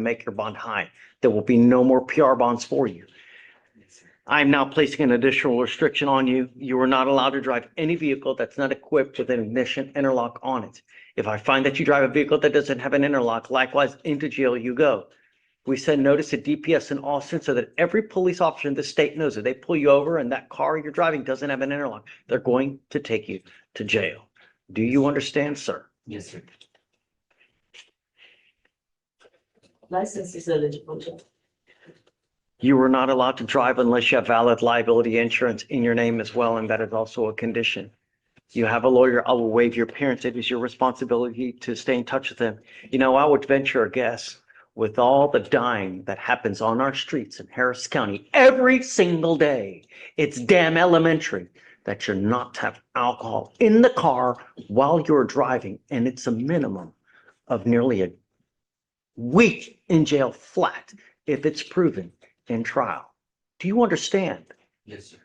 make your bond high. There will be no more PR bonds for you. I'm now placing an additional restriction on you. You are not allowed to drive any vehicle that's not equipped with an ignition interlock on it. If I find that you drive a vehicle that doesn't have an interlock, likewise into jail you go. We send notice to DPS in Austin so that every police officer in the state knows that they pull you over and that car you're driving doesn't have an interlock, they're going to take you to jail. Do you understand, sir? Yes, sir. License is eligible. You are not allowed to drive unless you have valid liability insurance in your name as well, and that is also a condition. You have a lawyer, I will waive your parents. It is your responsibility to stay in touch with them. You know, I would venture a guess, with all the dying that happens on our streets in Harris County every single day, it's damn elementary that you're not to have alcohol in the car while you're driving, and it's a minimum of nearly a week in jail flat if it's proven in trial. Do you understand? Yes, sir.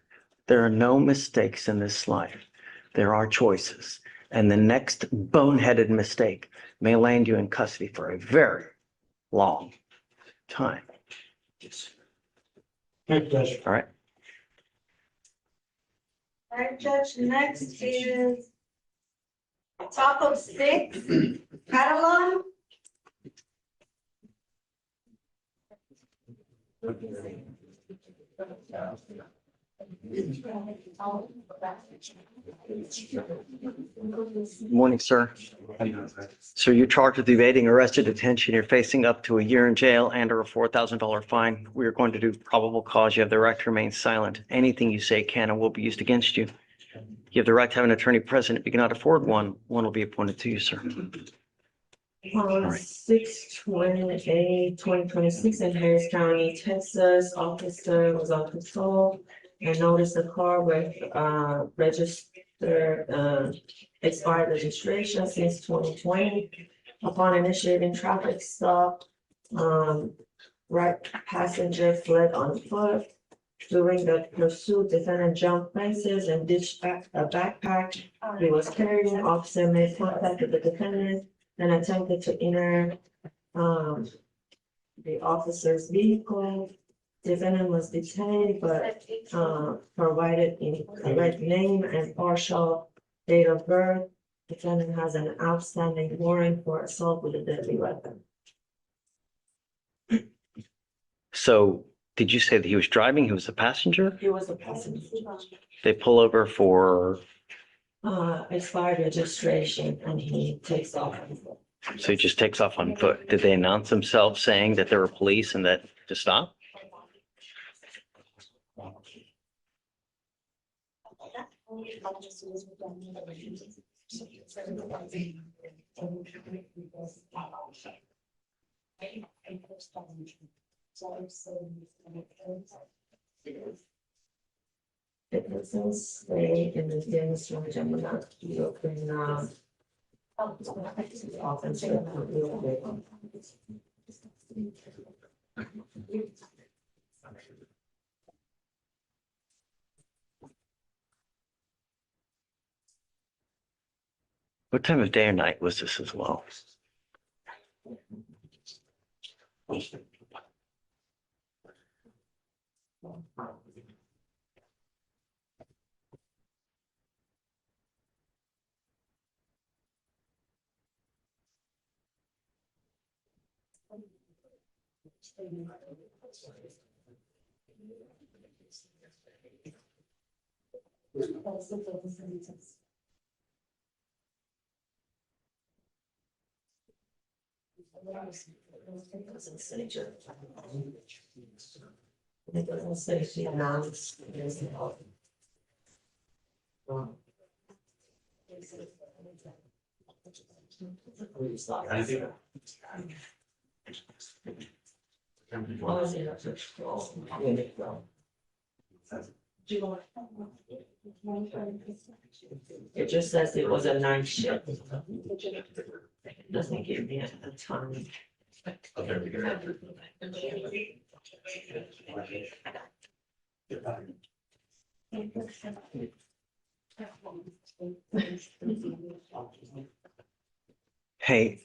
There are no mistakes in this life. There are choices. And the next boneheaded mistake may land you in custody for a very long time. Yes, Thank you, Judge. All right. All right, Judge, next is Taco Six Catalan. Morning, sir. So you're charged with evading arrest or detention. You're facing up to a year in jail and or a $4,000 fine. We are going to do probable cause. You have the right to remain silent. Anything you say can and will be used against you. You have the right to have an attorney present. If you cannot afford one, one will be appointed to you, sir. On 6/28/2026 in Harris County, Texas, officer was on patrol and noticed a car with registered expired registration since 2020. Upon initiating traffic stop, right passenger fled on foot. During the pursuit, defendant jumped fences and ditched a backpack he was carrying. Officer made contact with the defendant and attempted to enter the officer's vehicle. Defendant was detained, but provided incorrect name and partial date of birth. Defendant has an outstanding warrant for assault with a deadly weapon. So did you say that he was driving? He was a passenger? He was a passenger. They pull over for, Expired registration and he takes off. so he just takes off on foot. Did they announce themselves saying that there were police and that to stop? It doesn't stay in the things from Gemini. You open, often say, What time of day or night was this as well? it doesn't say Gemini. It doesn't say she announced. It just says it was a night shift. It doesn't give me a time. Hey,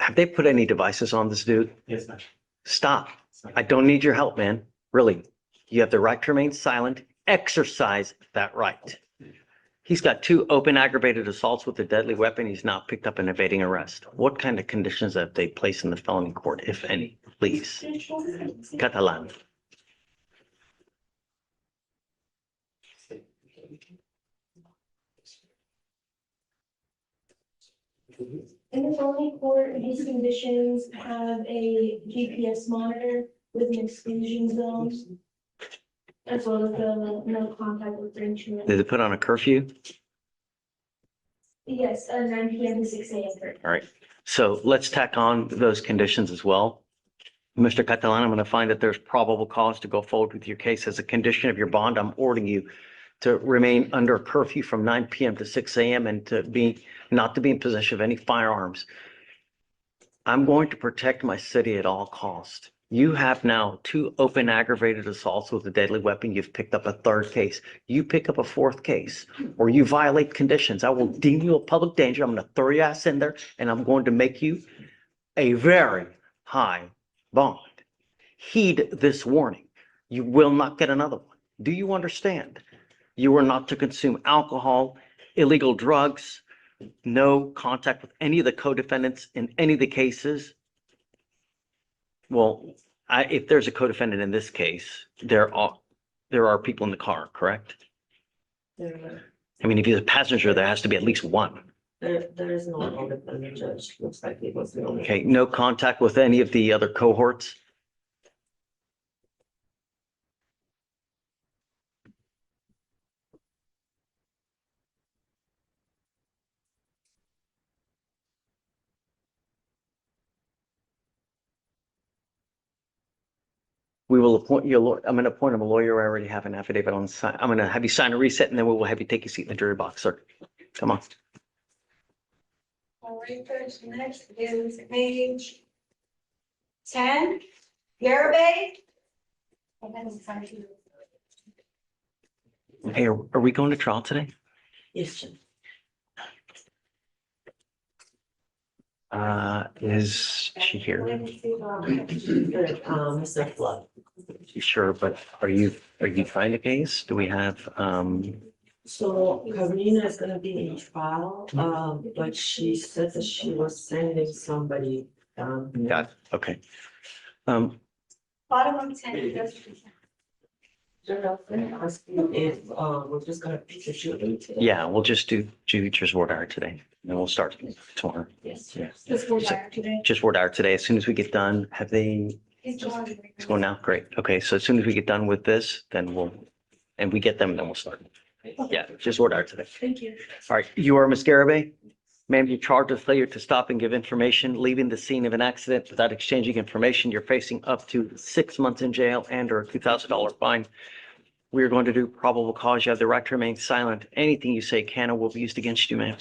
Have they put any devices on this dude? Yes, ma'am. Stop. I don't need your help, man. Really. You have the right to remain silent. Exercise that right. He's got 2 open aggravated assaults with a deadly weapon. He's not picked up and evading arrest. What kind of conditions have they placed in the felony court, if any? Please. Catalan. In the felony court, these conditions have a GPS monitor with an exclusion zone. As well as the no contact with instrument. Did they put on a curfew? Yes, 9 PM to 6 AM. All right. So let's tack on those conditions as well. Mr. Catalan, I'm going to find that there's probable cause to go forward with your case as a condition of your bond. I'm ordering you to remain under curfew from 9 PM to 6 AM and not to be in possession of any firearms. I'm going to protect my city at all costs. You have now 2 open aggravated assaults with a deadly weapon. You've picked up a 3rd case. You pick up a 4th case or you violate conditions. I will deem you a public danger. I'm going to throw your ass in there and I'm going to make you a very high bond. Heed this warning. You will not get another one. Do you understand? You are not to consume alcohol, illegal drugs, no contact with any of the co-defendants in any of the cases. Well, if there's a co-defendant in this case, there are people in the car, correct? I mean, if you're a passenger, there has to be at least one. There is no co-defendant, judge. Looks like it was the only. Okay, no contact with any of the other cohorts? We will appoint you a lawyer. I'm going to appoint him a lawyer. I already have an affidavit on sign. I'm going to have you sign a reset and then we will have you take a seat in the jury box, sir. Come on. All right, Judge, next is page 10, Garabay. Hey, are we going to trial today? Yes, judge. Is she here? Mr. Flood. Sure, but are you trying the case? Do we have, So Karina is gonna be in trial, but she said that she was sending somebody, got it, okay. Bottom of 10, Judge. if, we're just gonna pick a jury today. Yeah, we'll just do just ward hour today and we'll start tomorrow. Yes. Yeah. This was today. Just ward hour today. As soon as we get done, He's going. it's going now? Great. Okay, so as soon as we get done with this, then we get them, then we'll start. Yeah, just ward hour today. Thank you. All right, you are Ms. Garabay. Ma'am, you're charged with failure to stop and give information, leaving the scene of an accident without exchanging information. You're facing up to 6 months in jail and or a $2,000 fine. We are going to do probable cause. You have the right to remain silent. Anything you say can or will be used against you, ma'am.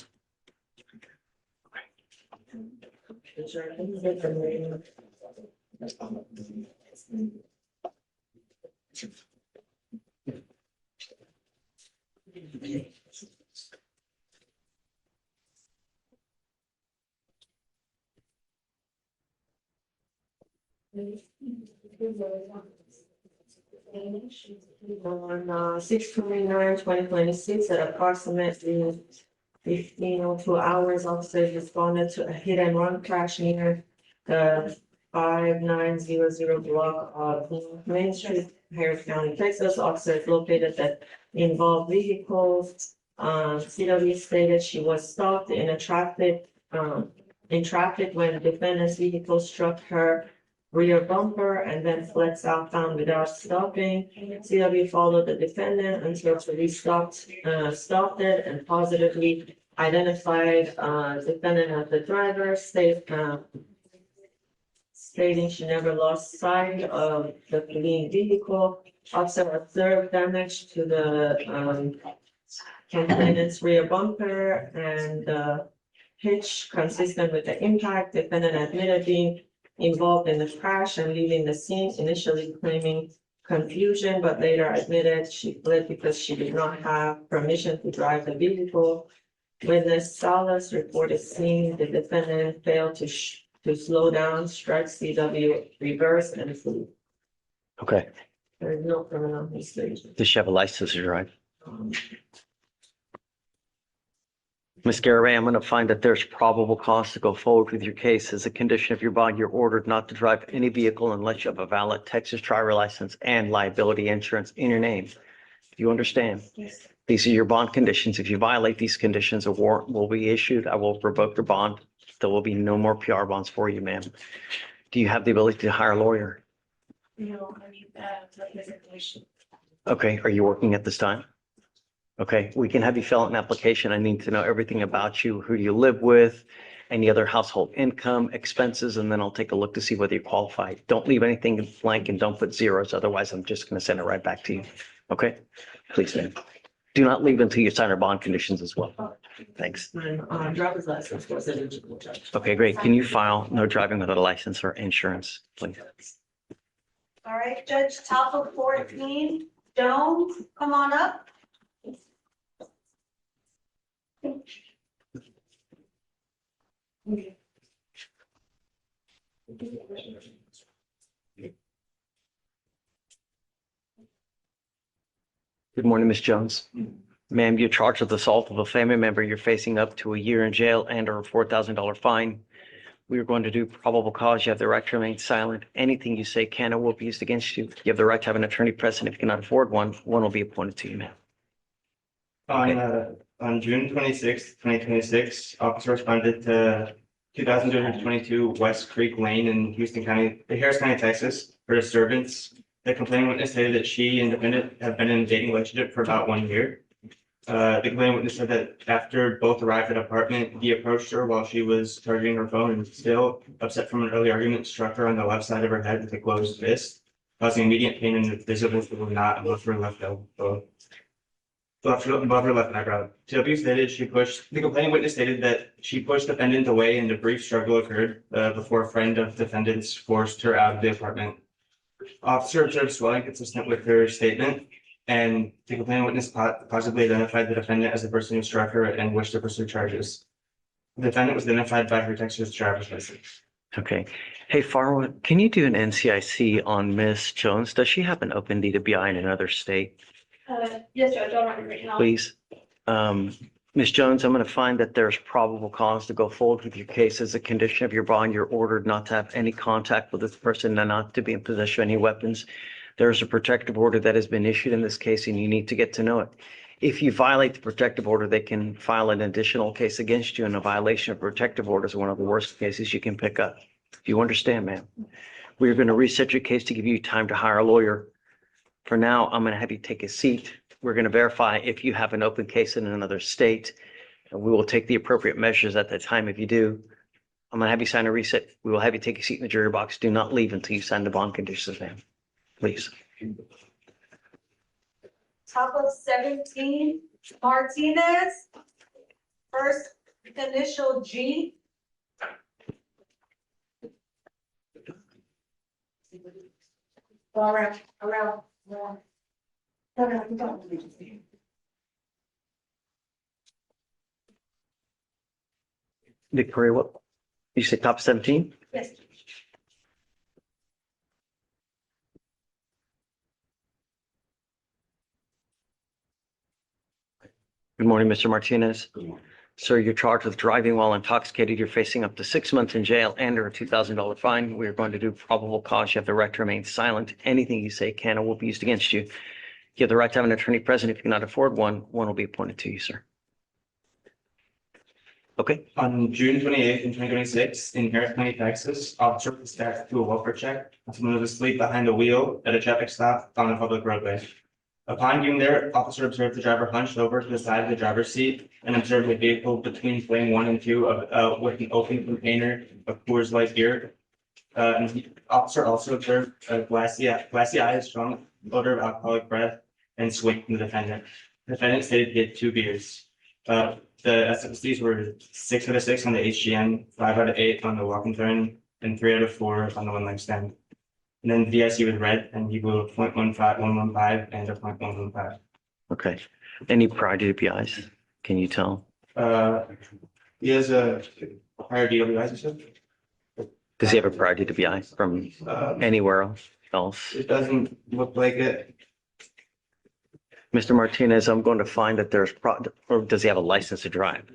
On 6/29/2026 at approximately 15:02 hours, officers responded to a hit and run crash near the 5900 block of Main Street, Harris County, Texas. Officers located that involved vehicles. CW stated she was stopped in traffic when the defendant's vehicle struck her rear bumper and then fled southbound without stopping. CW followed the defendant until police stopped it and positively identified defendant as the driver, stating she never lost sight of the fleeing vehicle. Officer observed damage to the complainant's rear bumper and hitch consistent with the impact. Defendant admitted being involved in the crash and leaving the scene, initially claiming confusion, but later admitted she fled because she did not have permission to drive the vehicle. Witness Salas reported seeing the defendant fail to to slow down, strike CW, reverse, and flee. Okay. There is no criminal history. Does she have a license to drive? Um, Ms. Garabay, I'm going to find that there's probable cause to go forward with your case. As a condition of your bond, you're ordered not to drive any vehicle unless you have a valid Texas driver license and liability insurance in your name. Do you understand? Yes. These are your bond conditions. If you violate these conditions, a warrant will be issued. I will revoke your bond. There will be no more PR bonds for you, ma'am. Do you have the ability to hire a lawyer? No, I need representation. Okay, are you working at this time? Okay, we can have you fill out an application. I need to know everything about you, who you live with, any other household income, expenses, and then I'll take a look to see whether you qualify. Don't leave anything blank and don't put zeros, otherwise I'm just gonna send it right back to you. Okay? Please, ma'am. Do not leave until you sign our bond conditions as well. Thanks. My driver's license was eligible, Judge. Okay, great. Can you file no driving without a license or insurance, please? All right, Judge, top of 14, Jones, come on up. Good morning, Ms. Jones. Ma'am, you're charged with assault of a family member. You're facing up to a year in jail and or a $4,000 fine. We are going to do probable cause. You have the right to remain silent. Anything you say can or will be used against you. You have the right to have an attorney present. If you cannot afford one, one will be appointed to you, ma'am. On June 26th, officer responded to 2222 West Creek Lane in Houston County, Harris County, Texas, for disturbance. The complainant witness stated that she and defendant have been in a dating relationship for about 1 year. The complainant witness said that after both arrived at the apartment, he approached her while she was charging her phone and still upset from an early argument, struck her on the left side of her head with a closed fist, causing immediate pain and visible knot above her left elbow. Above her left eyebrow. TW stated the complaining witness stated that she pushed defendant away and a brief struggle occurred before a friend of defendant's forced her out of the apartment. Officer observed swelling consistent with her statement, and the complaining witness possibly identified the defendant as the person who struck her and wished to pursue charges. The defendant was identified by her Texas driver's license. Okay. Hey, Farwa, can you do an NCIC on Miss Jones? Does she have an open DWI in another state? Yes, Judge, I'll write it right now. Please. Ms. Jones, I'm going to find that there's probable cause to go forward with your case. As a condition of your bond, you're ordered not to have any contact with this person and not to be in possession of any weapons. There's a protective order that has been issued in this case and you need to get to know it. If you violate the protective order, they can file an additional case against you, and a violation of protective order is one of the worst cases you can pick up. Do you understand, ma'am? We're going to reset your case to give you time to hire a lawyer. For now, I'm going to have you take a seat. We're going to verify if you have an open case in another state, and we will take the appropriate measures at that time if you do. I'm going to have you sign a reset. We will have you take a seat in the jury box. Do not leave until you sign the bond conditions, ma'am. Please. Top of 17, Martinez, first initial G. Around. Victoria, what? You say top 17? Yes. Good morning, Mr. Martinez. Sir, you're charged with driving while intoxicated. You're facing up to 6 months in jail and or a $2,000 fine. We are going to do probable cause. You have the right to remain silent. Anything you say can or will be used against you. You have the right to have an attorney present. If you cannot afford one, one will be appointed to you, sir. Okay. On June 28th, 2026, in Harris County, Texas, officer was dispatched to a welfare check. Someone was asleep behind the wheel at a traffic stop on a public roadway. Upon getting there, officer observed the driver hunched over to the side of the driver's seat and observed a vehicle between lane 1 and 2 with an open container of Coors Light beer. And the officer also observed a glassy eyes, strong odor of alcoholic breath, and swing from the defendant. The defendant stated he had 2 beers. The SFCs were 6 out of 6 on the HGN, 5 out of 8 on the walk and turn, and 3 out of 4 on the one leg stand. And then the VIC was red, and he blew a 0.115 and a 0.115. Okay. Any prior DPIs? Can you tell? He has a prior DWIs, you said? Does he have a prior DWI from anywhere else? It doesn't look like it. Mr. Martinez, I'm going to find that or does he have a license to drive?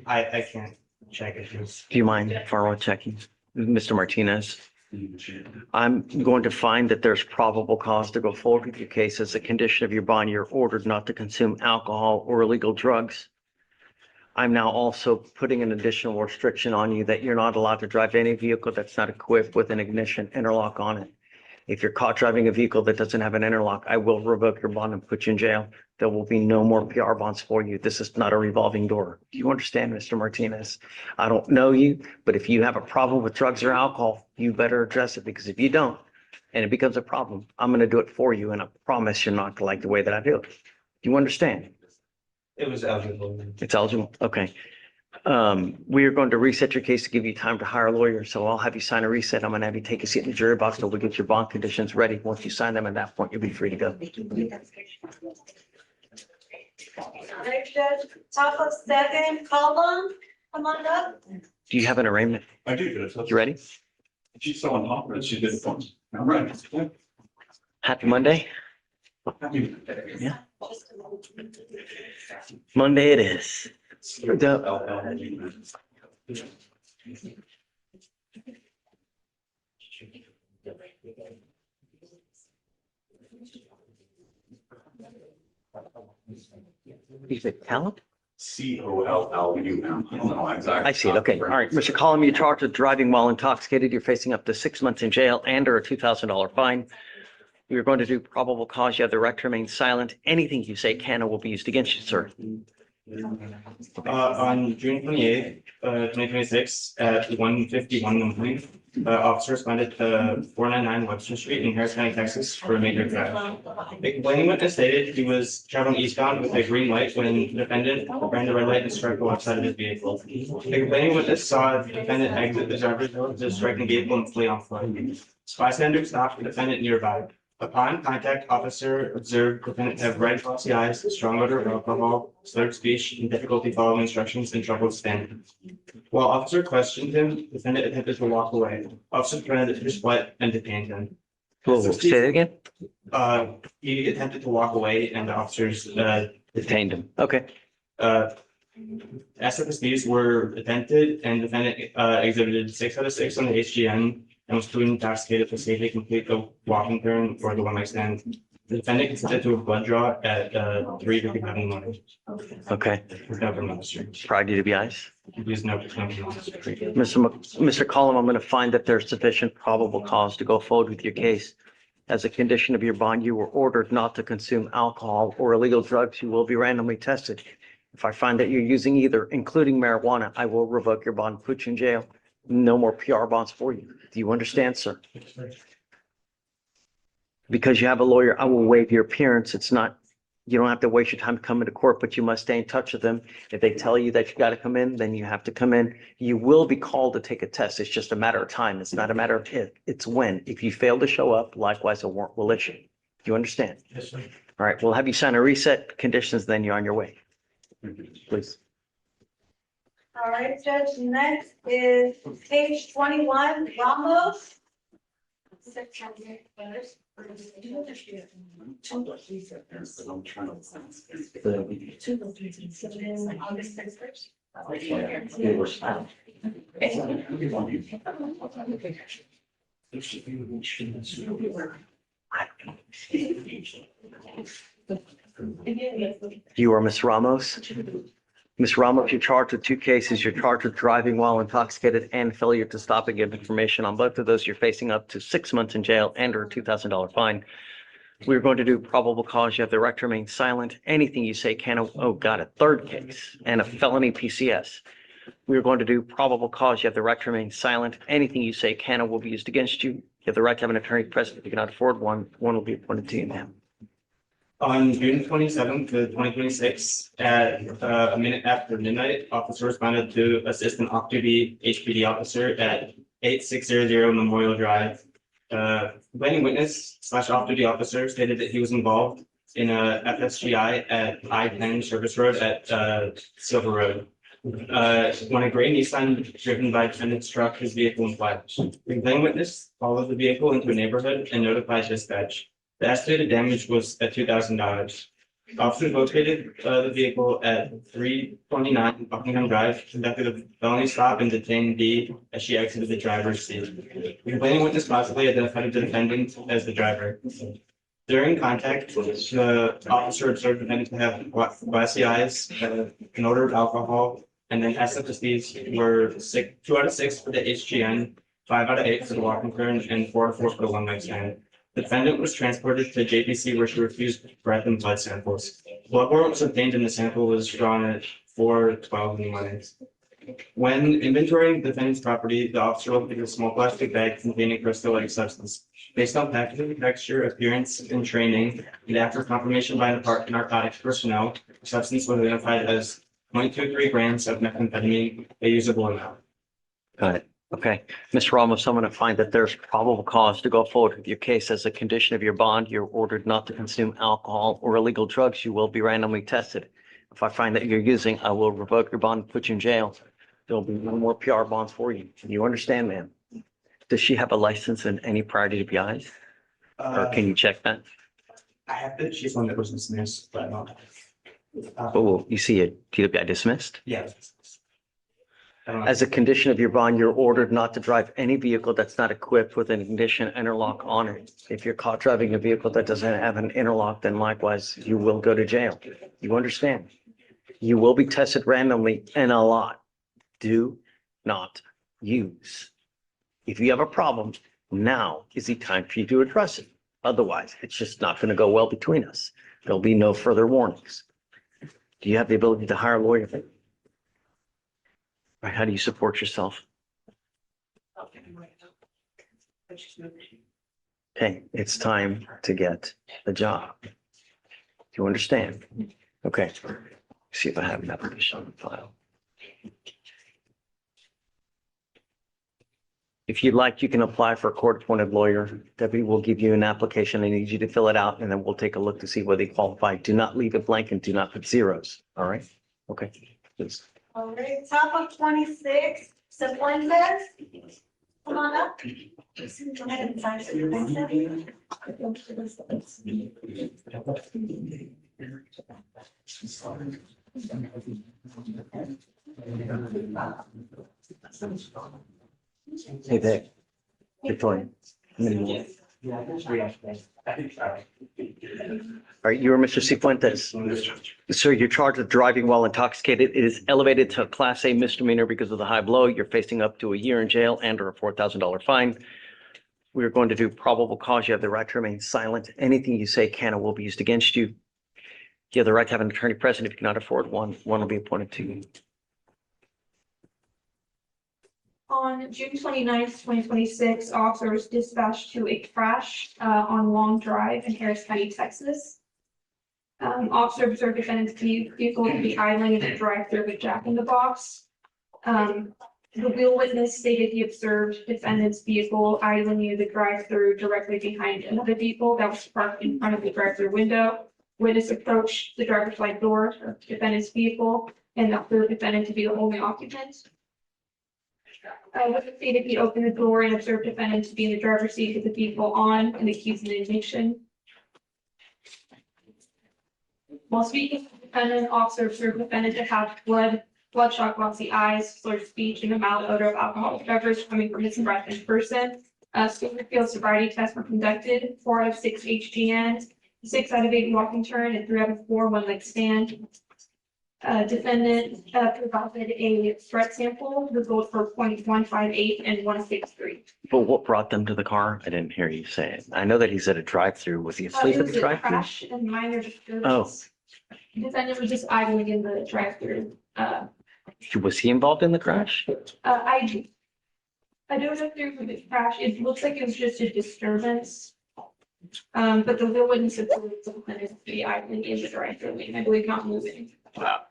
I can't check if it's. Do you mind forward checking? Mr. Martinez? I'm going to find that there's probable cause to go forward with your case as a condition of your bond. You're ordered not to consume alcohol or illegal drugs. I'm now also putting an additional restriction on you that you're not allowed to drive any vehicle that's not equipped with an ignition interlock on it. If you're caught driving a vehicle that doesn't have an interlock, I will revoke your bond and put you in jail. There will be no more PR bonds for you. This is not a revolving door. Do you understand, Mr. Martinez? I don't know you, but if you have a problem with drugs or alcohol, you better address it, because if you don't, and it becomes a problem, I'm going to do it for you. And I promise you're not to like the way that I do it. Do you understand? It was eligible. It's eligible. Okay. We are going to reset your case to give you time to hire a lawyer. So I'll have you sign a reset. I'm going to have you take a seat in the jury box till we get your bond conditions ready. Once you sign them, at that point, you'll be free to go. All right, Judge, top of second column, come on up. Do you have an arraignment? I do, Judge. You ready? She's so on top of it, she did it once. I'm right. Happy Monday. Happy. Yeah. Monday it is. You said Callum? COLLU. I don't know exactly. I see it. Okay. All right. Mr. Collum, you're charged with driving while intoxicated. You're facing up to 6 months in jail and or a $2,000 fine. We're going to do probable cause. You have the right to remain silent. Anything you say can or will be used against you, sir. On June 28th, 2026, at 1:51 in the morning, officer responded to 499 Webster Street in Harris County, Texas for a major crash. The complaining witness stated he was traveling eastbound with a green light when the defendant ran the red light and struck the left side of his vehicle. The complaining witness saw the defendant exit the driver's door to strike the vehicle and flee on foot. Bystander stopped the defendant nearby. Upon contact, officer observed defendant have red glossy eyes, strong odor of alcohol, slurred speech, and difficulty following instructions and trouble standing. While officer questioned him, defendant attempted to walk away. Officer threatened to sweat and detained him. Whoa, say that again? He attempted to walk away and the officers, Detained him. Okay. SFSBs were attempted and defendant, exhibited 6 out of 6 on the HGM and was too intoxicated to safely complete the walking turn or the one night stand. The defendant consented to a blood draw at 3:55 in the morning. Okay. With no criminal history. Prior DWIs. There's no criminal history. Mr. Collum, I'm going to find that there's sufficient probable cause to go forward with your case. As a condition of your bond, you were ordered not to consume alcohol or illegal drugs. You will be randomly tested. If I find that you're using either, including marijuana, I will revoke your bond, put you in jail. No more PR bonds for you. Do you understand, sir? Because you have a lawyer, I will waive your appearance. It's not, you don't have to waste your time coming to court, but you must stay in touch with them. If they tell you that you got to come in, then you have to come in. You will be called to take a test. It's just a matter of time. It's not a matter of if, it's when. If you fail to show up, likewise, a warrant will issue. Do you understand? Yes, sir. All right, we'll have you sign a reset conditions, then you're on your way. Please. All right, Judge, next is page 21, Ramos. You are Ms. Ramos. Ms. Ramos, you're charged with 2 cases. You're charged with driving while intoxicated and failure to stop and give information. On both of those, you're facing up to 6 months in jail and or a $2,000 fine. We're going to do probable cause. You have the right to remain silent. Anything you say can, oh God, a 3rd case and a felony PCS. We're going to do probable cause. You have the right to remain silent. Anything you say can or will be used against you. You have the right to have an attorney present. If you cannot afford one will be appointed to you now. On June 27th, 2026, at a minute after midnight, officer responded to assistant off-duty HPD officer at 8600 Memorial Drive. Complaining witness / off-duty officer stated that he was involved in a FSGI at I-10 Service Road at Silver Road. when a gray Nissan driven by defendant struck his vehicle and fled. The complainant witness followed the vehicle into a neighborhood and notified dispatch. The estimated damage was at $2,000. Officers located the vehicle at 329 Buckingham Drive, conducted a felony stop and detained B as she exited the driver's seat. The complaining witness possibly identified the defendant as the driver. During contact, the officer observed the defendant to have glassy eyes, an odor of alcohol, and then SFSDs were 2 out of 6 for the HGN, 5 out of 8 for the walking turn, and 4 out of 4 for the one night stand. The defendant was transported to JPC where she refused breath and blood samples. Blood work was obtained and the sample was drawn at 4:12 in the morning. When inventorying the defendant's property, the officer located a small plastic bag containing crystal-like substance. Based on packaging, texture, appearance, and training, and after confirmation by narcotics personnel, the substance was identified as 0.23 grams of methamphetamine, a usable amount. Got it. Okay. Mr. Ramos, someone to find that there's probable cause to go forward with your case as a condition of your bond. You're ordered not to consume alcohol or illegal drugs. You will be randomly tested. If I find that you're using, I will revoke your bond, put you in jail. There'll be no more PR bonds for you. You understand, ma'am? Does she have a license and any prior DWIs? Or can you check that? I have to, she's one that was dismissed, but not. Oh, you see a DWI dismissed? Yeah. I don't know. As a condition of your bond, you're ordered not to drive any vehicle that's not equipped with an ignition interlock on it. If you're caught driving a vehicle that doesn't have an interlock, then likewise, you will go to jail. You understand? You will be tested randomly and a lot. Do not use. If you have a problem, now is the time for you to address it. Otherwise, it's just not going to go well between us. There'll be no further warnings. Do you have the ability to hire a lawyer? Right, how do you support yourself? Okay, it's time to get a job. Do you understand? Okay, see if I have an application on the file. If you'd like, you can apply for a court-appointed lawyer. Debbie will give you an application. I need you to fill it out, and then we'll take a look to see whether you qualify. Do not leave it blank and do not put zeros. All right? Okay, please. All right, top of 26, Cifuentes. Come on up. Go ahead and sign Cifuentes. Hey, Vic. Victoria. All right, you are Mr. Cifuentes. Sir, you're charged with driving while intoxicated. It is elevated to a Class A misdemeanor because of the high blow. You're facing up to a year in jail and or a $4,000 fine. We're going to do probable cause. You have the right to remain silent. Anything you say can or will be used against you. You have the right to have an attorney present. If you cannot afford one, one will be appointed to you. On June 29th, 2026, officers dispatched to a crash on Long Drive in Harris County, Texas. Officer observed defendant's vehicle to be idling in a drive-through with Jack in the Box. The wheel witness stated he observed defendant's vehicle idling near the drive-through directly behind another vehicle that was parked in front of the drive-through window. Witness approached the driver's side door of defendant's vehicle and observed defendant to be the only occupant. Witness stated he opened the door and observed defendant to be in the driver's seat with the vehicle on and the keys in the ignition. While speaking to the defendant, officer observed defendant to have bloodshot glossy eyes, slurred speech, and a mild odor of alcoholic beverage coming from his breath in person. Field sobriety tests were conducted, 4 out of 6 HGNs, 6 out of 8 walking turn, and 3 out of 4 one-leg stand. Defendant provided a threat sample, result for 0.158 and 163. But what brought them to the car? I didn't hear you say it. I know that he's at a drive-through. Was he asleep It at was the a drive-through? crash and minor disturbance. Defendant was just idling in the drive-through. Was he involved in the crash? I don't know if there was a crash. It looks like it was just a disturbance. But the wheel witness observed defendant to be idling in the drive-through lane, I believe not moving. Wow.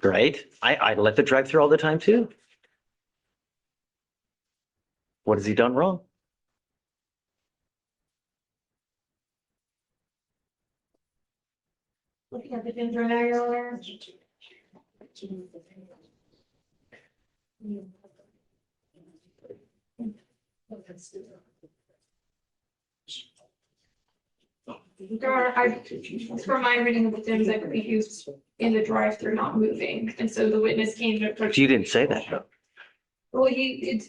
Great. I let the drive-through all the time too. What has he done wrong? Looking at the ginger now, Your Honor. There are, from my reading of the things that could be used in the drive-through not moving, and so the witness came to. You didn't say that though. Well, it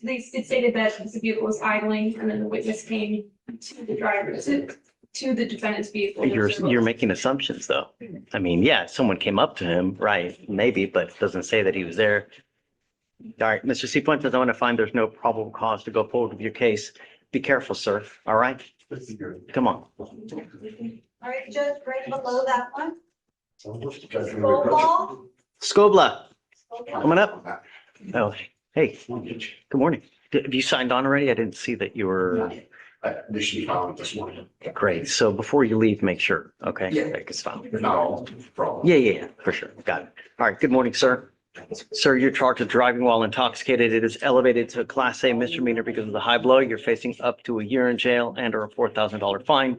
stated that the vehicle was idling, and then the witness came to the driver, to the defendant's vehicle. You're making assumptions though. I mean, yeah, someone came up to him, right? Maybe, but it doesn't say that he was there. All right, Mr. Cifuentes, I want to find there's no probable cause to go forward with your case. Be careful, sir. All right? Come on. All right, Judge, right below that one. Roll call. Scobla, coming up. Oh, hey, good morning. Have you signed on already? I didn't see that you were. I initially found it this morning. Great. So before you leave, make sure, okay? Yeah. That gets fine. Not all problem. Yeah, for sure. Got it. All right. Good morning, sir. Sir, you're charged with driving while intoxicated. It is elevated to a Class A misdemeanor because of the high blow. You're facing up to a year in jail and or a $4,000 fine.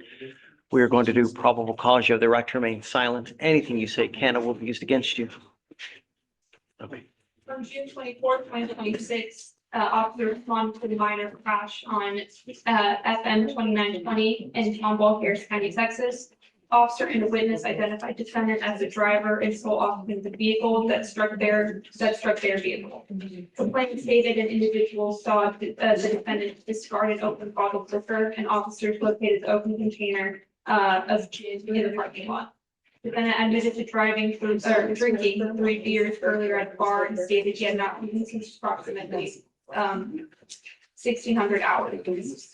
We are going to do probable cause. You have the right to remain silent. Anything you say can or will be used against you. Okay. On June 24th, 2026, officer responded to the minor crash on FM 2920 in Tomball, Harris County, Texas. Officer and a witness identified defendant as the driver and sole occupant of the vehicle that struck their vehicle. Complaint stated an individual saw the defendant discarded open bottle of liquor, and officers located the open container of gin in the parking lot. Defendant admitted to drinking 3 beers earlier at the bar and stated he had not been since approximately 1600 hours.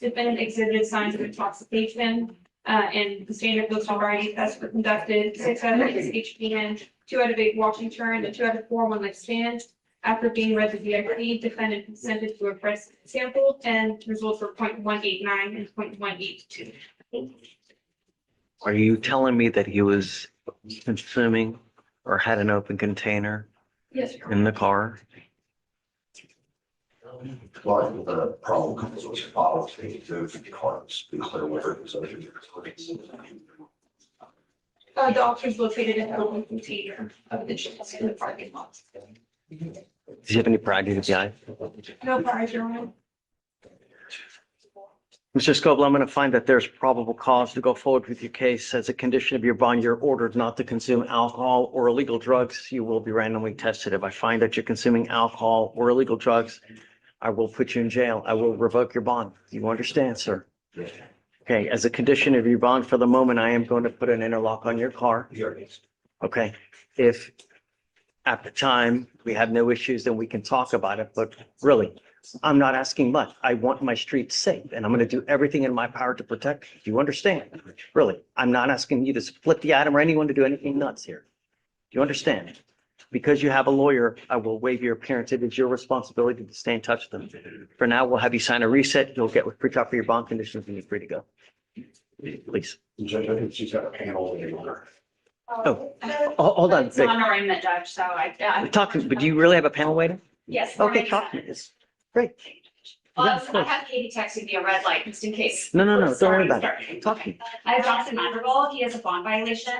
Defendant exhibited signs of intoxication, and the standard field sobriety tests were conducted. 6 out of 8 HPN, 2 out of 8 walking turn, and 2 out of 4 one-leg stand. After being read the VIP, defendant consented to a press sample, and results were 0.189 and 0.182. Are you telling me that he was consuming or had an open container Yes, sir. in the car? Well, the problem comes with bottles, they need to cards, be clear whether it was other. The officers located an open container of the chips in the parking lot. Does he have any prior DWI? No prior, Your Honor. Mr. Scoble, I'm going to find that there's probable cause to go forward with your case. As a condition of your bond, you're ordered not to consume alcohol or illegal drugs. You will be randomly tested. If I find that you're consuming alcohol or illegal drugs, I will put you in jail. I will revoke your bond. You understand, sir? Okay, as a condition of your bond, for the moment, I am going to put an interlock on your car. Here it is. Okay, if at the time we have no issues, then we can talk about it. But really, I'm not asking much. I want my streets safe, and I'm going to do everything in my power to protect you. Do you understand? Really, I'm not asking you to split the atom or anyone to do anything nuts here. Do you understand? Because you have a lawyer, I will waive your appearance. It is your responsibility to stay in touch with them. For now, we'll have you sign a reset. You'll get with pre-op for your bond conditions and you're free to go. Please. Judge, I think she's got a panel in her. Oh, hold on. It's not an arraignment, Judge, so We're talking, but do you really have a panel waiting? yes. Okay, talk to me. It's great. I have Katie texting me a red light just in case. No, don't worry Sorry, about sorry. it. Talk to me. I have Johnson Madrigal. He has a bond violation.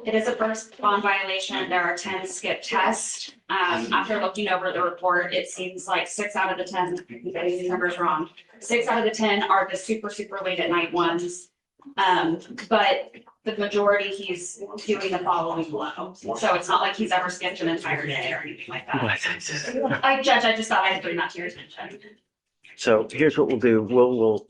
It is a first bond violation. There are 10 skip tests. After looking over the report, it seems like 6 out of the 10, I'm getting these numbers wrong. 6 out of the 10 are the super late at night ones. But the majority he's doing the following below. So it's not like he's ever skipped an entire day or anything like that. What? Judge, I just thought I'd bring that to your attention. So here's what we'll do. We'll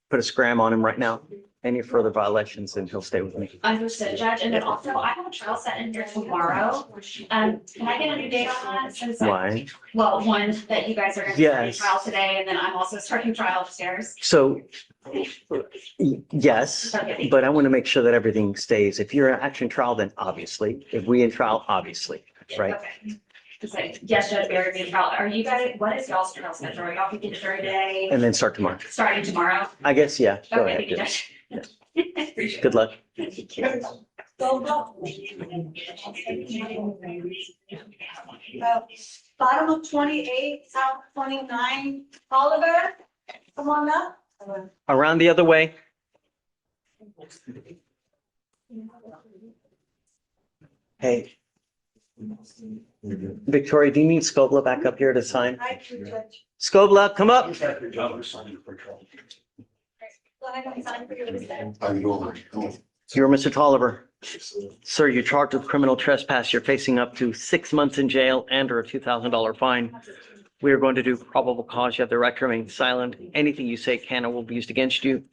put a scram on him right now. Any further violations, and he'll stay with me. Understood, Judge. And then also, I have a trial set in here tomorrow. Can I get a new date on that? Since Why? well, one, that you guys are going to Yes. start trial today, and then I'm also starting trial upstairs. So, yes, Okay. but I want to make sure that everything stays. If you're actually in trial, then obviously. If we in trial, obviously, right? Okay. Okay. Yes, Judge Barry, be in trial. Are you guys, what is y'all's trial schedule? Are y'all thinking jury day, And then start tomorrow. starting tomorrow? I guess, yeah. Go Okay, ahead. thank you, Jim. Judge. Good luck. Bottom of 28, South 29, Oliver, come on up. Around the other way. Hey, Victoria, do you need Scobla back up here to sign? I do, Judge. Scobla, come up. Go ahead and sign for your consent. How you doing? You're Mr. Tolliver. Sir, you're charged with criminal trespass. You're facing up to 6 months in jail and or a $2,000 fine. We are going to do probable cause. You have the right to remain silent. Anything you say can or will be used against you.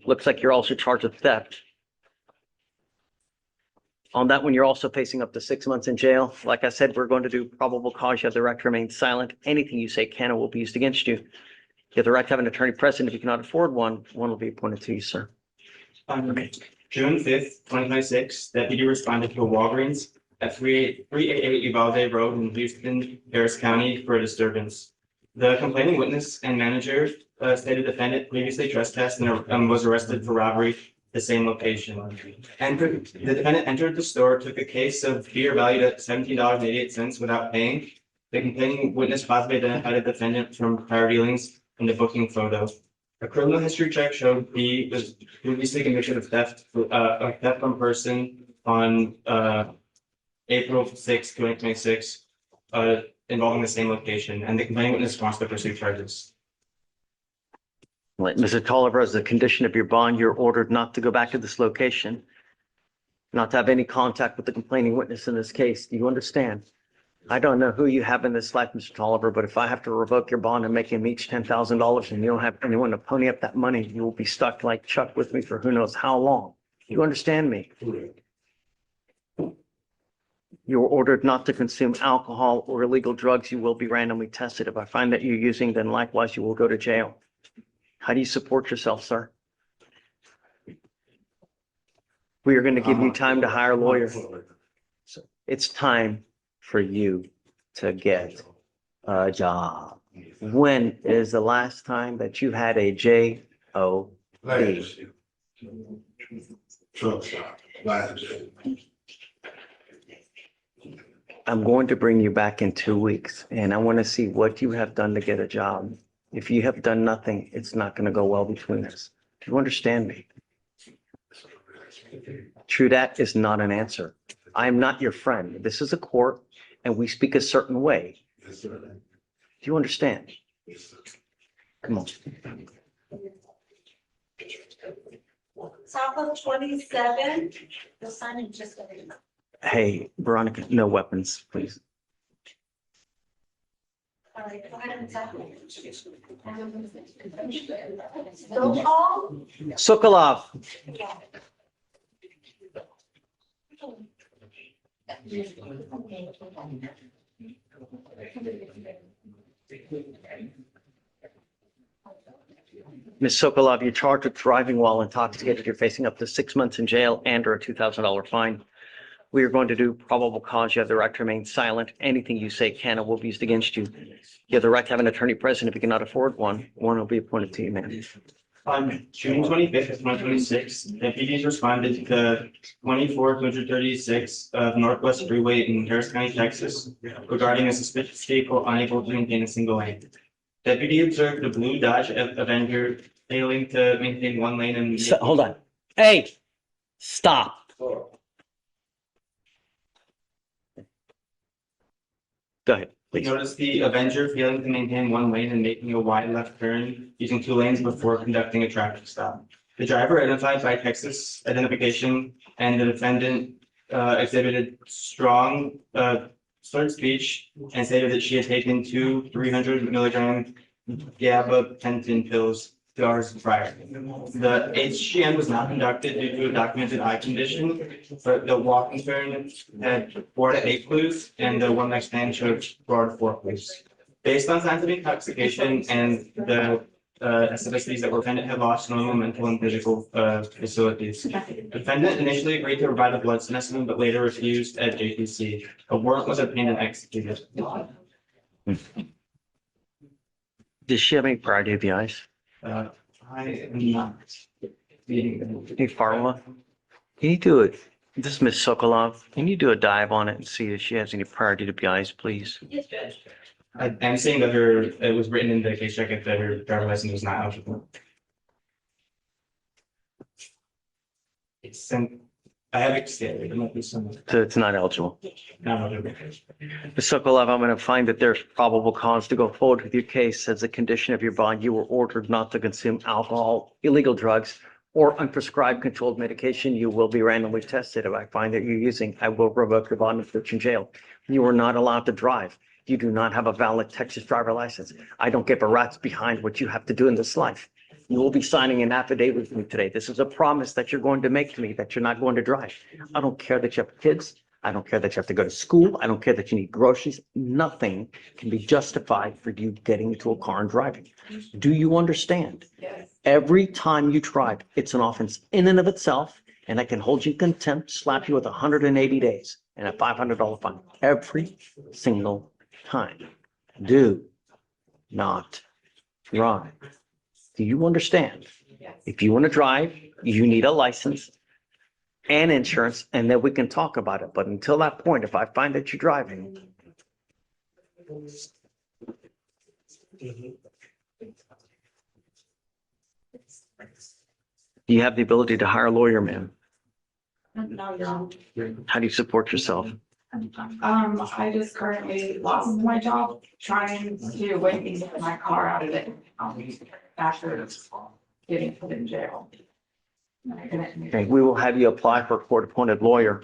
Looks like you're also charged with theft. On that one, you're also facing up to 6 months in jail. Like I said, we're going to do probable cause. You have the right to remain silent. Anything you say can or will be used against you. You have the right to have an attorney present. If you cannot afford one, one will be appointed to you, sir. On June 5th, 2026, deputy responded to a Walgreens at 388 Uvalde Road in Houston, Harris County for a disturbance. The complaining witness and manager stated the defendant previously trespassed and was arrested for robbery at the same location. And the defendant entered the store, took a case of beer valued at $17.88 without paying. The complaining witness possibly identified the defendant from prior dealings in the booking photo. A criminal history check showed he was previously convicted of theft from person on April 6, 2026, involving the same location, and the complaining witness wants to pursue charges. Mr. Tolliver, as a condition of your bond, you're ordered not to go back to this location, not to have any contact with the complaining witness in this case. Do you understand? I don't know who you have in this life, Mr. Tolliver, but if I have to revoke your bond and make him each $10,000 and you don't have anyone to pony up that money, you will be stuck like Chuck with me for who knows how long. You understand me? You're ordered not to consume alcohol or illegal drugs. You will be randomly tested. If I find that you're using, then likewise, you will go to jail. How do you support yourself, sir? We are going to give you time to hire a lawyer. It's time for you to get a job. When is the last time that you had a JOB? Truck stop. Last year. I'm going to bring you back in 2 weeks and I want to see what you have done to get a job. If you have done nothing, it's not going to go well between us. Do you understand me? True, that is not an answer. I am not your friend. This is a court and we speak a certain way. Yes, sir. Do you understand? Yes, sir. Come on. South of 27, the sign is just. Hey, Veronica, no weapons, please. All right, go ahead and sign. Roll call? Sokolov. Ms. Sokolov, you're charged with driving while intoxicated. You're facing up to 6 months in jail and or a $2,000 fine. We are going to do probable cause. You have the right to remain silent. Anything you say can or will be used against you. You have the right to have an attorney present. If you cannot afford one, one will be appointed to you, ma'am. On June 25th, 2026, deputies responded to 24236 of Northwest Freeway in Harris County, Texas, regarding a suspicious vehicle unable to maintain a single lane. Deputy observed a blue Dodge Avenger failing to maintain one lane and. Hold on. Hey, stop. Go ahead, please. Noticed the Avenger failing to maintain one lane and making a wide left turn using 2 lanes before conducting a traffic stop. The driver identified by Texas identification and the defendant exhibited strong slurred speech and stated that she had taken 2 300 milligram gabapentin pills 2 hours prior. The HGN was not conducted due to a documented eye condition, but the walk and turn had 4 to 8 clues and the one next man showed 4 to 4 clues. Based on signs of intoxication and the SFSDs that were defendant had lost normal mental and physical facilities. Defendant initially agreed to provide a blood specimen, but later refused at JTC. A warrant was obtained and executed. Does she have any prior DVIs? I am not. Hey, Farwa, can you do it? This is Ms. Sokolov. Can you do a dive on it and see if she has any prior DWIs, please? Yes, Judge. I'm seeing that it was written in the case check that her driver's license was not eligible. It's sent I have extended, there might be some. So it's not eligible. No. Ms. Sokolov, I'm going to find that there's probable cause to go forward with your case as a condition of your bond. You were ordered not to consume alcohol, illegal drugs, or unprescribed controlled medication. You will be randomly tested. If I find that you're using, I will revoke your bond and put you in jail. You are not allowed to drive. You do not have a valid Texas driver license. I don't give a rat's behind what you have to do in this life. You will be signing an affidavit with me today. This is a promise that you're going to make to me that you're not going to drive. I don't care that you have kids. I don't care that you have to go to school. I don't care that you need groceries. Nothing can be justified for you getting into a car and driving. Do you understand? Yes. Every time you drive, it's an offense in and of itself, and I can hold you in contempt, slap you with 180 days and a $500 fine every single time. Do not drive. Do you understand? Yes. If you want to drive, you need a license and insurance, and then we can talk about it. But until that point, if I find that you're driving, you have the ability to hire a lawyer, ma'am. No, no. How do you support yourself? I just currently lost my job trying to wait to get my car out of it, after getting put in jail. Okay, we will have you apply for a court-appointed lawyer.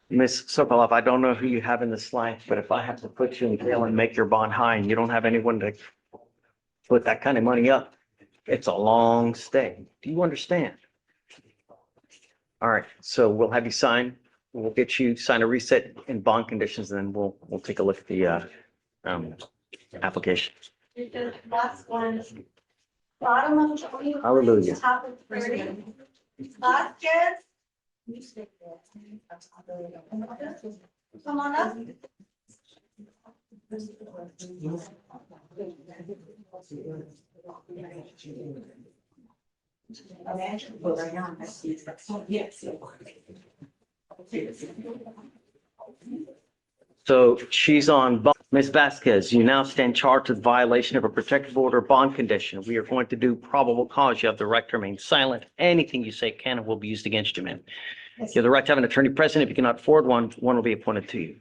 Ms. Sokolov, I don't know who you have in this life, but if I have to put you in jail and make your bond high and you don't have anyone to put that kind of money up, it's a long stay. Do you understand? All right, so we'll have you sign. We'll get you sign a reset in bond conditions, and then we'll take a look at the application. The last one, bottom of 20. Hallelujah. Top of 30. Vasquez. Come on up. Yes. So she's on bond. Ms. Vasquez, you now stand charged with violation of a protective order bond condition. We are going to do probable cause. You have the right to remain silent. Anything you say can and will be used against you, ma'am. You have the right to have an attorney present. If you cannot afford one, one will be appointed to you.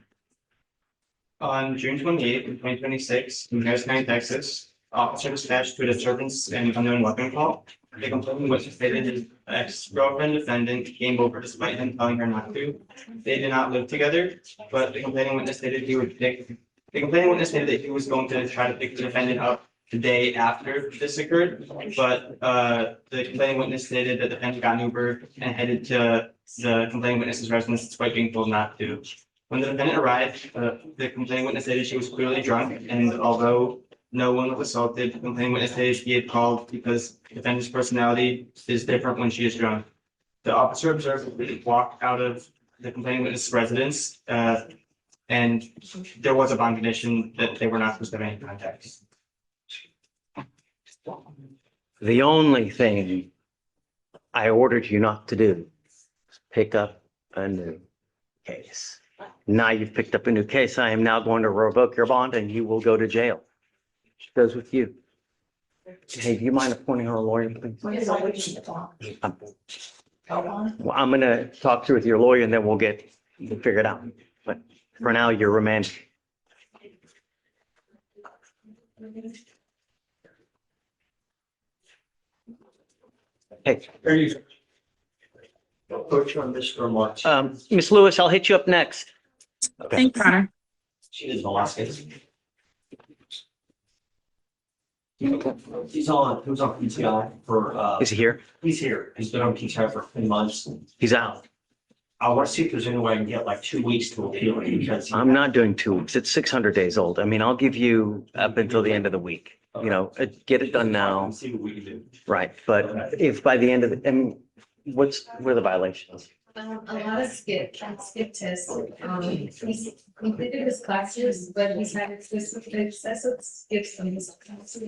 On June 28th, 2026, in Harris County, Texas, officer dispatched to a disturbance and unknown weapon call. The complainant was stated his ex-girlfriend defendant came over despite him telling her not to. They did not live together, but the complaining witness stated the complaining witness stated that he was going to try to pick the defendant up the day after this occurred. But the complaining witness stated that the defendant got an Uber and headed to the complaining witness's residence despite being told not to. When the defendant arrived, the complaining witness stated she was clearly drunk, and although no one was assaulted, the complaining witness stated he had called because the defendant's personality is different when she is drunk. The officer observed the walk out of the complaining witness' residence, and there was a bond condition that they were not supposed to have any contact. The only thing I ordered you not to do is pick up a new case. Now you've picked up a new case. I am now going to revoke your bond and you will go to jail. She goes with you. Hey, do you mind appointing her a lawyer, please? Well, I'm gonna talk through with your lawyer and then we'll figure it out. But for now, you're remanded. Hey, Coach on Mr. March. Ms. Lewis, I'll hit you up next. Thanks, Connor. She is Velasquez. He's on PTI for, Is he here? he's here. He's been on PTI for 10 months. He's out. I want to see if there's any way I can get like 2 weeks to appeal it because. I'm not doing 2 weeks. It's 600 days old. I mean, I'll give you up until the end of the week. You know, get it done now. See what we can do. Right, but if by the end of the, and what are the violations? A lot of skip tests. He's completed his classes, but he's had excessive skips on his classes.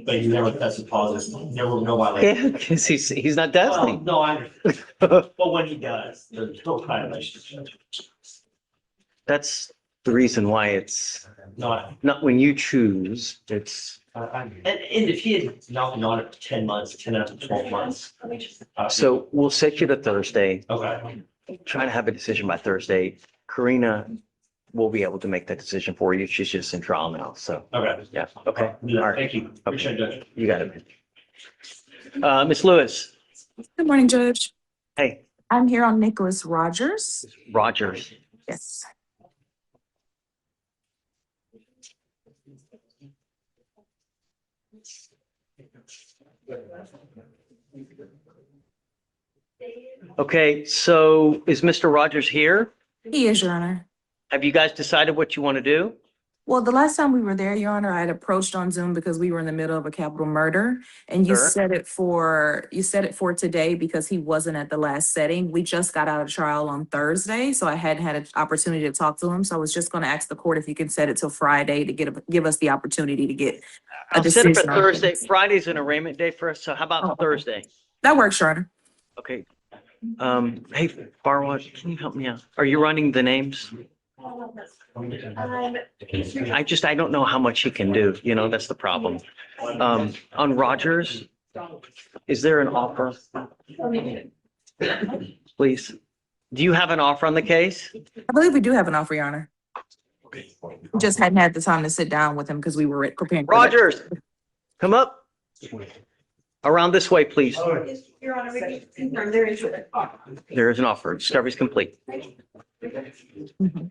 But you never tested positive, never know why. Yeah, because he's not Well, testing. no, I understand. But when he does, there's no violation. That's the reason why it's No, not when you choose, it's, and if he had not been on it for 10 months, 10 out of 12 months. so we'll set you to Thursday. Okay, trying to have a decision by Thursday. Karina will be able to make that decision for you. She's just in trial now, so, Okay. yeah, okay. Yeah, All right. thank you. Appreciate that. You got it. Ms. Lewis, Good morning, Judge. hey, I'm here on Nicholas Rogers. Rogers. Yes. Okay, so is Mr. Rogers here? He is, Your Honor. Have you guys decided what you want to do? Well, the last time we were there, Your Honor, I had approached on Zoom because we were in the middle of a capital murder. And you Sure. set it for today because he wasn't at the last setting. We just got out of trial on Thursday, so I hadn't had an opportunity to talk to him. So I was just going to ask the court if you can set it till Friday to give us the opportunity to get a I'll set it for decision on Thursday. things. Friday's an arraignment day for us, so how Oh, about okay. Thursday? That works, Your Honor. Okay. Hey, Barwa, can you help me out? Are you running the names? I don't know how much he can do, you know, that's the problem. On Rogers, is there an offer? Please. Do you have an offer on the case? I believe we do have an offer, Your Honor. We just hadn't had the time to sit down with him because we were preparing. for that. Rogers, come up. Around this way, please. Your Honor, we can confirm there is an offer. There is an offer. Discovery's complete. Mhm.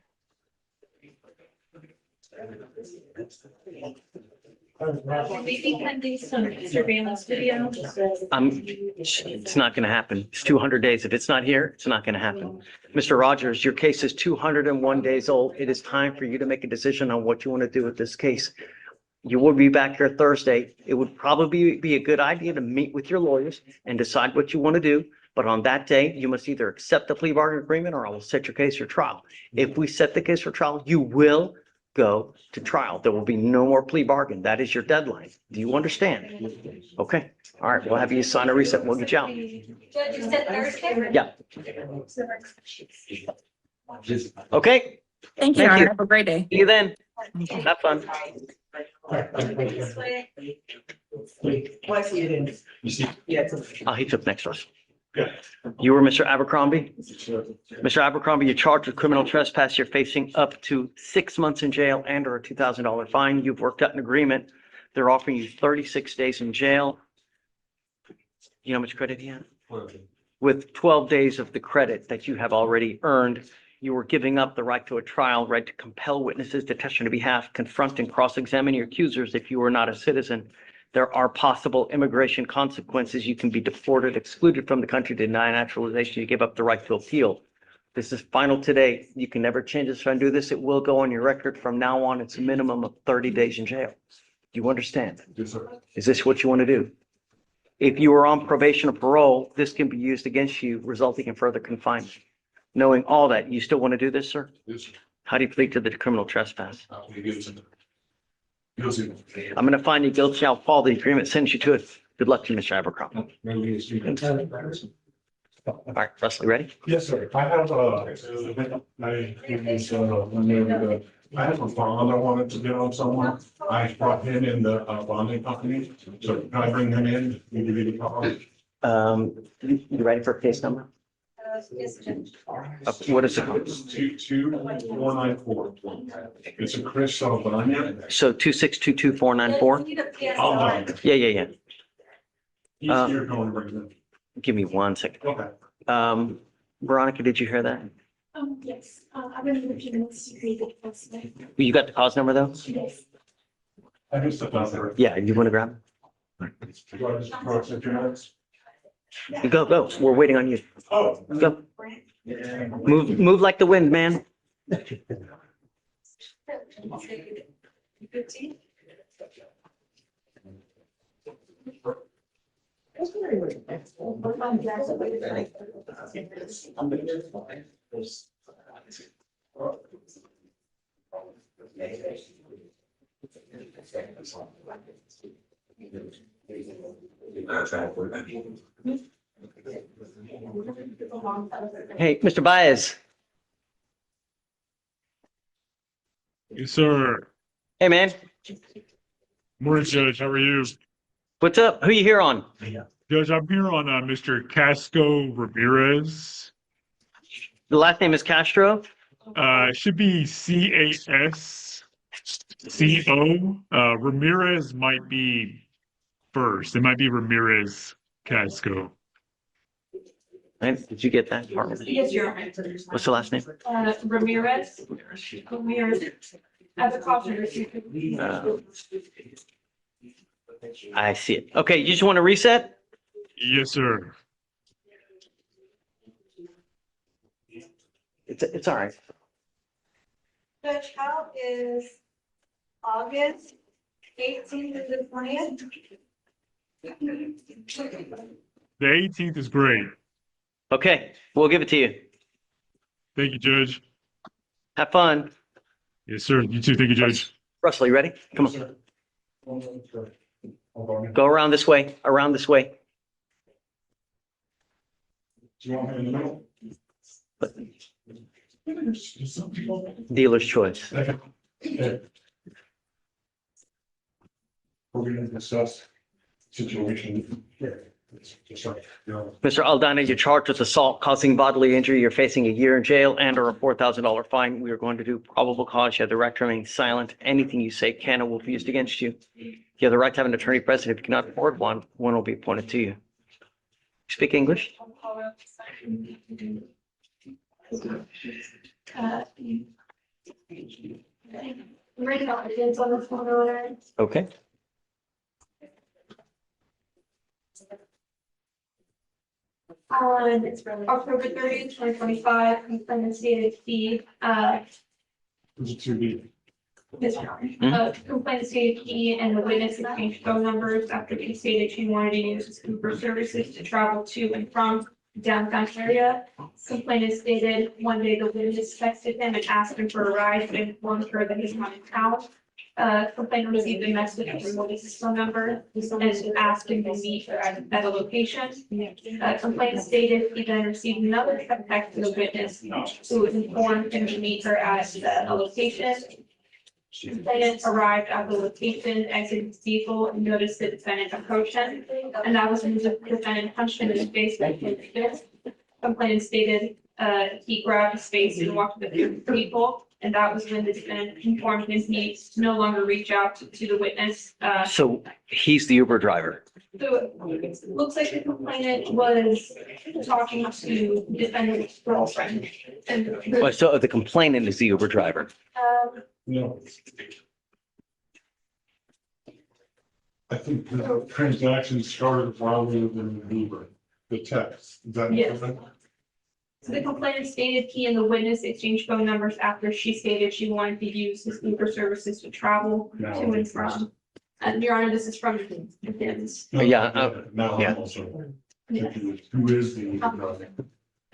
Maybe pending some surveillance video. It's not going to happen. It's 200 days. If it's not here, it's not going to happen. Mr. Rogers, your case is 201 days old. It is time for you to make a decision on what you want to do with this case. You will be back here Thursday. It would probably be a good idea to meet with your lawyers and decide what you want to do. But on that day, you must either accept the plea bargain agreement or I will set your case for trial. If we set the case for trial, you will go to trial. There will be no more plea bargain. That is your deadline. Do you understand? Okay. All right. We'll have you sign a reset. We'll get you out. Judge, you said Thursday? Yeah. Okay. Thank you, Thank Your Honor. you. Have a great day. See you then. Have fun. This way. You see? He took next to us. Yeah. You were Mr. Abercrombie? Mr. Abercrombie, you're charged with criminal trespass. You're facing up to 6 months in jail and or a $2,000 fine. You've worked out an agreement. They're offering you 36 days in jail. You know how much credit he had? With 12 days of the credit that you have already earned, you were giving up the right to a trial, right to compel witnesses to testify on your behalf, confront and cross-examine your accusers if you were not a citizen. There are possible immigration consequences. You can be deported, excluded from the country, denied naturalization. You give up the right to appeal. This is final today. You can never change this. If I do this, it will go on your record. From now on, it's a minimum of 30 days in jail. Do you understand? Yes, sir. Is this what you want to do? If you are on probation or parole, this can be used against you, resulting in further confinement. Knowing all that, you still want to do this, sir? Yes, sir. How do you plead to the criminal trespass? Guilty. I'm going to find you guilty. I'll follow the agreement, send you to it. Good luck to you, Mr. Abercrombie. All right, Russell, you ready? Yes, sir. I have I have a bond I wanted to get on someone. I brought him in the bonding company. So can I bring him in? You give me the call. You ready for case number? Yes, Judge. What is it? 22494. It's a Chris Saldana. So 2622494? You need a PSR. I'll know. Yeah. He's here going to bring him. Give me 1 second. Okay. Veronica, did you hear that? Yes, I'm gonna give you minutes to create the precedent. You got the cause number though? Yes. I just stepped out there. Yeah, you want to grab Do I just approach the minutes? it? Go. We're waiting on you. Oh. Go. Move like the wind, man. 15. Hey, Mr. Baez. Yes, sir. Hey, man. Morning, Judge. How are you? What's up? Who you here on? Judge, I'm here on Mr. Casco Ramirez. The last name is Castro. It should be CASCO. Ramirez might be first. It might be Ramirez Casco. Right? Did you get that part? Yes, Your Honor. What's the last name? Ramirez. As a caution. I see it. Okay, you just want to reset? Yes, sir. It's all right. Judge, how is August 18th to the 20th? The 18th is great. Okay, we'll give it to you. Thank you, Judge. Have fun. Yes, sir. You too. Thank you, Judge. Russell, you ready? Come on. Go around this way, around this way. Do you want me in the middle? Dealer's choice. Okay. We're gonna discuss situation. Sorry. Mr. Aldana, you're charged with assault causing bodily injury. You're facing a year in jail and or a $4,000 fine. We are going to do probable cause. You have the right to remain silent. Anything you say can or will be used against you. You have the right to have an attorney present. If you cannot afford one, one will be appointed to you. Speak English? Right now, it's on the phone order. Okay. On October 30th, 2025, complainant stated he, Is it too deep? complainant stated he and the witness exchanged phone numbers after he stated she wanted to use his Uber services to travel to and from downtown area. Complainant stated one day the witness texted him and asked him for a ride, but informed her that he's not in town. Complainant received a message from the witness's phone number and asked him to meet her at a location. Complainant stated he then received another text from the witness who informed him to meet her at a location. Complainant arrived at the location, exited his vehicle, and noticed the defendant approach him, and that was when the defendant punched him in the face with his fist. Complainant stated he grabbed his face and walked with the vehicle, and that was when the defendant informed him he needs to no longer reach out to the witness. So he's the Uber driver. So it looks like the complainant was talking to the defendant's girlfriend. And So the complainant is the Uber driver. No. I think the transaction started while we were in Uber, the text. Is that Yes. correct? So the complainant stated he and the witness exchanged phone numbers after she stated she wanted to use his Uber services to travel to and from. And Your Honor, this is from his. Yeah, Now yeah. I'm also Yeah. thinking, who is the Uber driver?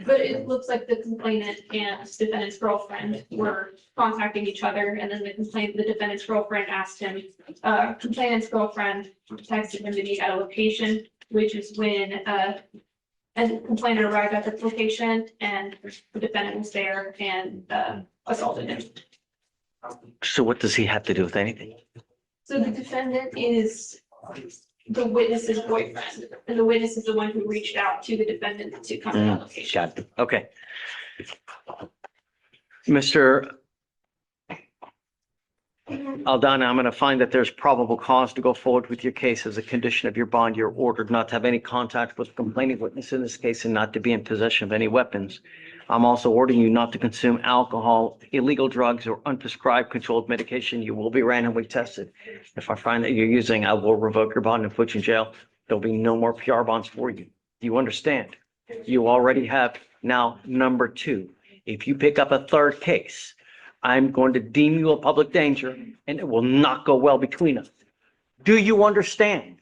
But it looks like the complainant and defendant's girlfriend were contacting each other, and then the defendant's girlfriend asked him, complainant's girlfriend texted him to meet at a location, which is when, and the complainant arrived at the location, and the defendant was there and, assaulted him. So what does he have to do with anything? So the defendant is the witness's boyfriend, and the witness is the one who reached out to the defendant to come to that location. Got it. Okay. Mr. Aldana, I'm going to find that there's probable cause to go forward with your case as a condition of your bond. You're ordered not to have any contact with the complaining witness in this case and not to be in possession of any weapons. I'm also ordering you not to consume alcohol, illegal drugs, or unprescribed controlled medication. You will be randomly tested. If I find that you're using, I will revoke your bond and put you in jail. There'll be no more PR bonds for you. Do you understand? You already have now number 2. If you pick up a third case, I'm going to deem you a public danger and it will not go well between us. Do you understand?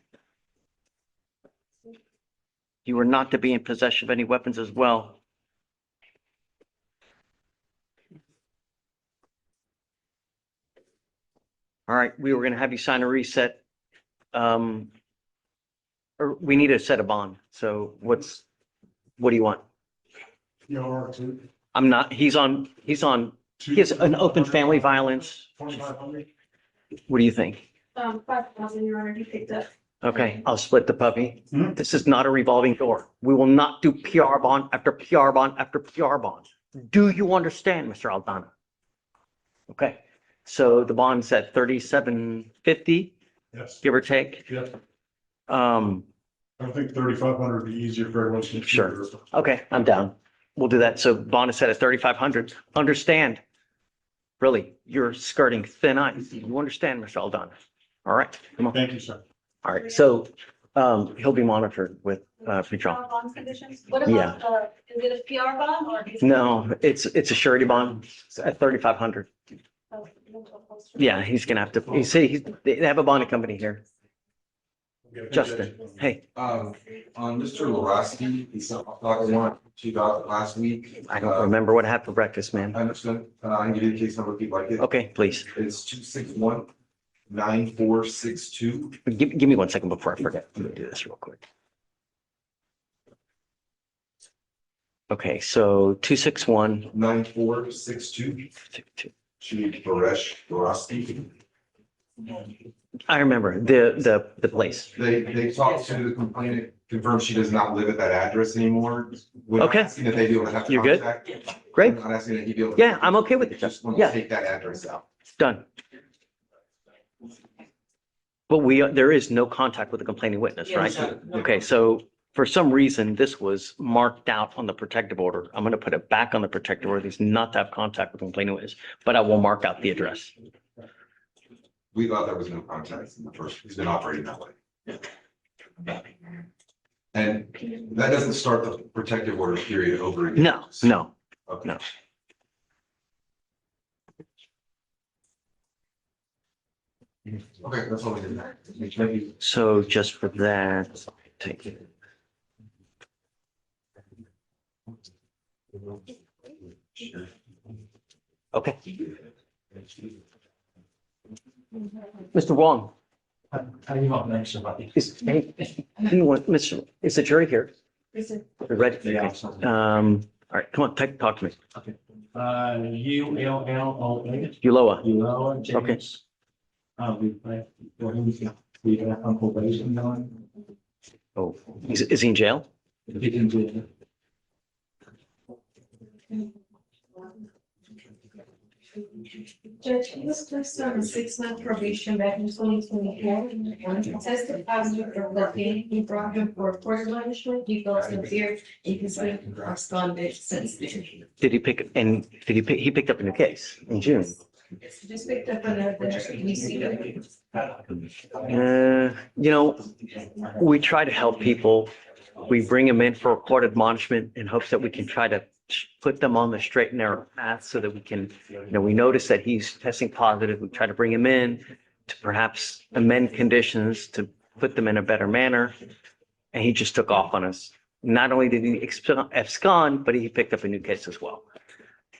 You are not to be in possession of any weapons as well. All right, we were going to have you sign a reset. Or we need to set a bond. So what do you want? PR two, I'm not, he has an open family violence. 2,500? What do you think? 5,000, Your Honor, he picked up. Okay, I'll split the puppy. Hmm? This is not a revolving door. We will not do PR bond after PR bond after PR bond. Do you understand, Mr. Aldana? Okay, so the bond's at 3750, Yes. give or take. Yeah. Um, I think 3,500 would be easier for everyone to. Sure. Okay, I'm down. We'll do that. So bond is set at 3,500. Understand? Really, you're skirting thin ice. You understand, Mr. Aldana? All right, come on. Thank you, sir. All right, so he'll be monitored with pre-trial. Bond conditions? What Yeah. about, is it a PR bond or? is it- No, it's a surety bond. It's at 3,500. Oh, Yeah, he's gonna have to, they have a bonding company here. Justin, hey, On Mr. Lorosky, he sent a warrant to you guys last week. I don't remember what I had for breakfast, I man. understand. I can give you the case number if you'd like it. Okay, please. It's 261-9462. Give me 1 second before I forget. Let me do this real quick. Okay, so 261. 9462. Chief Baresh Lorosky. I remember the place. They talked to the complainant, confirmed she does not live at that address anymore. We're not Okay. asking that they be able to have You're good? contact. Great. I'm not asking that he be able. Yeah, I'm okay with it. Just want Yeah. to take that address out. Done. But there is no contact with the complaining witness, right? Okay, so for some reason, this was marked out on the protective order. I'm gonna put it back on the protective order. He's not to have contact with the complaining witness, but I will mark out the address. We thought there was no contact in the first, he's been operating that way. And that doesn't start the protective order period over again. No. Okay. No. Okay, that's all we did. Thank you. So just for that, take it. Okay. Mr. Wong. How do you want to mention about it? Is the jury here? Is it- You're ready? Yeah. Okay. All right, come on, talk to me. ULLOA. Uloa. Uloa Okay. James. We have on probation on. Oh, is he in jail? He can do it. Judge, he was placed on a 6-month probation back in 2024. He tested positive for cocaine. He brought him for court punishment. He felt severe. And he's been absconded since then. He picked up a new case in June? Just picked up another ECW. We try to help people. We bring them in for a court admonishment in hopes that we can try to put them on the straight and narrow path so that we can, we notice that he's testing positive. We try to bring him in to perhaps amend conditions to put them in a better manner. And he just took off on us. Not only did he abscond, but he picked up a new case as well.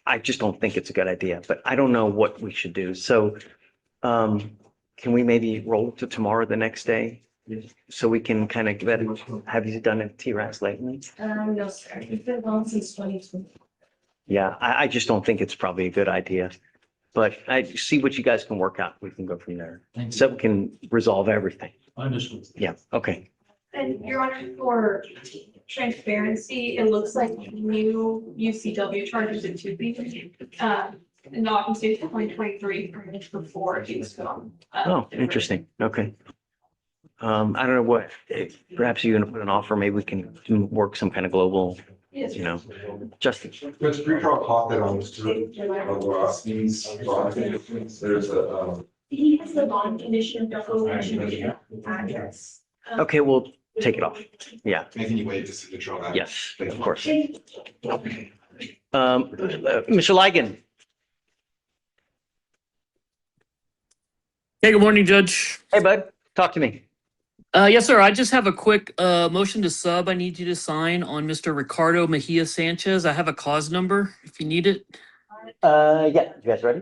I just don't think it's a good idea, but I don't know what we should do. So can we maybe roll to tomorrow, the next day? So we can kind of get it. Have you done a TRAS lately? No, sir. He's been gone since 2020. Yeah, I just don't think it's probably a good idea. But I see what you guys can work out. We can go from there. So we can resolve everything. Understood. Yeah, okay. And Your Honor, for transparency, it looks like new UCW charges in 2 people. Not in state 2023 before he was put on. Oh, interesting. Okay. I don't know what, perhaps you're gonna put an offer, maybe we can work some kind of global, Yes. Justin. But pre-trial caught that on Mr. Lorosky's, there's a, He has the bond condition, declaration, address. Okay, we'll take it off. Yeah, making you wait to signature on that. yes, of course. Mr. Ligon, Hey, good morning, Judge. hey bud, talk to me. Yes, sir. I just have a quick motion to sub I need you to sign on Mr. Ricardo Mejia Sanchez. I have a cause number if you need it. Yeah, you guys ready?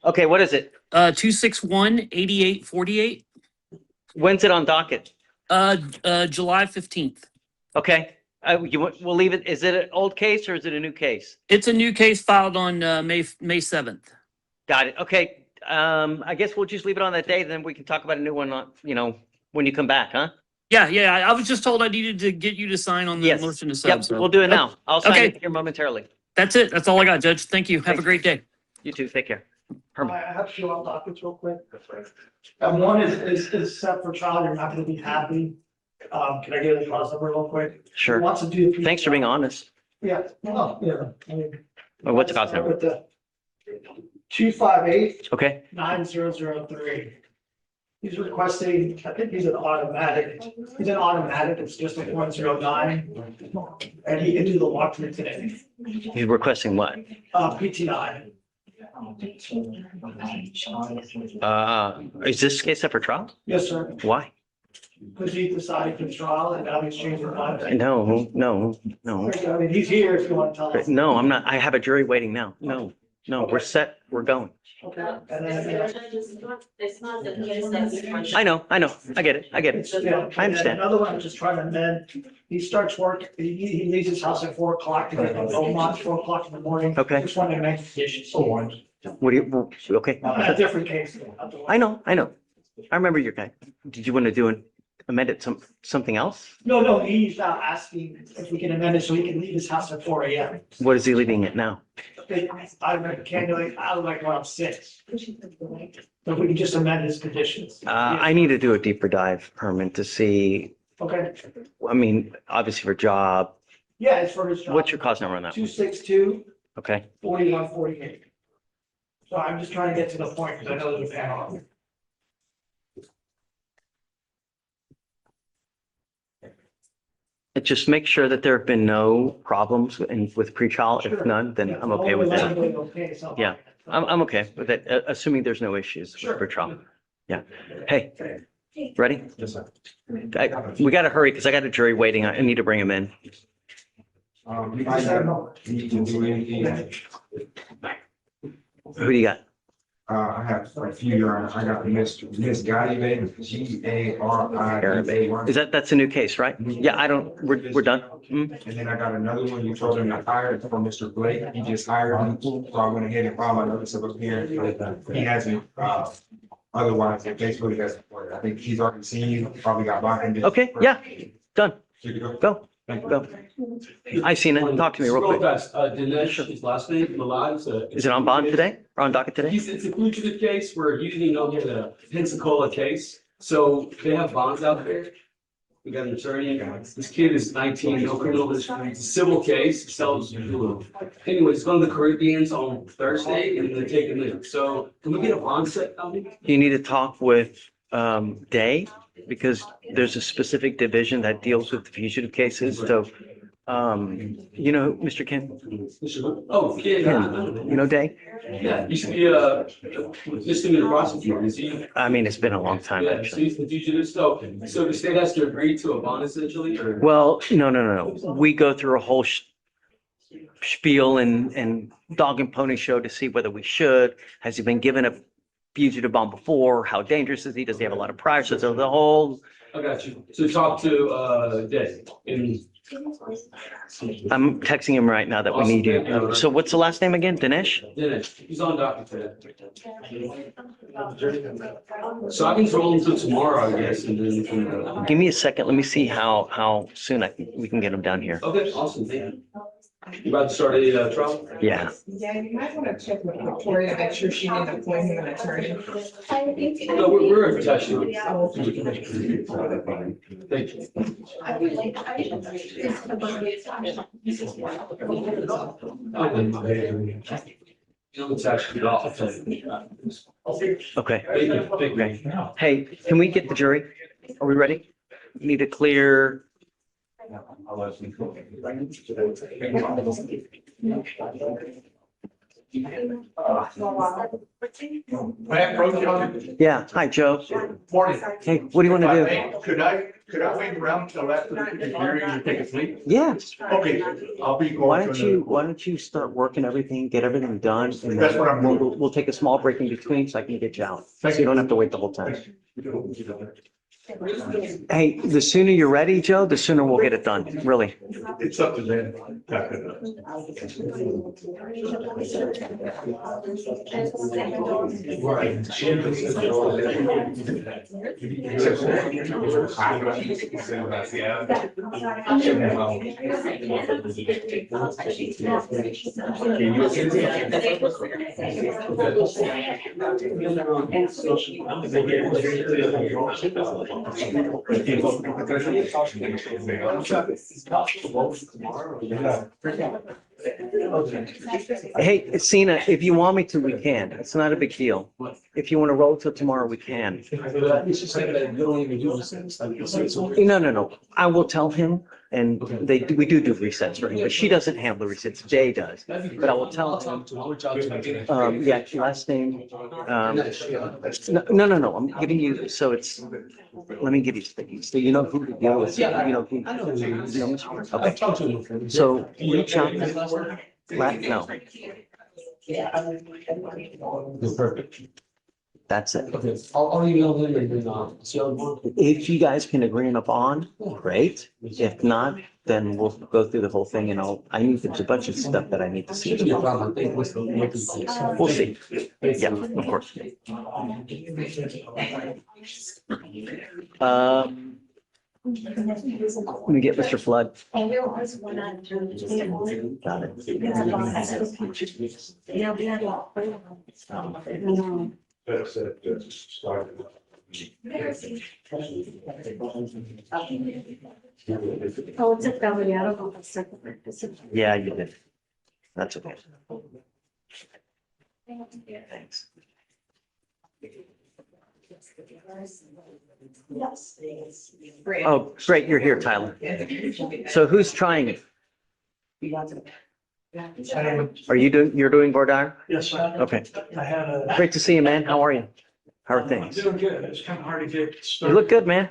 Okay, what is it? 261-8848. When's it on docket? July 15th. Okay, we'll leave it. Is it an old case or is it a new case? It's a new case filed on May 7th. Got it. Okay, I guess we'll just leave it on that day, then we can talk about a new one on, when you come back, huh? Yeah. I was just told I needed to get you to sign on the Yes. motion to sub. Yep, we'll do it now. I'll sign Okay. it here momentarily. That's it. That's all I got, Judge. Thank you. Have a great day. You too. Take care. Herman. I have two on dockets real quick. One is set for trial, you're not gonna be happy. Can I give the cause number real quick? Sure. He wants to do. Thanks for being honest. Yeah, well, yeah. I mean, What's the cause number? with the 258 Okay. 9003. He's requesting, I think he's an automatic, it's just a 109. And he can do the walkthrough today, He's requesting what? PTI. Is this case up for trial? Yes, sir, Why? because he decided for trial and now he's changing his mind. No. I mean, he's here if you want to tell us. No, I'm not. I have a jury waiting now. No, we're set. We're going. Okay. And then, It's not the case that. I know. I get it. yeah, I understand. Another one, I'm just trying to amend, he starts work, he leaves his house at 4 o'clock to get to Beaumont, 4 o'clock in the morning. Okay. Just wanted to make conditions. What do you, okay. A different case. I know. I remember your guy. Did you want to amend it something else? No, he's now asking if we can amend it so he can leave his house at 4 AM. What is he leaving it now? I would like around 6. So if we can just amend his conditions. I need to do a deeper dive, Herman, to see, Okay, I mean, obviously for job. yeah, it's for his job. What's your cause number on that? 262 Okay. 4148. So I'm just trying to get to the point because I know there's a panel. Just make sure that there have been no problems with pretrial. If none, then I'm okay with that. Okay, so. Yeah. I'm okay with it, assuming there's no issues with pretrial. Yeah. Hey, ready? Yes, sir. We got to hurry because I got a jury waiting. I need to bring him in. You might not need to do anything. Who do you got? I have a few, Your Honor. I got Miss Gotti, Gariba. Is that's a new case, right? Yeah, we're done. And then I got another one you told him to hire from Mr. Blake. He just hired me. So I went ahead and filed my notice of appearance. But he hasn't, otherwise, the case really hasn't. I think he's already seen you, probably got bond. Okay, yeah, done. Good to go. Go. I seen it. Talk to me real quick. Fast, Dinesh, his last name, Milad, Is it on bond today or on docket today? It's a fugitive case where usually you don't get a Pensacola case, so they have bonds out there. We got an attorney, this kid is 19, no criminal history, it's a civil case, sells. Anyways, it's going to the Caribbeans on Thursday and they're taking it, so can we get a bond set on it? You need to talk with Day because there's a specific division that deals with the fugitive cases. So, Mr. Ken? Oh, yeah. You know Day? Yeah, he used to be assistant prosecutor, is he? I mean, it's been a long time, Yeah, so actually. he's the fugitive, so the state has to agree to a bond essentially, or? Well, no. We go through a whole spiel and dog and pony show to see whether we should. Has he been given a fugitive bond before? How dangerous is he? Does he have a lot of priors? So the whole. I got you. So talk to, Dave, and I'm texting him right now that we need you. So what's the last name again? Dinesh? Dennis, he's on docket today. So I can roll him to tomorrow, I guess, and then we can, Give me a second. Let me see how soon we can get him down here. okay, awesome, thank you. You about to start a, trial? Yeah. Yeah, you might want to check with Victoria, make sure she didn't appoint him an attorney. No, we're in touch. Thank you. It's actually off. Okay. Hey, can we get the jury? Are we ready? We need to clear. Yeah. Hi, Joe. Morning. Hey, what do you want to do? Could I wait around till after the hearing and take a sleep? Yeah. Okay, I'll be going. Why don't you start working everything, get everything done? And That's what I'm doing. we'll take a small break in between so I can get you out. So Thank you don't have to wait the whole time. Hey, the sooner you're ready, Joe, the sooner we'll get it done, really. It's up to them. Hey, Sina, if you want me to, we can. It's not a big deal. If you want to roll till tomorrow, we can. No. I will tell him, and we do resets for him, but she doesn't handle the resets. Jay does. But I will tell him, yeah, last name. No. I'm giving you, so it's, let me give you things. So you know who to deal with. You know who. Okay. So reach out. No. Perfect. That's it. Okay, I'll email them and then, see how it If you guys can agree on a bond, great. If not, then we'll go through the whole thing and there's a bunch of stuff that I need to see. We'll see. Yeah, of course. Let me get Mr. Flood. Got it. That's it. Oh, it's a family, I don't know. Yeah, you did. That's okay. Thanks. Oh, great, you're here, Tyler. So who's trying it? You're doing Bordire? Yes, sir. Okay, I had a. great to see you, man. How are you? How are things? Doing good. It's kind of hard to get You started. look good, man.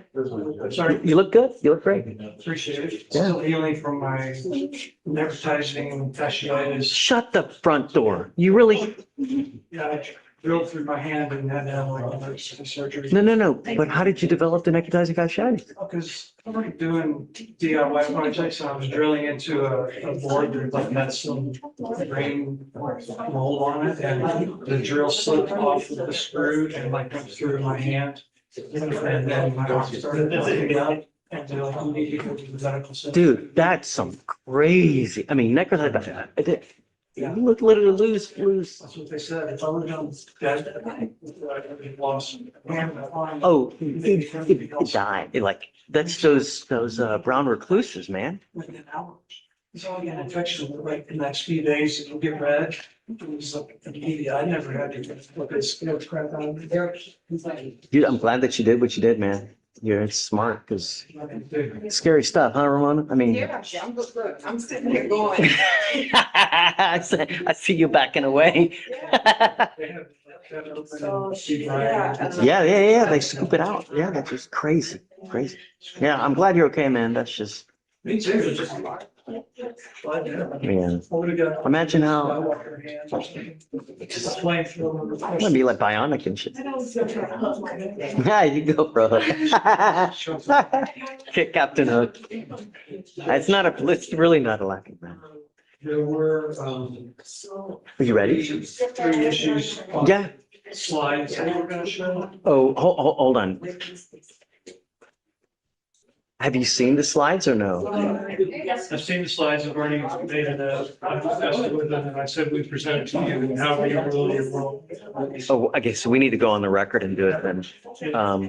Sorry. You look good. You look great. Appreciate it. Yeah. Still healing from my advertising fasciitis. Shut the front door. You really? Yeah, I drilled through my hand and had to have like emergency surgery. No. But how did you develop the necrotizing fasciitis? Because I'm already doing DIY projects and I was drilling into a board that had some grain mold on it and the drill slipped off of the screw and like went through my hand. And then my arm started lifting up and they're like, you need to go to the medical center. Dude, that's some crazy. I mean, necrotizing. You look literally lose. That's what they said. If I would have done that, I would have lost. Oh, it died. That's those brown recluses, man. Within hours. So I got an infection like the next few days, it'll get red. It was like immediate. I never had to look at scales crap out of it. Dude, I'm glad that you did what you did, man. You're smart because scary stuff, huh, Ramona? I mean. Yeah, I'm sitting here going. I see you backing away. Yeah. They scoop it out. Yeah, that's just crazy. Yeah, I'm glad you're okay, man. That's just. Me too. Man, imagine how. It's gonna be like bionic and shit. Yeah, you go, bro. Kick Captain Hook. It's really not a lacking, man. There were, Are you ready? 3 issues. Yeah. Slides that we're gonna show. Oh, hold on. Have you seen the slides or no? I've seen the slides. I've already made it. I've discussed it with them and I said we present it to you and how you really will. Oh, okay, so we need to go on the record and do it then.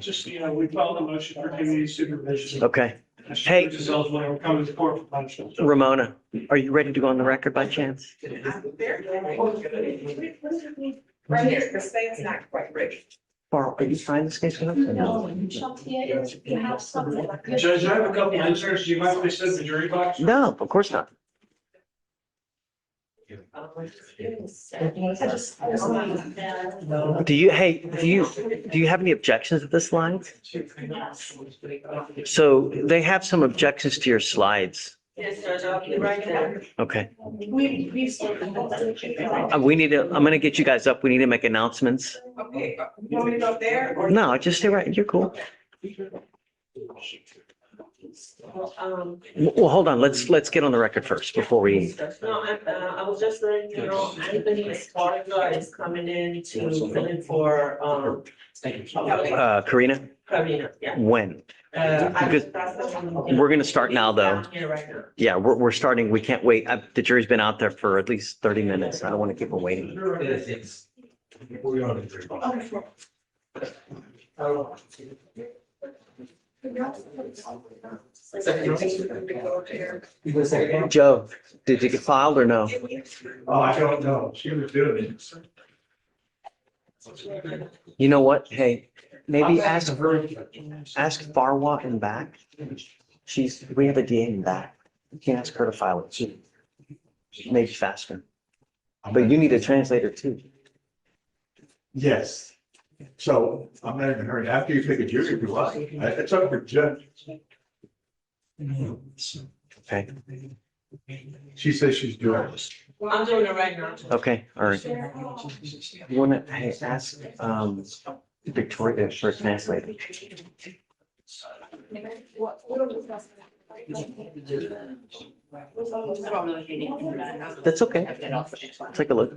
Just, we filed a motion for community supervision. Okay. Hey. When we're coming to court for punishment. Ramona, are you ready to go on the record by chance? Right here, the thing's not quite ready. Or are you trying this case with us? or no? Judge, I have a couple answers. Do you mind if I sit in the jury box? No, of course not. Do you have any objections to the slides? So they have some objections to your slides. Yes, Judge, I'll be right there. Okay. Okay, I'm gonna get you guys up. We need to make announcements. you want me to go there or? No, just stay right. You're cool. Well, hold on, let's get on the record first before we, No, I was just letting you know, Anthony's partner is coming in to fill in for, Karina, Karina, yeah. when? I Because we're gonna start now, though. Down here right now. Yeah, we're starting. We can't wait. The jury's been out there for at least 30 minutes. I don't want to keep them waiting. Joe, did you get filed or no? Oh, I don't know. She was doing it. You know what? Hey, maybe ask Farwa in back. We have a DA in back. You can ask her to file it too. Maybe faster. But you need a translator too. Yes. So I'm not even hurry. After you pick a jury, if you like, it's up for judge. Okay, She says she's doing it. I'm doing it right now. okay, all right. You wanna, hey, ask, Victoria for a translator. That's okay. Take a look.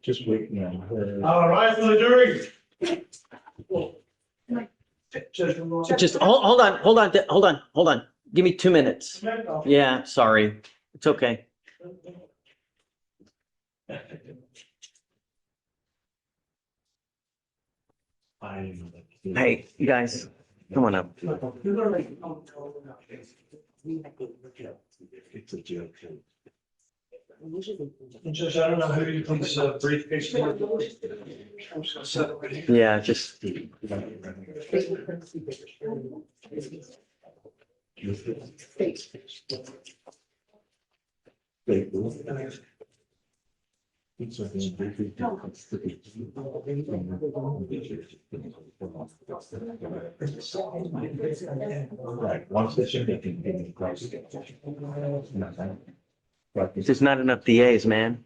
Just wait now. All right, for the jury. Just hold on. Give me 2 minutes. Yeah, sorry. It's okay. Hey, you guys, come on up. It's a joke. Judge, I don't know who you think's briefcase. Yeah, just. Right, once the shipping. There's not enough DAs, man.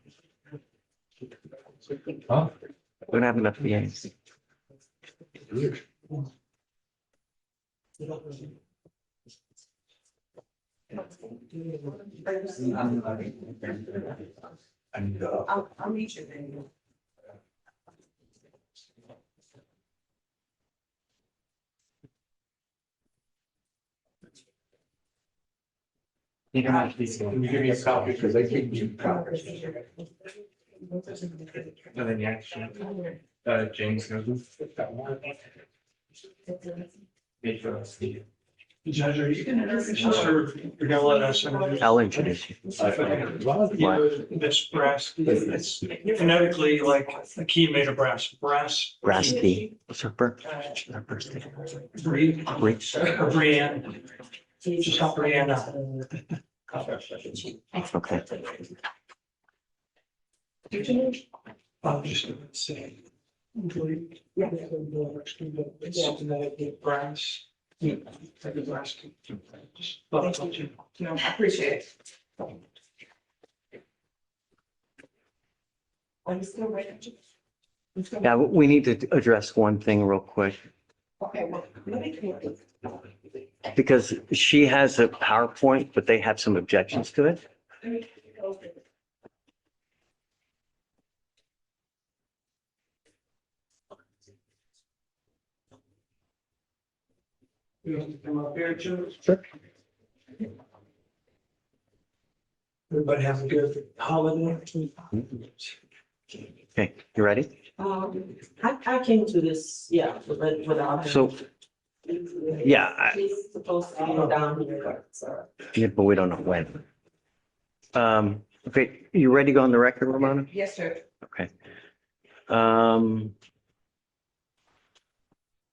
Huh? We don't have enough DAs. And, I'll meet you then. you can actually, can you give me a copy, because they keep me copies. And then yeah, James goes. Judge, are you gonna introduce us or you're gonna let us introduce? I'll introduce you. This brass, it's phonetically like a key made of brass, Brass key. What's her birthday? Brianne. Just help Brianne out. Okay. Just say. It's something that I brass. Like a brass key. Just, No, I appreciate it. Are you still ready? Yeah, we need to address one thing real quick, Okay, well, let me. because she has a PowerPoint, but they have some objections to it. You want to come up here, Joe? Sure. Everybody have a good holiday. Okay, you ready? I came to this, yeah, without. So, yeah, He's supposed to be down here, so. yeah, but we don't know when. Okay, you ready to go on the record, Ramona? Yes, sir. Okay.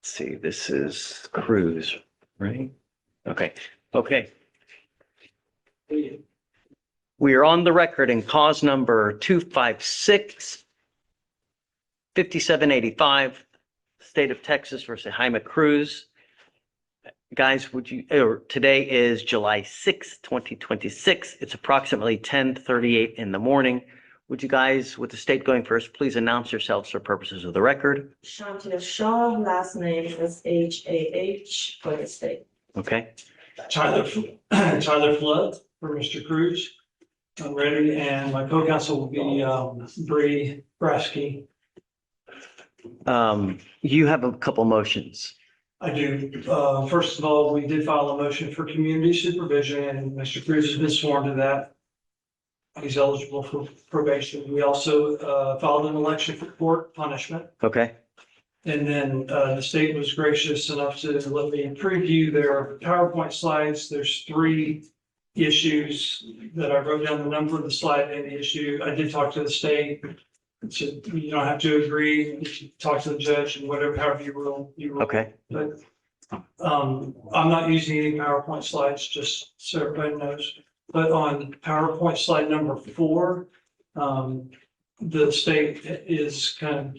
Let's see, this is Cruz, right? Okay, okay. We are on the record in cause number 256-5785, State of Texas versus Jaime Cruz. Guys, today is July 6th, 2026. It's approximately 10:38 in the morning. Would you guys, with the state going first, please announce yourselves for purposes of the record? Shantia Shaw, last name is H-A-H for the state. Okay. Tyler Flood for Mr. Cruz. I'm ready, and my co-counsel will be Bree Brasky. You have a couple motions. I do. First of all, we did file a motion for community supervision, and Mr. Cruz has been sworn to that. He's eligible for probation. We also filed an election for court punishment. Okay. And then the state was gracious enough to let me preview their PowerPoint slides. There's 3 issues that I wrote down the number of the slide and the issue. I did talk to the state. So you don't have to agree. You can talk to the judge and whatever, however you will. Okay. But I'm not using any PowerPoint slides, just so everybody knows. But on PowerPoint slide number 4, the state is kind of,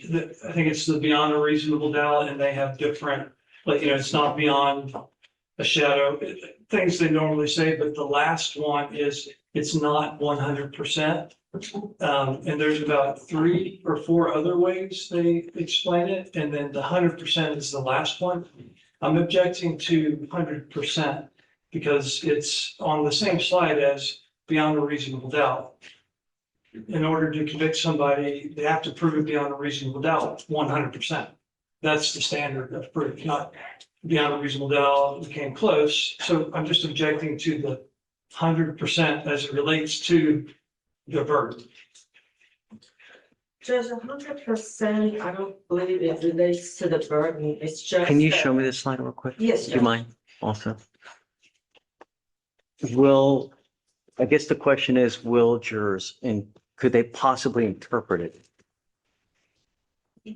I think it's the beyond a reasonable doubt, and they have different, like, it's not beyond a shadow, things they normally say, but the last one is, it's not 100%. And there's about 3 or 4 other ways they explain it, and then the 100% is the last one. I'm objecting to 100% because it's on the same slide as beyond a reasonable doubt. In order to convict somebody, they have to prove it beyond a reasonable doubt, 100%. That's the standard of proof, not beyond a reasonable doubt, we came close. So I'm just objecting to the 100% as it relates to the verdict. Judge, 100%, I don't believe it relates to the burden. It's just. Can you show me this slide real quick? Yes, Do you Judge. mind also? I guess the question is, will jurors, and could they possibly interpret it? I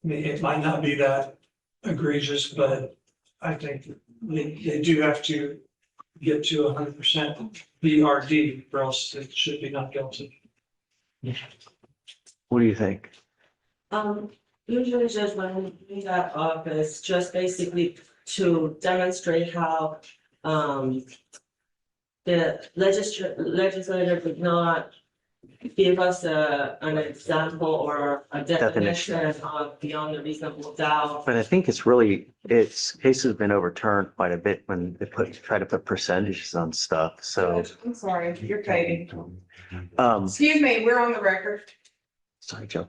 mean, it might not be that egregious, but I think they do have to get to 100% BRD, or else it should be not guilty. What do you think? Usually just when we got office, just basically to demonstrate how the legislator would not give us an example or a definition of beyond a reasonable doubt. But I think cases have been overturned quite a bit when they try to put percentages on stuff, so. I'm sorry, you're kidding. Um, Excuse me, we're on the record. sorry, Joe.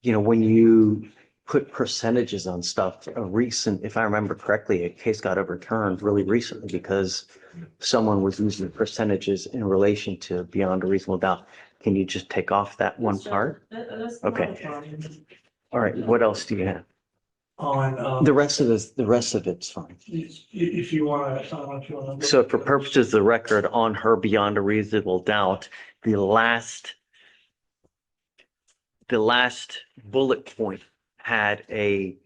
When you put percentages on stuff, if I remember correctly, a case got overturned really recently because someone was using percentages in relation to beyond a reasonable doubt. Can you just take off that one part? Okay. All right, what else do you have? On, The rest of it's fine. if you want to, I don't know if you want to. So for purposes of the record, on her beyond a reasonable doubt, the last bullet point had a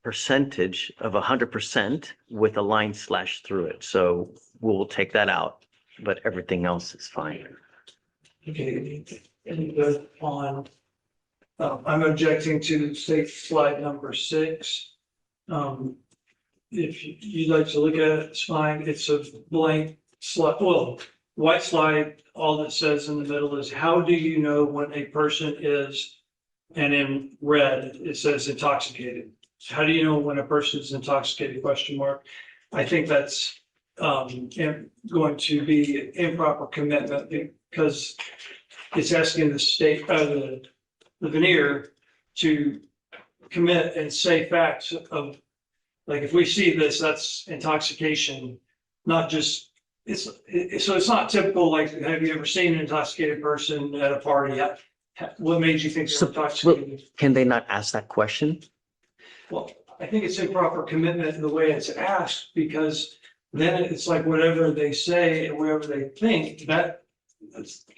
percentage of 100% with a line slash through it. So we'll take that out, but everything else is fine. Okay, and good on, I'm objecting to state slide number 6. If you'd like to look at it, it's fine. It's a blank slide, white slide. All that says in the middle is, how do you know when a person is, and in red, it says intoxicated. How do you know when a person is intoxicated, ? I think that's going to be improper commitment because it's asking the state, the veneer to commit and say facts of, like, if we see this, that's intoxication, not just, so it's not typical, like, have you ever seen an intoxicated person at a party? What made you think they're intoxicated? Can they not ask that question? Well, I think it's improper commitment in the way it's asked, because then it's like whatever they say and whatever they think,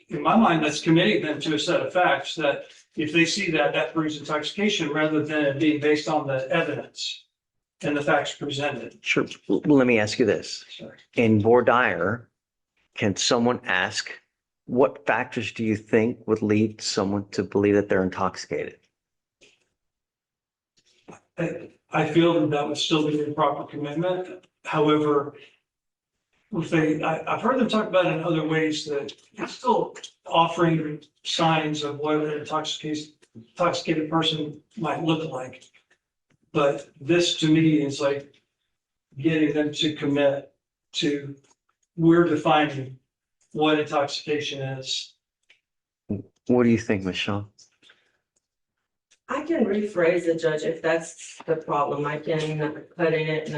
in my mind, that's committing them to a set of facts that if they see that, that proves intoxication rather than it being based on the evidence. and the facts presented. Sure. Let me ask you this. In voir dire, can someone ask, what factors do you think would lead someone to believe that they're intoxicated? I feel that that would still be a proper commitment. However, I've heard them talk about it in other ways that it's still offering signs of what an intoxicated person might look like. But this to me is like getting them to commit to, we're defining what intoxication is. What do you think, Michelle? I can rephrase it, Judge, if that's the problem. I can put in it,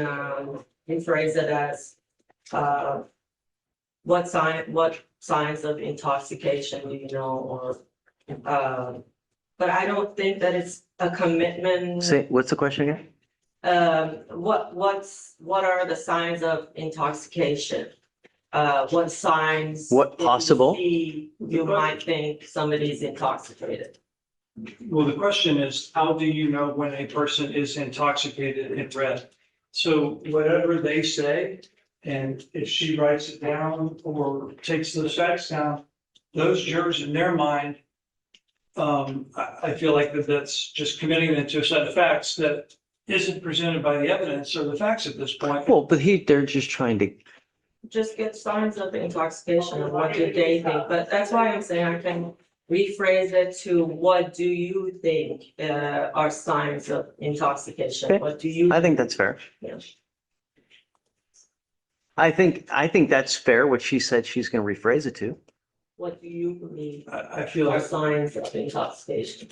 rephrase it as, what signs of intoxication do you know, or, but I don't think that it's a commitment. Say, what's the question again? What are the signs of intoxication? What signs? What possible? You might think somebody's intoxicated. Well, the question is, how do you know when a person is intoxicated in red? So whatever they say, and if she writes it down or takes those facts down, those jurors in their mind, I feel like that's just committing them to a set of facts that isn't presented by the evidence or the facts at this point. Well, but they're just trying to. Just get signs of intoxication and what do they think, but that's why I'm saying I can rephrase it to what do you think are signs of intoxication? Okay. What do you? I think that's fair. Yeah. I think that's fair, what she said she's going to rephrase it to. What do you believe I feel are like, signs of intoxication?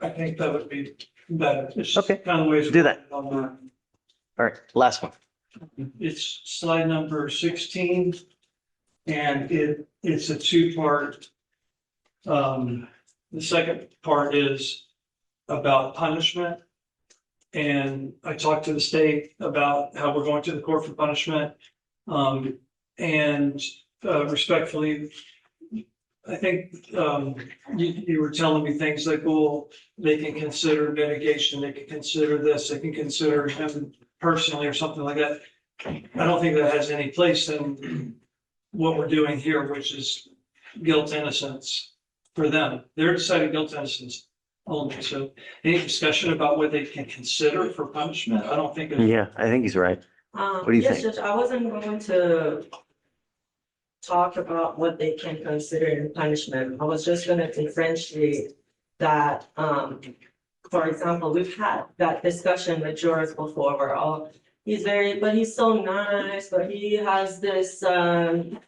I think that would be better. It's Okay. kind of ways. Do that. On that. All right, last one. It's slide number 16. And it's a two-part. The second part is about punishment. And I talked to the state about how we're going to the court for punishment. Respectfully, I think you were telling me things like, well, they can consider mitigation, they can consider this, they can consider him personally or something like that. I don't think that has any place in what we're doing here, which is guilt innocence for them. They're deciding guilt innocence only. So any discussion about what they can consider for punishment, I don't think. Yeah, I think he's right. What do you Yes, think? Judge, I wasn't going to talk about what they can consider in punishment. I was just gonna differentiate that, for example, we've had that discussion with jurors before where, oh, he's so nice, but he has this, a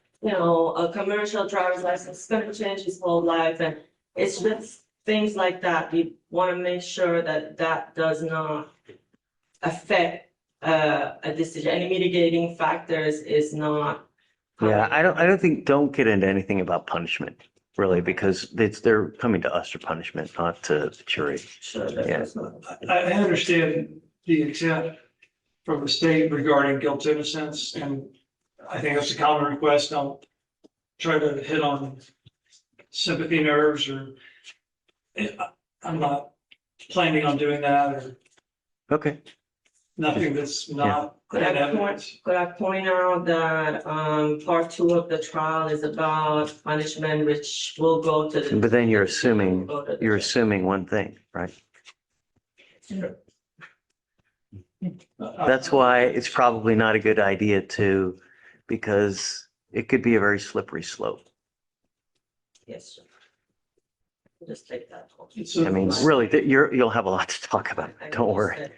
commercial driver's license, it's gonna change his whole life, and it's just things like that. We wanna make sure that that does not affect a decision. Any mitigating factors is not. Yeah, don't get into anything about punishment, really, because they're coming to us for punishment, not to the jury. Sure. Yeah. I understand the intent from the state regarding guilt innocence, and I think that's a common request. Don't try to hit on sympathy nerves or I'm not planning on doing that or Okay. nothing that's not. Could I point out that part 2 of the trial is about punishment, which will go to the. But then you're assuming one thing, right? That's why it's probably not a good idea because it could be a very slippery slope. Yes, sir. Just take that. I mean, really, you'll have a lot to talk about. Don't worry.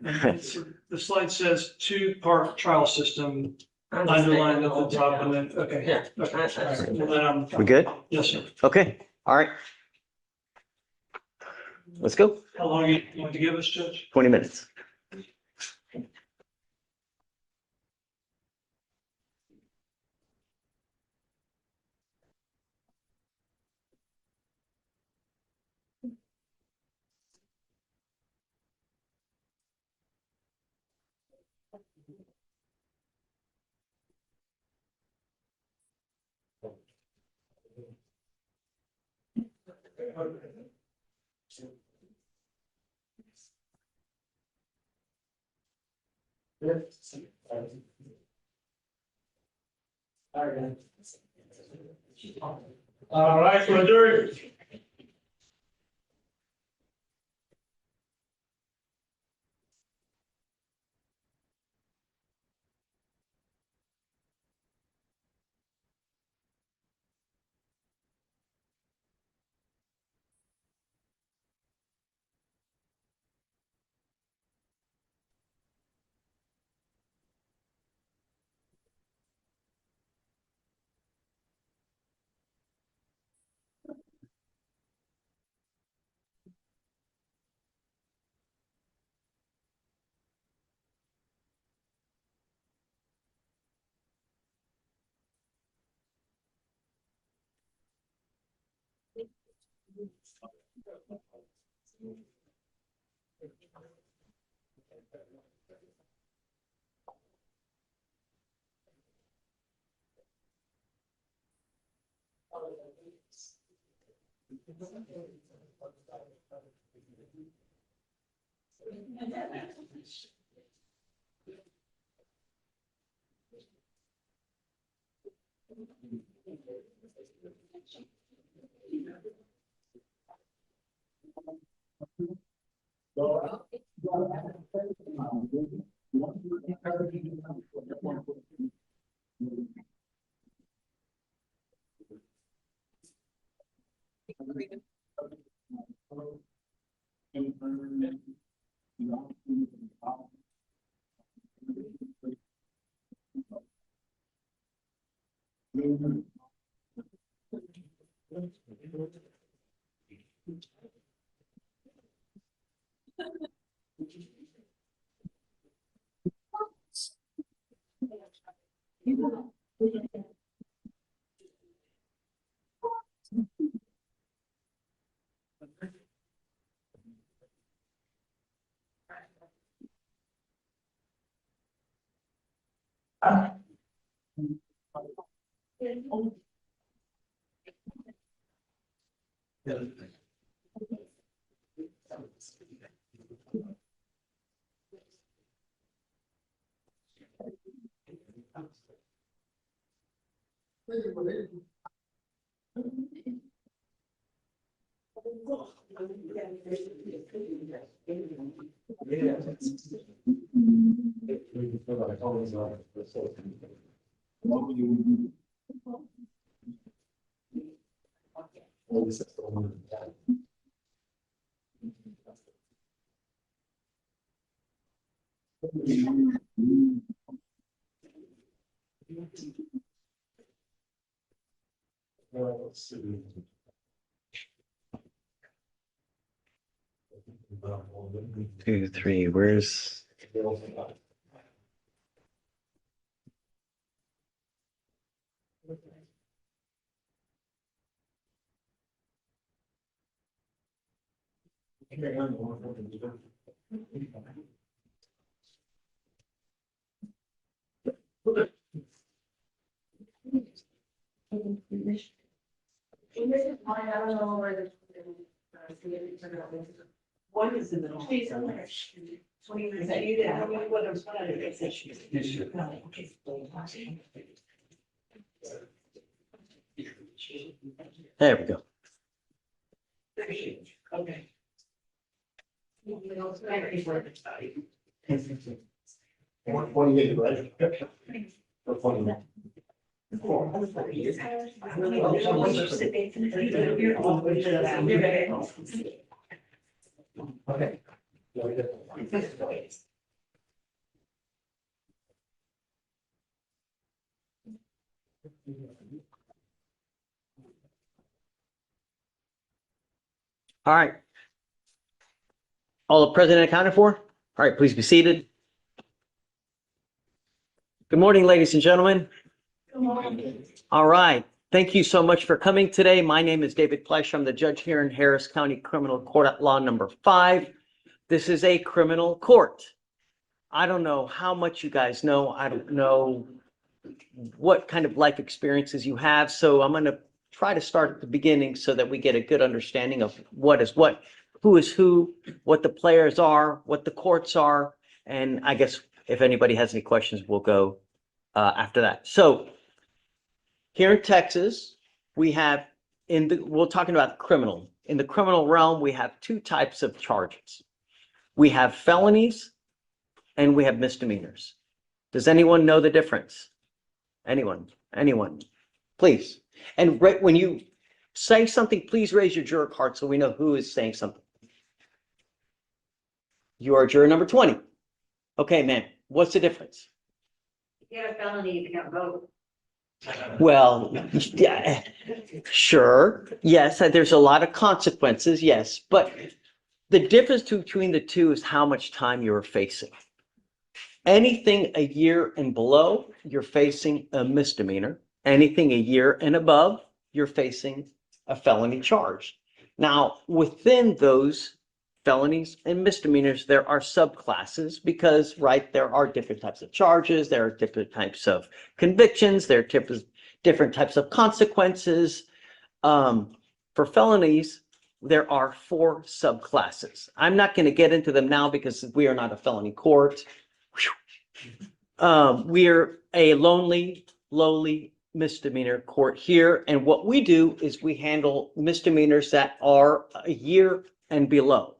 The slide says 2-part trial system underlined at the top and then, okay. Yeah. Okay. Well, then We good? Yes, sir. Okay, all right. Let's go. How long you want to give us, Judge? 20 minutes. All right, we're adjourned. Two, three, where's? One is in the middle. Is that you? Yeah. What was one of the exceptions? There we go. Okay. What do you get, right? Okay. All right. All the president accounted for? All right, please be seated. Good morning, ladies and gentlemen. All right. Thank you so much for coming today. My name is David Fleischer. I'm the judge here in Harris County Criminal Court at Law Number 5. This is a criminal court. I don't know how much you guys know. I don't know what kind of life experiences you have. So I'm going to try to start at the beginning so that we get a good understanding of what is what, who is who, what the players are, what the courts are, and I guess if anybody has any questions, we'll go after that. So here in Texas, we have we're talking about criminal. In the criminal realm, we have two types of charges. We have felonies and we have misdemeanors. Does anyone know the difference? Anyone? Anyone? Please. And right when you say something, please raise your juror card so we know who is saying something. You are juror number 20. Okay, ma'am. What's the difference? If you get a felony, you can't vote. Well, yeah, sure. Yes, there's a lot of consequences. Yes, but the difference between the two is how much time you're facing. Anything a year and below, you're facing a misdemeanor. Anything a year and above, you're facing a felony charge. Now, within those felonies and misdemeanors, there are subclasses because, right, there are different types of charges, there are different types of convictions, there are different types of consequences. For felonies, there are 4 subclasses. I'm not going to get into them now because we are not a felony court. We're a lowly misdemeanor court here. And what we do is we handle misdemeanors that are a year and below.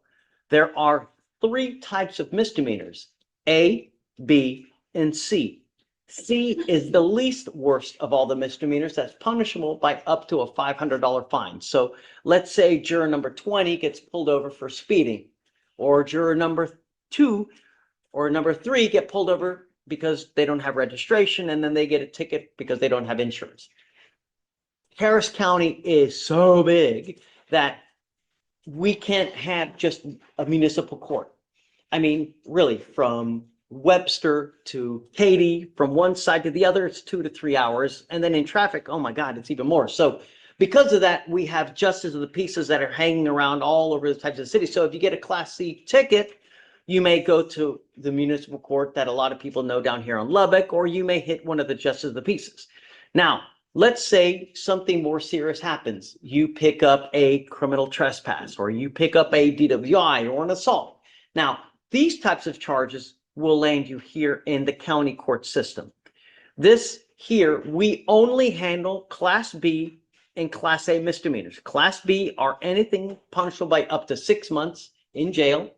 There are 3 types of misdemeanors, A, B, and C. C is the least worst of all the misdemeanors that's punishable by up to a $500 fine. So let's say juror number 20 gets pulled over for speeding, or juror number 2 or number 3 get pulled over because they don't have registration, and then they get a ticket because they don't have insurance. Harris County is so big that we can't have just a municipal court. I mean, really, from Webster to Katy, from one side to the other, it's 2 to 3 hours. And then in traffic, oh my God, it's even more. So because of that, we have justices of the pieces that are hanging around all over the types of cities. So if you get a Class C ticket, you may go to the municipal court that a lot of people know down here in Lubbock, or you may hit one of the justices of the pieces. Now, let's say something more serious happens. You pick up a criminal trespass, or you pick up a DWI or an assault. Now, these types of charges will land you here in the county court system. This here, we only handle Class B and Class A misdemeanors. Class B are anything punishable by up to 6 months in jail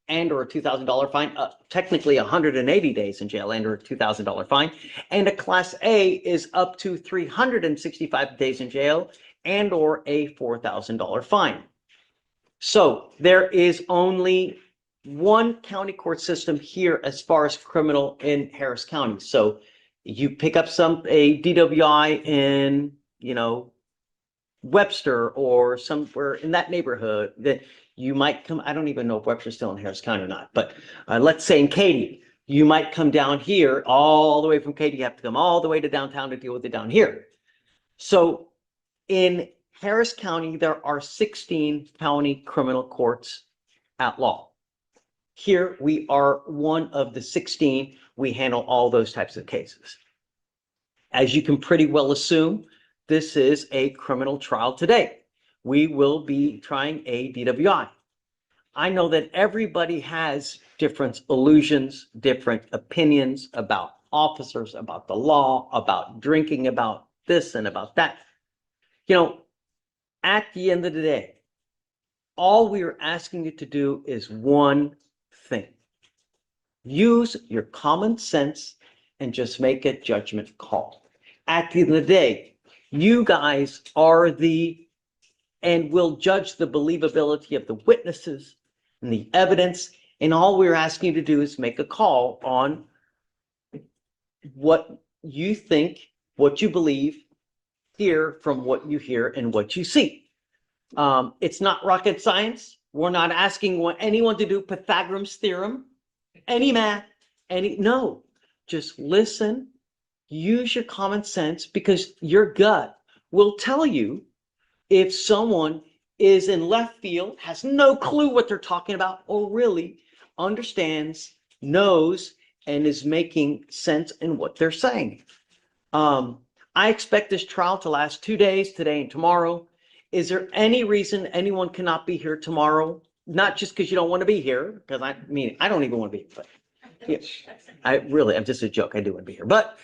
and or a $2,000 fine, technically 180 days in jail and or a $2,000 fine. And a Class A is up to 365 days in jail and or a $4,000 fine. So there is only one county court system here as far as criminal in Harris County. So you pick up a DWI in, Webster or somewhere in that neighborhood, that you might come, I don't even know if Webster's still in Harris County or not, but let's say in Katy, you might come down here all the way from Katy, you have to come all the way to downtown to deal with it down here. So in Harris County, there are 16 county criminal courts at law. Here, we are one of the 16. We handle all those types of cases. As you can pretty well assume, this is a criminal trial today. We will be trying a DWI. I know that everybody has different illusions, different opinions about officers, about the law, about drinking, about this and about that. At the end of the day, all we are asking you to do is one thing. Use your common sense and just make a judgment call. At the end of the day, you guys are and will judge the believability of the witnesses and the evidence. And all we're asking you to do is make a call on what you think, what you believe, hear from what you hear and what you see. It's not rocket science. We're not asking anyone to do Pythagoras theorem, any math, no, just listen, use your common sense, because your gut will tell you if someone is in left field, has no clue what they're talking about, or really understands, knows, and is making sense in what they're saying. I expect this trial to last 2 days, today and tomorrow. Is there any reason anyone cannot be here tomorrow? Not just because you don't want to be here, because I don't even want to be here, but Yeah, I'm just a joke. I do want to be here. But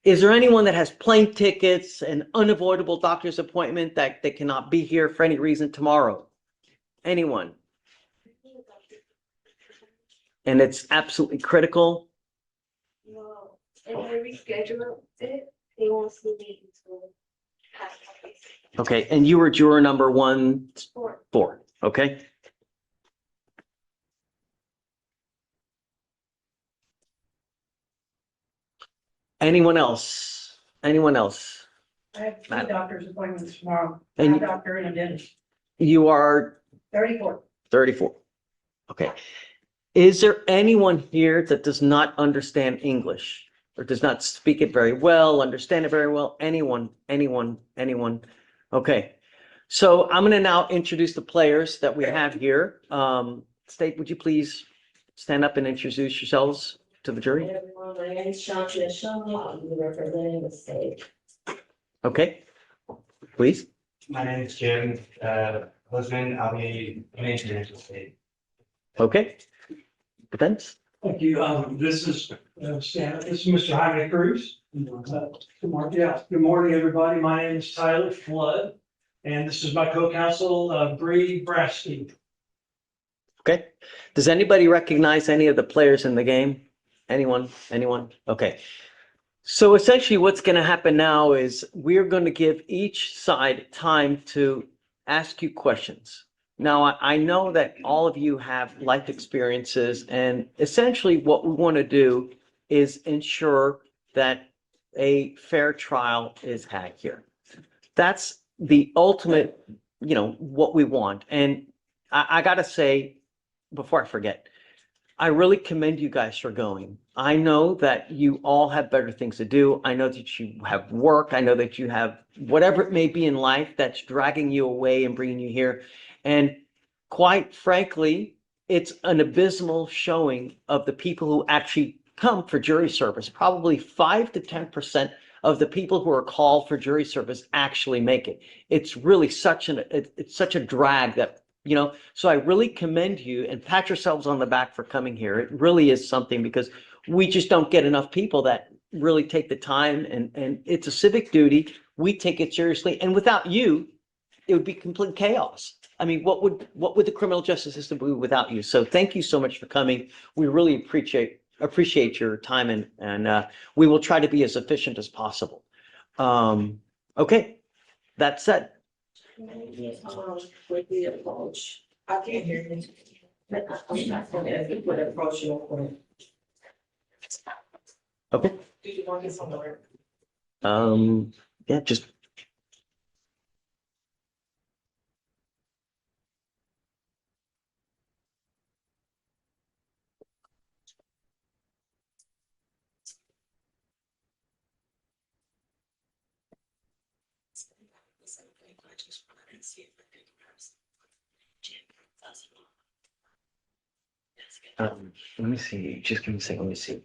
is there anyone that has plane tickets, an unavoidable doctor's appointment that they cannot be here for any reason tomorrow? Anyone? And it's absolutely critical? No, and I rescheduled it, they won't see me until past days. Okay, and you were juror number 1-4, okay? Anyone else? Anyone else? I have two Madam. doctor's appointments tomorrow, And a you- doctor and a dentist, You are 34. 34. Okay. Is there anyone here that does not understand English or does not speak it very well, understand it very well? Anyone? Okay. So I'm going to now introduce the players that we have here. State, would you please stand up and introduce yourselves to the jury? Everyone, my name is Shantria Sharma, I'm representing the state. Okay, please. My name is Jim, husband, I'll be in international state. Okay. Defense? Thank you. This is Mr. Jaime Cruz. Good morning. Yeah, good morning, everybody. My name is Tyler Flood, and this is my co-counsel, Bree Brasky. Okay. Does anybody recognize any of the players in the game? Anyone? Okay. So essentially what's going to happen now is we're going to give each side time to ask you questions. Now, I know that all of you have life experiences, and essentially what we want to do is ensure that a fair trial is had here. That's the ultimate, what we want. And I got to say, before I forget, I really commend you guys for going. I know that you all have better things to do. I know that you have work. I know that you have whatever it may be in life that's dragging you away and bringing you here. And quite frankly, it's an abysmal showing of the people who actually come for jury service. Probably 5 to 10% of the people who are called for jury service actually make it. It's really it's such a drag that, so I really commend you and pat yourselves on the back for coming here. It really is something, because we just don't get enough people that really take the time, and it's a civic duty. We take it seriously. And without you, it would be complete chaos. I mean, what would the criminal justice system be without you? So thank you so much for coming. We really appreciate your time, and we will try to be as efficient as possible. Okay, that said. With the approach, I can't hear you. But I'm not gonna ask you what approach you're going. Okay. Do you want this on the record? Yeah, just. Let me see, just give me a second, let me see.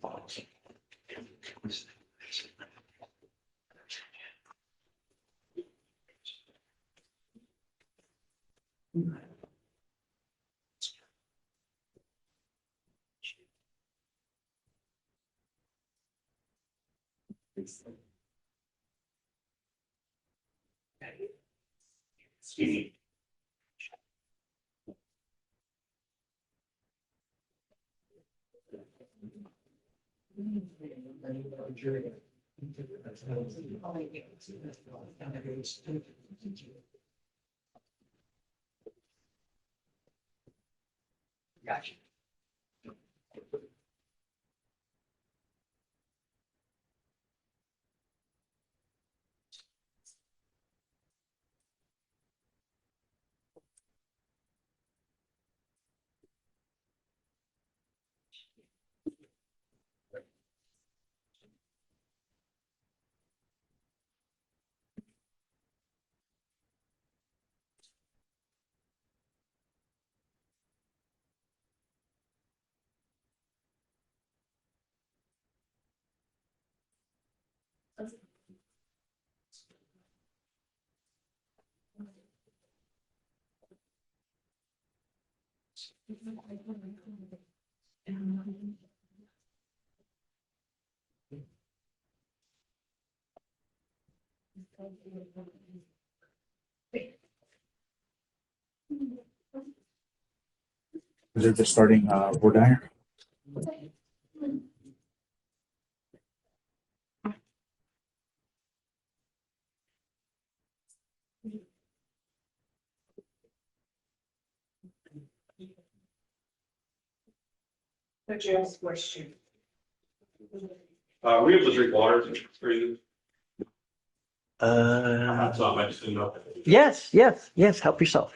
Gotcha. Is it just starting, board diner? The jail's question. We have to drink water for you. Uh, So I just didn't know. yes, yes, yes, help yourself.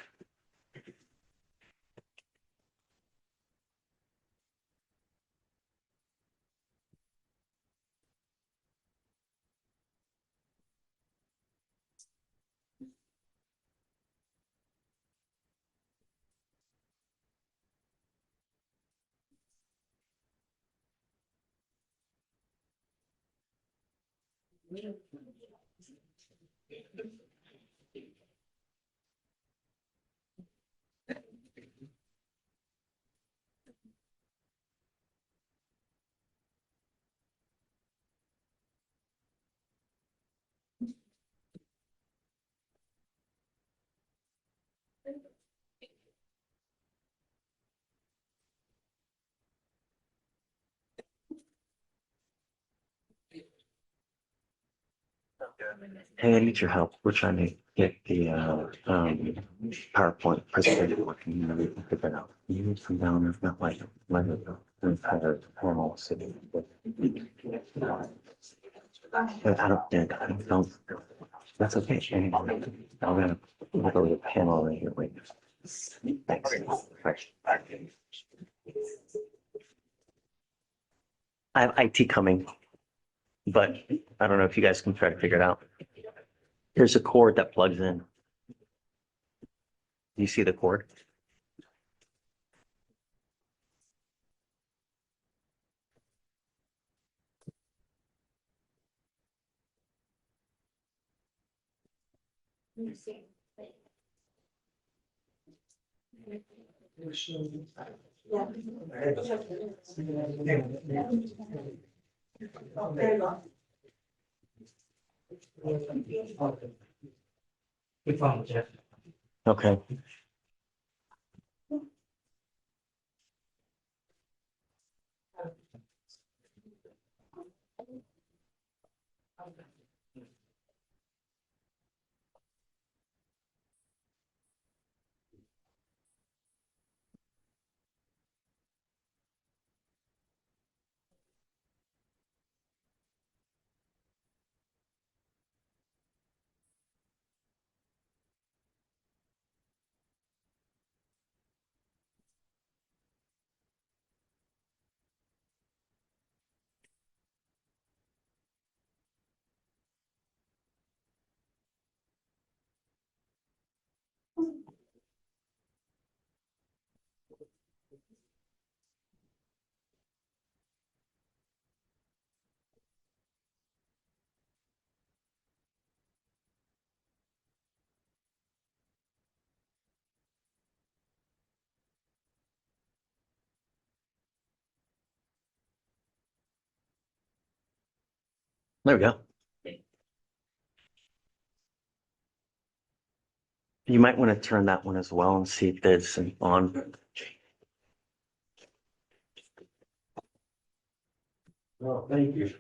Hey, I need your help. We're trying to get the PowerPoint presentation working and everything figured out. You need to come down and not like we've had a panel sitting with. But I don't, that's okay. Anyway, I'm gonna go to the panel right here. Wait. Thanks. Right. I have IT coming, but I don't know if you guys can try to figure it out. There's a cord that plugs in. Do you see the cord? We found Jeff. Okay. There we go. You might want to turn that one as well and see if there's an on. Oh, thank you.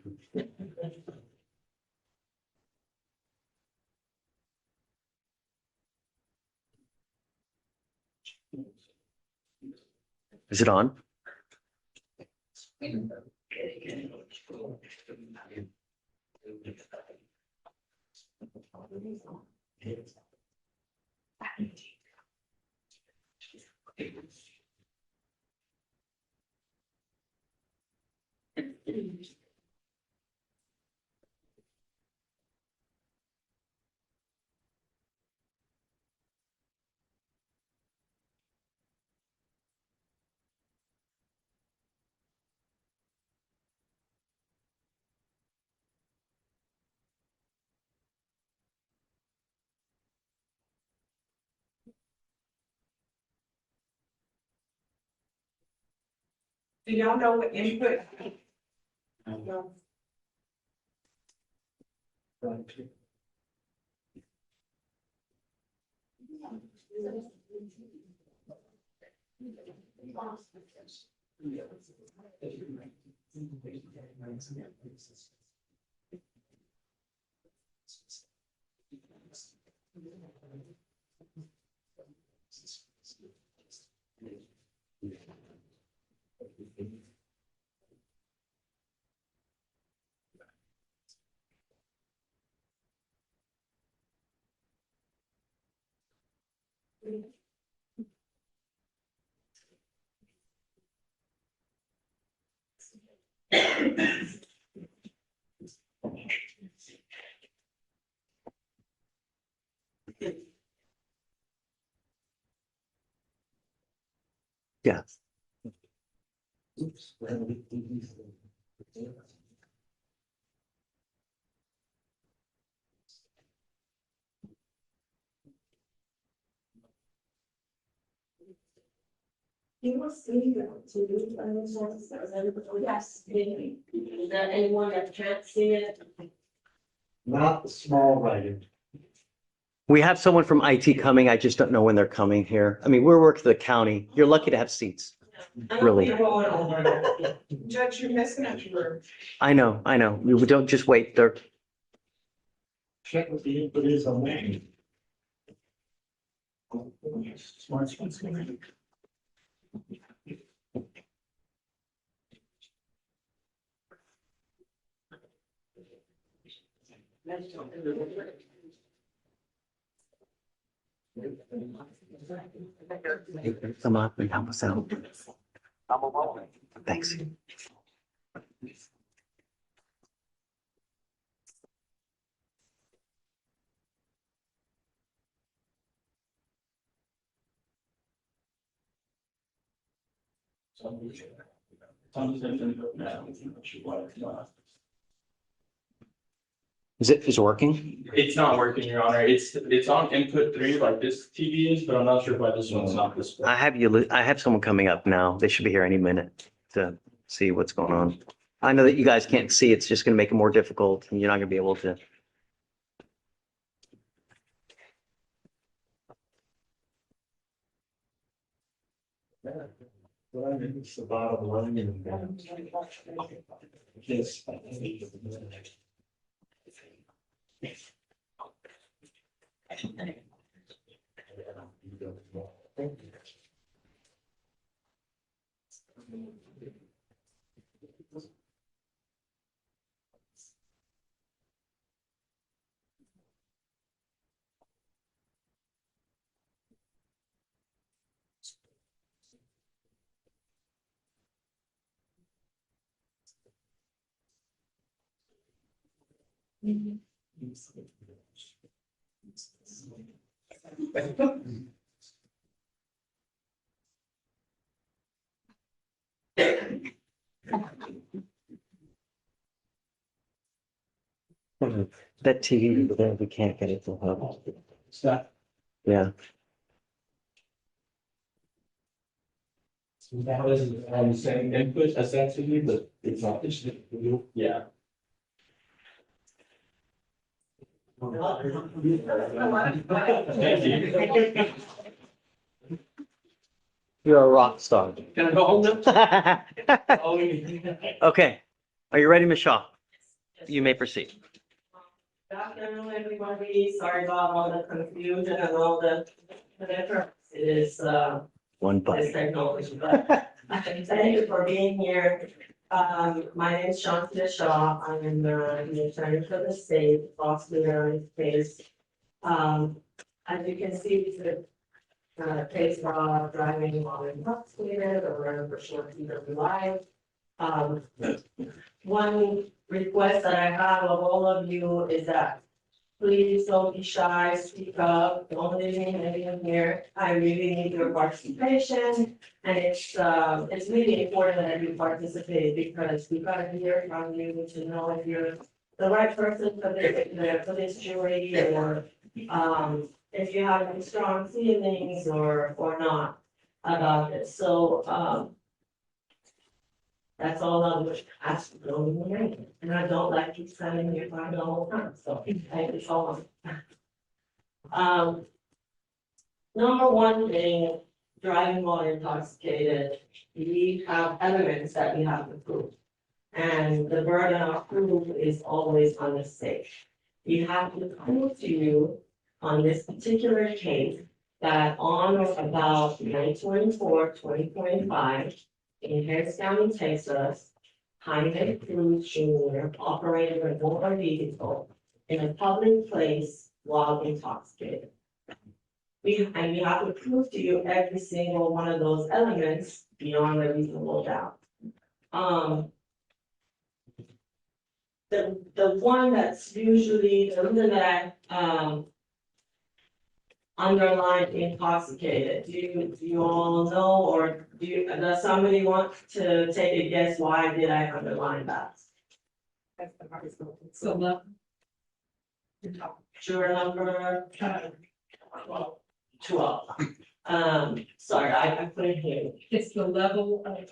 Is it on? Do y'all know what input? Yeah. You must see that too, yes, is there anyone that can't see it? Not the small writing. We have someone from IT coming. I just don't know when they're coming here. I mean, we're working for the county. You're lucky to have seats. Really. Judge, you're missing a room. I know, I know. We don't just wait. They're, Check what the input is on that. Smart. come up and help us out. Thanks. Is it working? It's not working, Your Honor. It's on input 3 like this TV is, but I'm not sure why this one's not this. I have someone coming up now. They should be here any minute to see what's going on. I know that you guys can't see. It's just going to make it more difficult and you're not going to be able to. Well, I think it's the bottom line and. Yes. That TV over there, we can't get it to hub. Stop. Yeah. So that was on the same input as that TV, but it's not this. Yeah. Thank you. You're a rock star. Can I go home now? Okay. Are you ready, Ms. Shaw? You may proceed. Good afternoon, everybody. Sorry about all the confusion and all the whatever it is, One this button. technology, but thank you for being here. My name is Shantya Shaw. I am the attorney for the state, Boston Maryland case. As you can see, the case law driving while intoxicated or running for short period of life. One request that I have of all of you is that please don't be shy, speak up, don't leave me hanging here. I really need your participation. And it's really important that you participate because we gotta hear from you to know if you're the right person for this jury or, if you have any strong feelings or not about it. So, that's all I would ask, don't leave me hanging. And I don't like you standing here by the whole time, so thank you so much. number one thing, driving while intoxicated, we have elements that we have to prove. And the burden of proof is always on the state. We have to prove to you on this particular case that on or about May 24, 2025, in Harris County, Texas, Jaime Cruz Jr. operated a motor vehicle in a public place while intoxicated. We have to prove to you every single one of those elements beyond a reasonable doubt. The one that's usually, the reason that I, underlined intoxicated, do you all know, or does somebody want to take a guess, why did I underline that? So, Juror number 12. Sorry, I couldn't hear you. it's the level of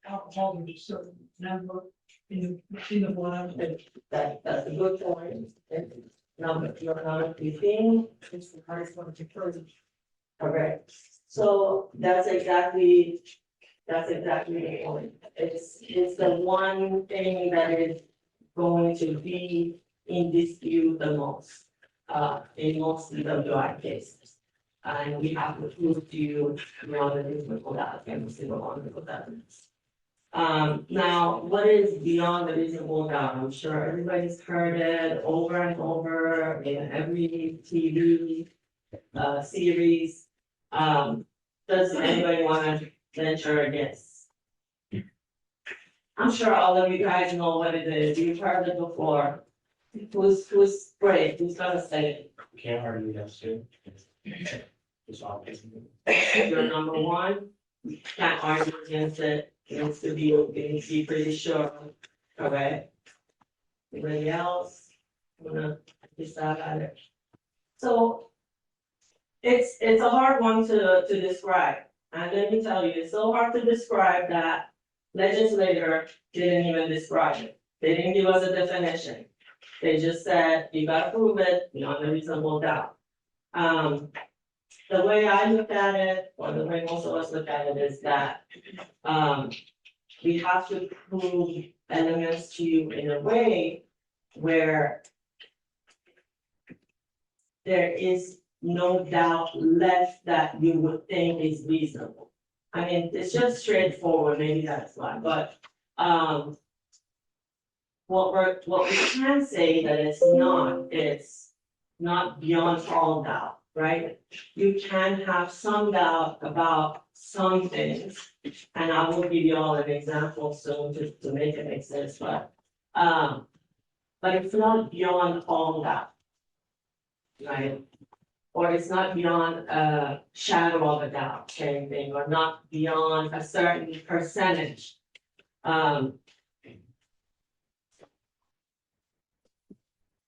alcohol in a certain number in the blood. That's a good point. You're not repeating. It's the hardest one to prove. Correct. So that's exactly the point. It's the one thing that is going to be in dispute the most, in most DWI cases. And we have to prove to you beyond the reasonable doubt, every single one of them. Now, what is beyond the reasonable doubt? I'm sure everybody's heard it over and over in every TV series. Does anybody want to venture a guess? I'm sure all of you guys know what it is. You've heard it before. Who's brave? Who's gonna say it? Can't argue against it. It's obvious. You're number one. Can't argue against it. It needs to be pretty sure. Okay. Anybody else? Wanna decide on it? So it's a hard one to describe. And let me tell you, it's so hard to describe that legislator didn't even describe it. They didn't give us a definition. They just said, you gotta prove it beyond a reasonable doubt. The way I look at it, or the way most of us look at it, is that we have to prove elements to you in a way where there is no doubt left that you would think is reasonable. I mean, it's just straightforward, maybe that's why, but what we can say that it's not beyond all doubt, right? You can have some doubt about some things, and I will give you all an example soon to make it make sense, but it's not beyond all doubt. Right? Or it's not beyond a shadow of a doubt, same thing, or not beyond a certain percentage.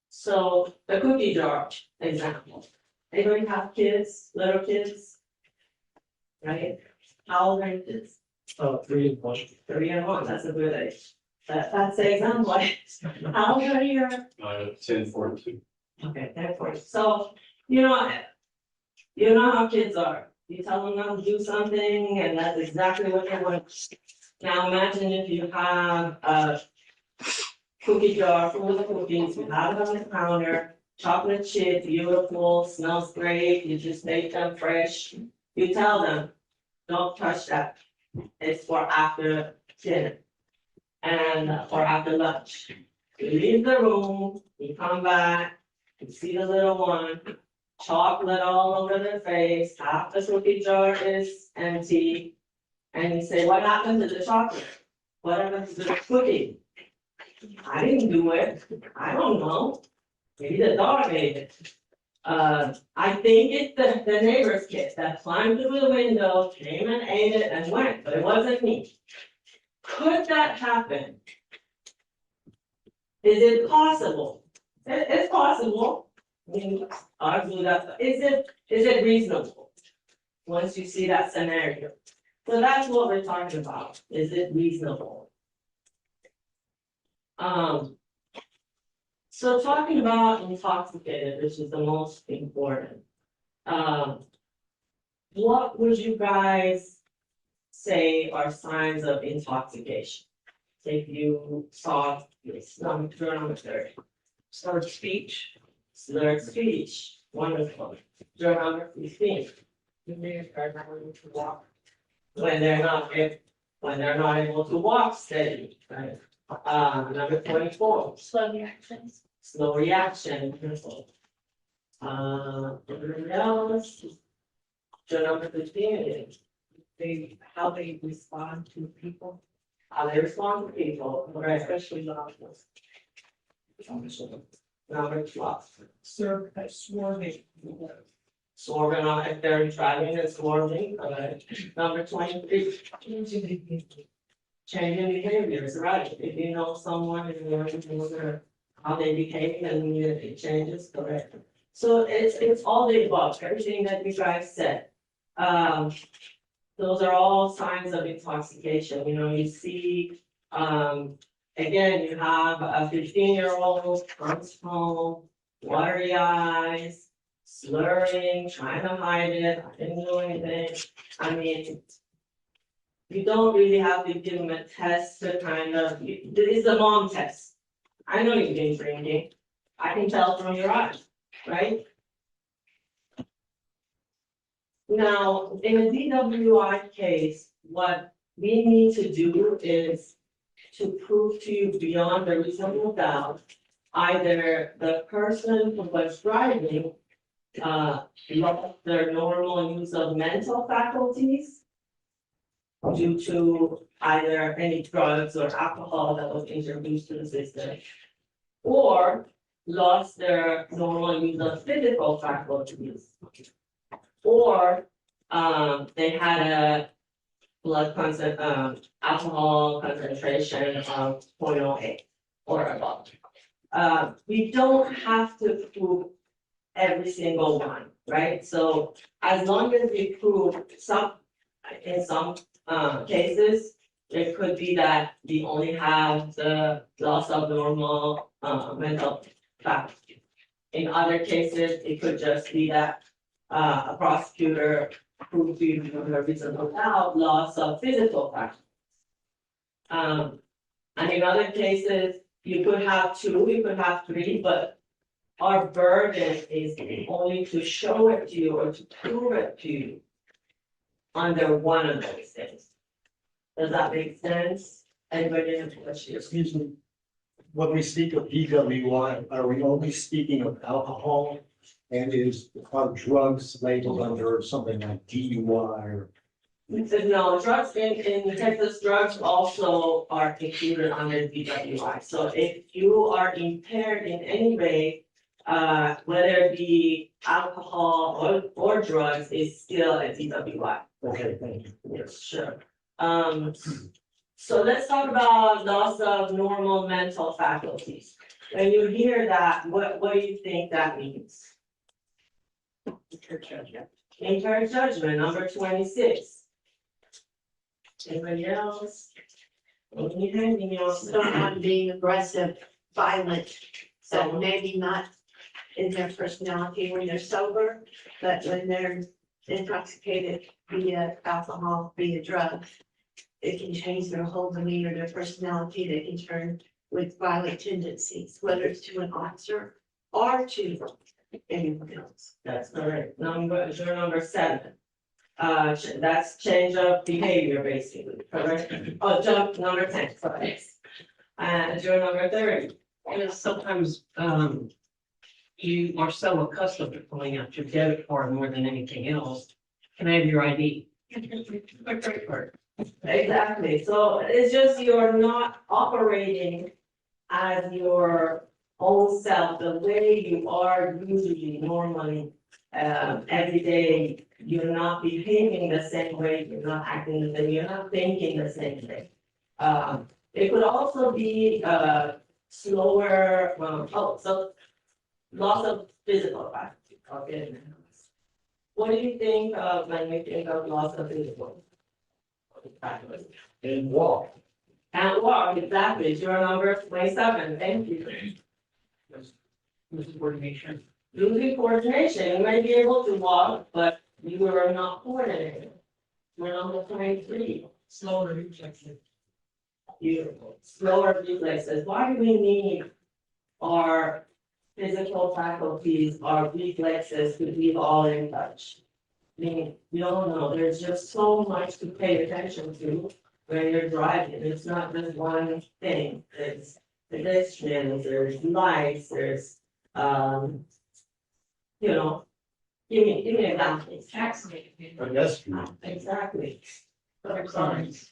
So the cookie jar example. Anybody have kids, little kids? Right? How old are your kids? 3 and 1. 3 and 1, that's a good age. That's the example. How old are you? 10, 42. Okay, therefore, so, you know how kids are. You tell them not to do something and that's exactly what they want. Now imagine if you have a cookie jar full of cookies, you have it on the counter, chocolate chip, beautiful, smells great, you just make them fresh. You tell them, don't touch that. It's for after dinner and or after lunch. You leave the room, you come back, you see the little one, chocolate all over their face, half the cookie jar is empty. And you say, what happened to the chocolate? What happened to the cookie? I didn't do it. I don't know. Maybe the dog ate it. I think it's the neighbor's kid that climbed through the window, came and ate it and went, but it wasn't me. Could that happen? Is it possible? It's possible. I mean, argue that, is it reasonable? Once you see that scenario. So that's what we're talking about. Is it reasonable? So talking about intoxicated, which is the most important. What would you guys say are signs of intoxication? If you saw this, number 30. Slurred speech. Slurred speech, wonderful. Journal number 15. When they're not able to walk steady, right? Number 24. Slow reactions. Slow reaction. Wonderful. Everybody else? Journal number 15. How they respond to people. How they respond to people, right? Especially law enforcement. Number 12. Sir, I sworn. Swerving on if they're driving and swerving, number 23. Changing behaviors, right? If you know someone and you're how they behave and it changes, correct? So it's all the above, everything that you guys said. Those are all signs of intoxication, you see, again, you have a 15-year-old comes home, watery eyes, slurring, trying to hide it, I didn't do anything. I mean, you don't really have to give them a test to kind of, it's a mom test. I know you've been drinking, I can tell from your eyes, right? Now, in a DWI case, what we need to do is to prove to you beyond a reasonable doubt, either the person who was driving lost their normal use of mental faculties due to either any drugs or alcohol that was introduced to the system, or lost their normal use of physical faculties, or they had a alcohol concentration of 0.08 or above. We don't have to prove every single one, right? So as long as we prove in some cases, it could be that we only have the loss of normal mental faculty. In other cases, it could just be that a prosecutor proved to you a reasonable doubt loss of physical faculty. And in other cases, you could have 2, you could have 3, but our burden is only to show it to you or to prove it to you under one of those things. Does that make sense? Anybody have a question? Excuse me, when we speak of DWI, are we only speaking of alcohol? And are drugs labeled under something like DUI or? No, drugs in Texas, drugs also are included under DWI. So if you are impaired in any way, whether it be alcohol or drugs, is still a DWI. Okay, thank you. Yes, sure. So let's talk about loss of normal mental faculties. When you hear that, what do you think that means? Impaired judgment, number 26. Anybody else? Someone being aggressive, violent, so maybe not in their personality when they're sober, but when they're intoxicated via alcohol, via drugs, it can change their whole demeanor, their personality, they can turn with violent tendencies, whether it's to an officer or to anyone else. That's correct. Number 7. That's change of behavior, basically, correct? Oh, jump number 10, sorry. And number 30. Sometimes, you are so accustomed to pulling out your debit card more than anything else. Can I have your ID? My credit card. Exactly, so it's just you're not operating as your own self, the way you are usually normally. Every day, you're not behaving the same way, you're not acting the same, you're not thinking the same way. It could also be slower, so loss of physical faculty. Okay. What do you think of when we think of loss of physical faculty? And walk. And walk, exactly, you're number 27, thank you. Losing coordination. Losing coordination, you might be able to walk, but you were not coordinating. We're on the 23, Slower reflexes. beautiful, slower reflexes. Why do we need our physical faculties, our reflexes to be all in touch? I mean, we all know there's just so much to pay attention to when you're driving. It's not just one thing. There's pedestrians, there's lights, there's, you know, give me an example. Exactly.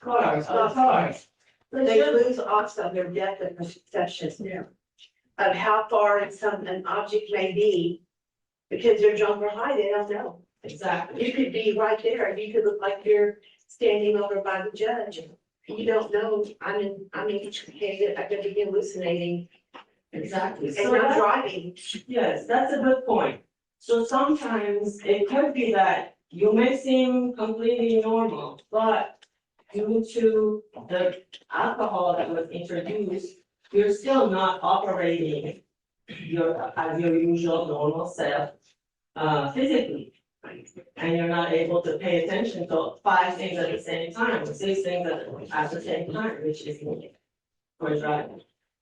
Cars. They lose also their depth of perception. Yeah. Of how far an object may be, because they're jumper high, they don't know. Exactly. You could be right there, and you could look like you're standing over by the judge. You don't know, I mean, I could be hallucinating Exactly. and So not that- driving. Yes, that's a good point. So sometimes it could be that you may seem completely normal, but due to the alcohol that was introduced, you're still not operating as your usual normal self, physically. And you're not able to pay attention to 5 things at the same time, or 6 things at the same time, which is needed for driving.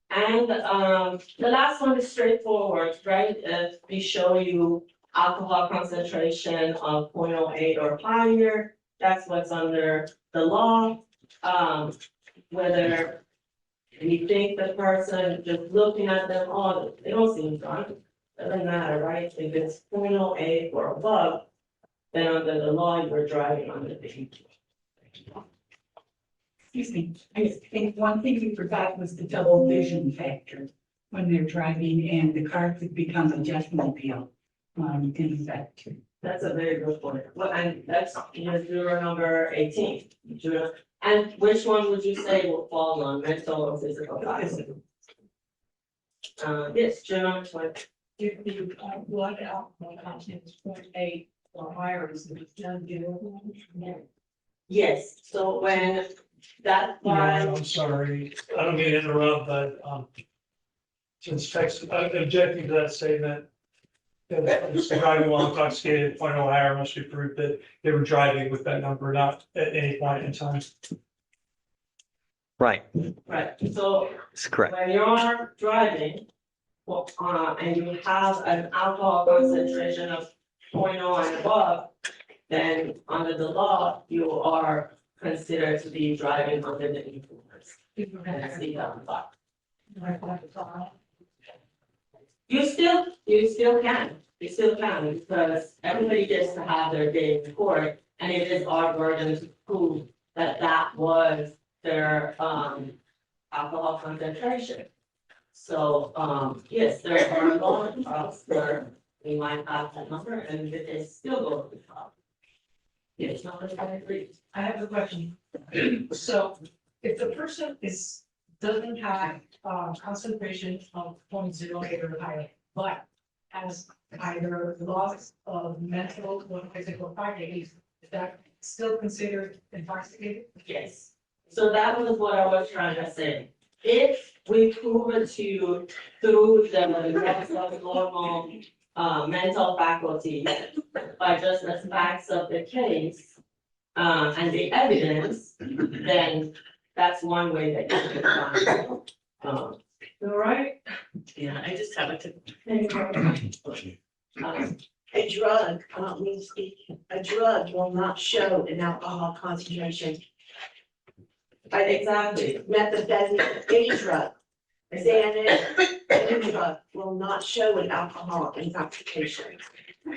And, the last one is straightforward, right? If we show you alcohol concentration of 0.08 or higher, that's what's under the law. Whether we think the person, just looking at them, oh, they don't seem drunk, doesn't matter, right? If it's 0.08 or above, then under the law, you're driving under the influence. Excuse me, I think one thing you forgot was the double vision factor when they're driving and the car could become a judgment appeal. In that too. That's a very good point. Well, and that's juror number 18. And which one would you say will fall on mental or physical factors? Yes, juror number 20. If the blood alcohol content is 0.8 or higher, is it done deal? Yes, so when that Yeah, line, I'm sorry, I don't mean to interrupt, but, since Texas, objecting to that statement. That driving while intoxicated, 0.0 higher must be proved that they were driving with that number, not at any point in time. Right, right, so that's correct. when you're driving, well, and you have an alcohol concentration of 0.0 and above, then under the law, you are considered to be driving under the influence. That's the law. You still can, because everybody gets to have their day in court, and it is our burden to prove that that was their, alcohol concentration. So, yes, there are a lot of trials where we might have that number, and it is still going to be trial. Yes, number 23. I have a question. So if the person doesn't have concentration of 0.08 or higher, but has either loss of mental or physical faculties, is that still considered intoxicated? Yes, so that was what I was trying to say. If we prove it to you through the loss of normal mental faculty by just the facts of the case and the evidence, then that's one way that you can find. All right? Yeah, I just have a a drug will not show an alcohol concentration. Exactly. Methamphetamine, any drug, Xanax, any drug will not show an alcohol intoxication.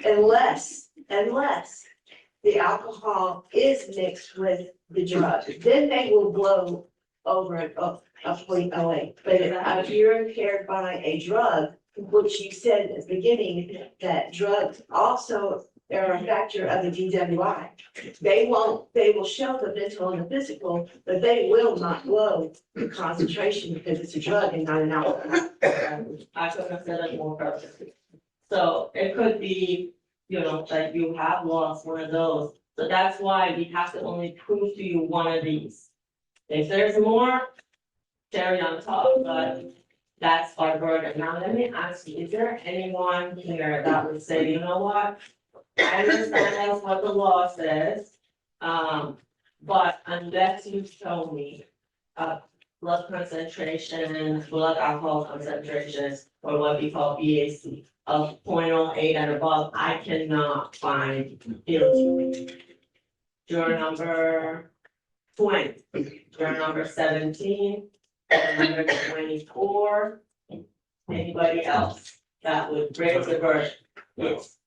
Unless the alcohol is mixed with the drug, then they will blow over a 0.08. But if you're impaired by a drug, which you said at the beginning, that drugs also are a factor of the DWI. They will show the mental and the physical, but they will not blow the concentration because it's a drug and not an alcohol. I could have said it more perfectly. So it could be, that you have lost one of those. So that's why we have to only prove to you one of these. If there's more, cherry on top, but that's our burden. Now, let me ask you, is there anyone here that would say, you know what? I understand that's what the law says. But unless you show me, blood concentration, blood alcohol concentrations, or what we call BAC of 0.08 and above, I cannot find guilty. Juror number 20, juror number 17, juror number 24. Anybody else that would raise the verdict? Yes.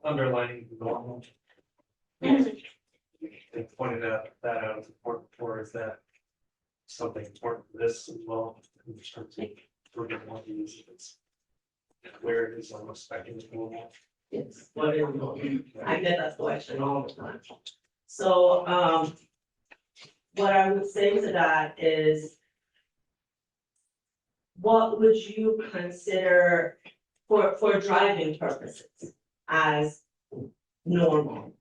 Underlining normal. They pointed out that out important for is that something important for this as well, in terms of proving one of these, it's where it is almost speculative. Yes, what is normal? I get that question all the time. So, what I would say to that is, what would you consider for driving purposes as normal?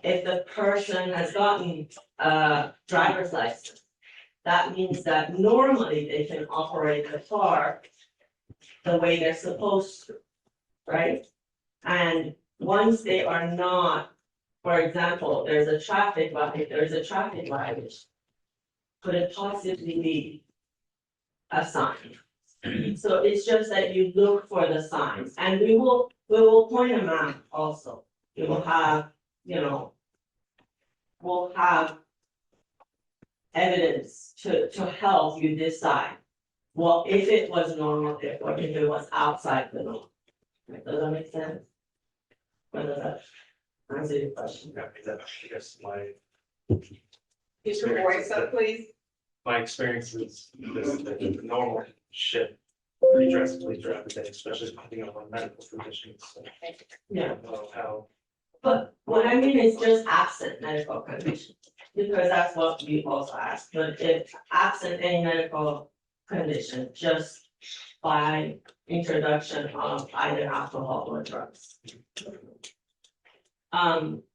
If the person has gotten a driver's license, that means that normally they can operate the car the way they're supposed to, right? And once they are not, for example, there's a traffic violation. Could it possibly be a sign? So it's just that you look for the signs, and we will point them out also. We will have, we'll have evidence to help you decide. Well, if it was normal, or if it was outside the norm. Does that make sense? Or does that answer your question? Yeah, I guess my. Get your voice up, please. My experience is the normal shit pretty drastically throughout the day, especially depending on my medical conditions. So Yeah. I don't know how. But what I mean is just absent medical condition, because that's what we also asked, but if absent any medical condition, just by introduction of either alcohol or drugs.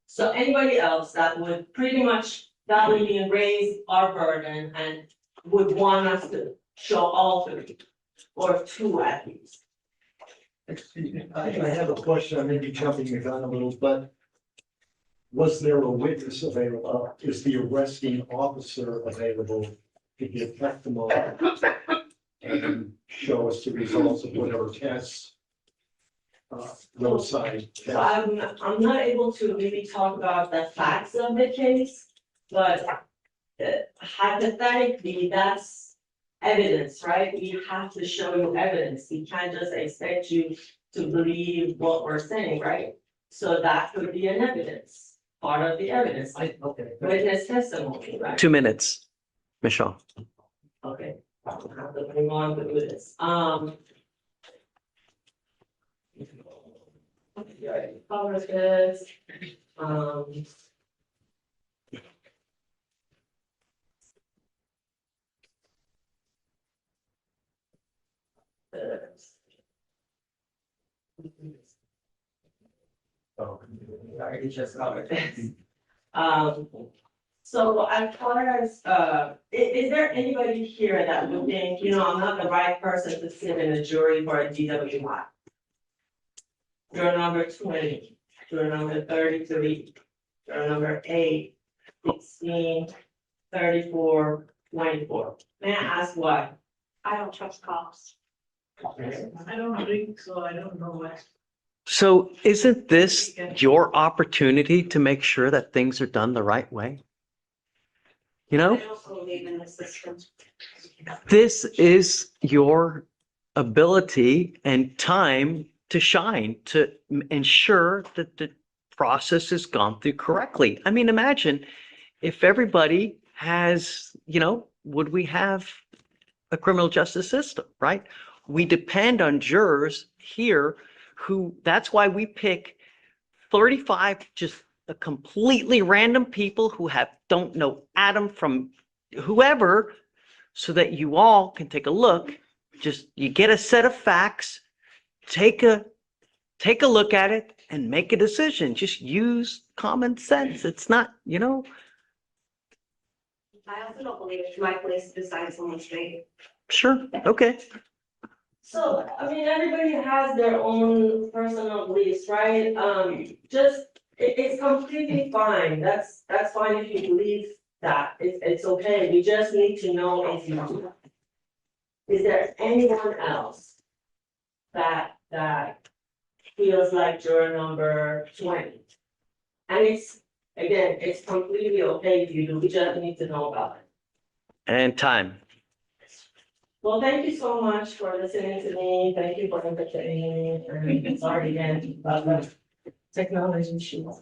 So anybody else that would pretty much, that would be raise our burden and would want us to show all three, or two at least. I have a question, I may be jumping the gun a little, but was there a witness available? Is the arresting officer available to give testimony and show us the results of whatever tests? Roadside tests? So I'm not able to really talk about the facts of the case, but hypothetically, that's evidence, right? We have to show you evidence. We can't just expect you to believe what we're saying, right? So that could be an evidence, part of the evidence, Okay. witness testimony, right? 2 minutes, Michelle. Okay, I'll have to move on to this. Cover this, I already just covered this. So as far as, is there anybody here that would think, I'm not the right person to sit in a jury for a DWI? Juror number 20, juror number 33, juror number 8, 16, 34, 24. May I ask why? I don't trust cops. I don't think so, I don't know what. So isn't this your opportunity to make sure that things are done the right way? You know, I don't believe in the system. this is your ability and time to shine, to ensure that the process has gone through correctly. I mean, imagine if everybody has, would we have a criminal justice system, right? We depend on jurors here that's why we pick 35 just a completely random people who don't know Adam from whoever, so that you all can take a look. Just, you get a set of facts, take a look at it and make a decision. Just use common sense. It's not, I also don't believe it's my place to decide someone's fate. Sure, okay. So, I mean, everybody has their own personal beliefs, right? It's completely fine. That's fine if you believe that. It's okay. We just need to know if you. Is there anyone else that feels like juror number 20? And it's completely okay if you do. We just need to know about it. And time. Well, thank you so much for listening to me. Thank you for entertaining me. And sorry again about the technology issues.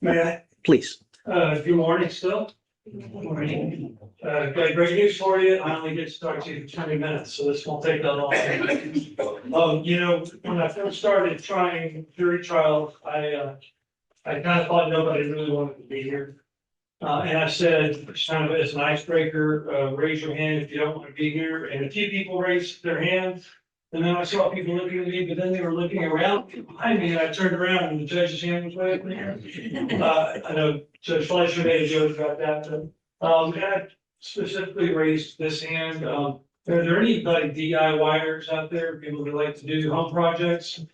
May I? Please. Good morning still. Good morning. Got great news for you. I only get to talk to you for 20 minutes, so this won't take that long. When I first started trying jury trials, I kind of thought nobody really wanted to be here. And I said, kind of as an icebreaker, raise your hand if you don't want to be here. And a few people raised their hands. And then I saw people looking at me, but then they were looking around behind me, and I turned around and the judge's hand was way up there. I know Judge Fleischer made a joke about that, but, and I specifically raised this hand. Are there anybody DIYers out there, people that like to do home projects?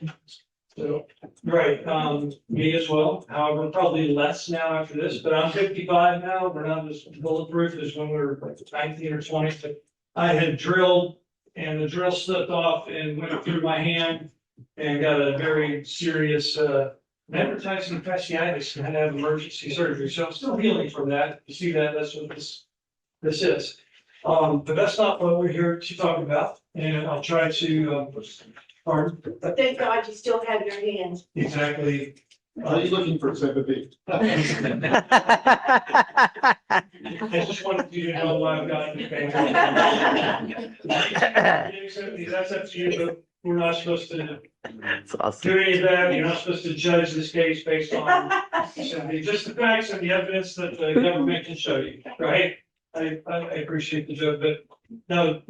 So, right, me as well. However, probably less now after this, but I'm 55 now. We're not as bulletproof as when we were like 19 or 20. But I had drilled and the drill slipped off and went through my hand and got a very serious metatarsal fasciitis and had to have emergency surgery. So I'm still healing from that. You see that? That's what this is. But that's not what we're here to talk about. And I'll try to. But thank God you still have your hands. Exactly. Are you looking for sympathy? I just wanted you to know why I've got your family. That's up to you, but we're not supposed to That's awesome. do any of that. You're not supposed to judge this case based on just the facts and the evidence that the government can show you, right? I appreciate the joke, but no,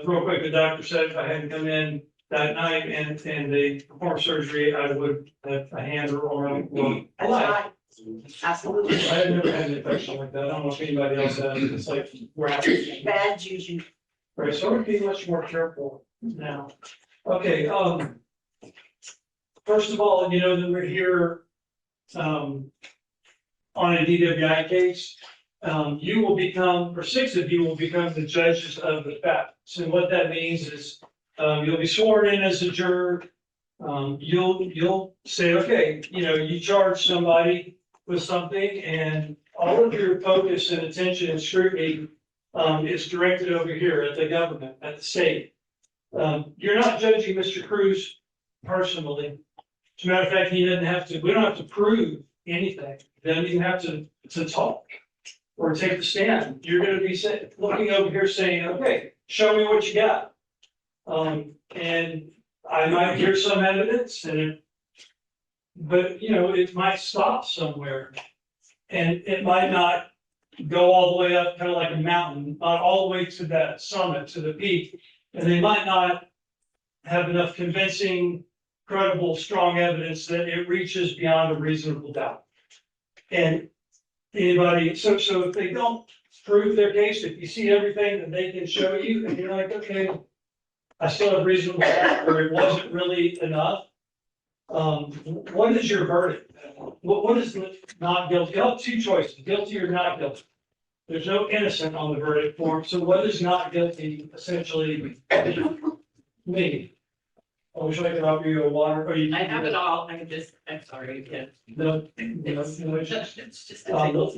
real quick, the doctor said if I hadn't come in that night and they perform surgery, I would have a hand or a That's right. Absolutely. I've never had an infection like that. I don't know if anybody else has. It's like Bad juju. right, so I'm gonna be much more careful now. Okay, first of all, you know that we're here on a DWI case. You will become, or 6 of you will become the judges of the facts. And what that means is you'll be sworn in as a juror. You'll say, okay, you charge somebody with something and all of your focus and attention and scrutiny is directed over here at the government, at the state. You're not judging Mr. Cruz personally. As a matter of fact, we don't have to prove anything. He doesn't even have to talk or take the stand. You're gonna be looking over here saying, okay, show me what you got. And I might hear some evidence but it might stop somewhere. And it might not go all the way up, kind of like a mountain, not all the way to that summit, to the peak. And they might not have enough convincing, credible, strong evidence that it reaches beyond a reasonable doubt. And anybody, so if they don't prove their case, if you see everything that they can show you, and you're like, okay, I still have reasonable doubt, or it wasn't really enough. What is your verdict? What is the not guilty? You have 2 choices, guilty or not guilty. There's no innocent on the verdict form, so what is not guilty essentially mean? I wish I could offer you a water, or you. I have it all, I can just, I'm sorry, yeah. No, It's just.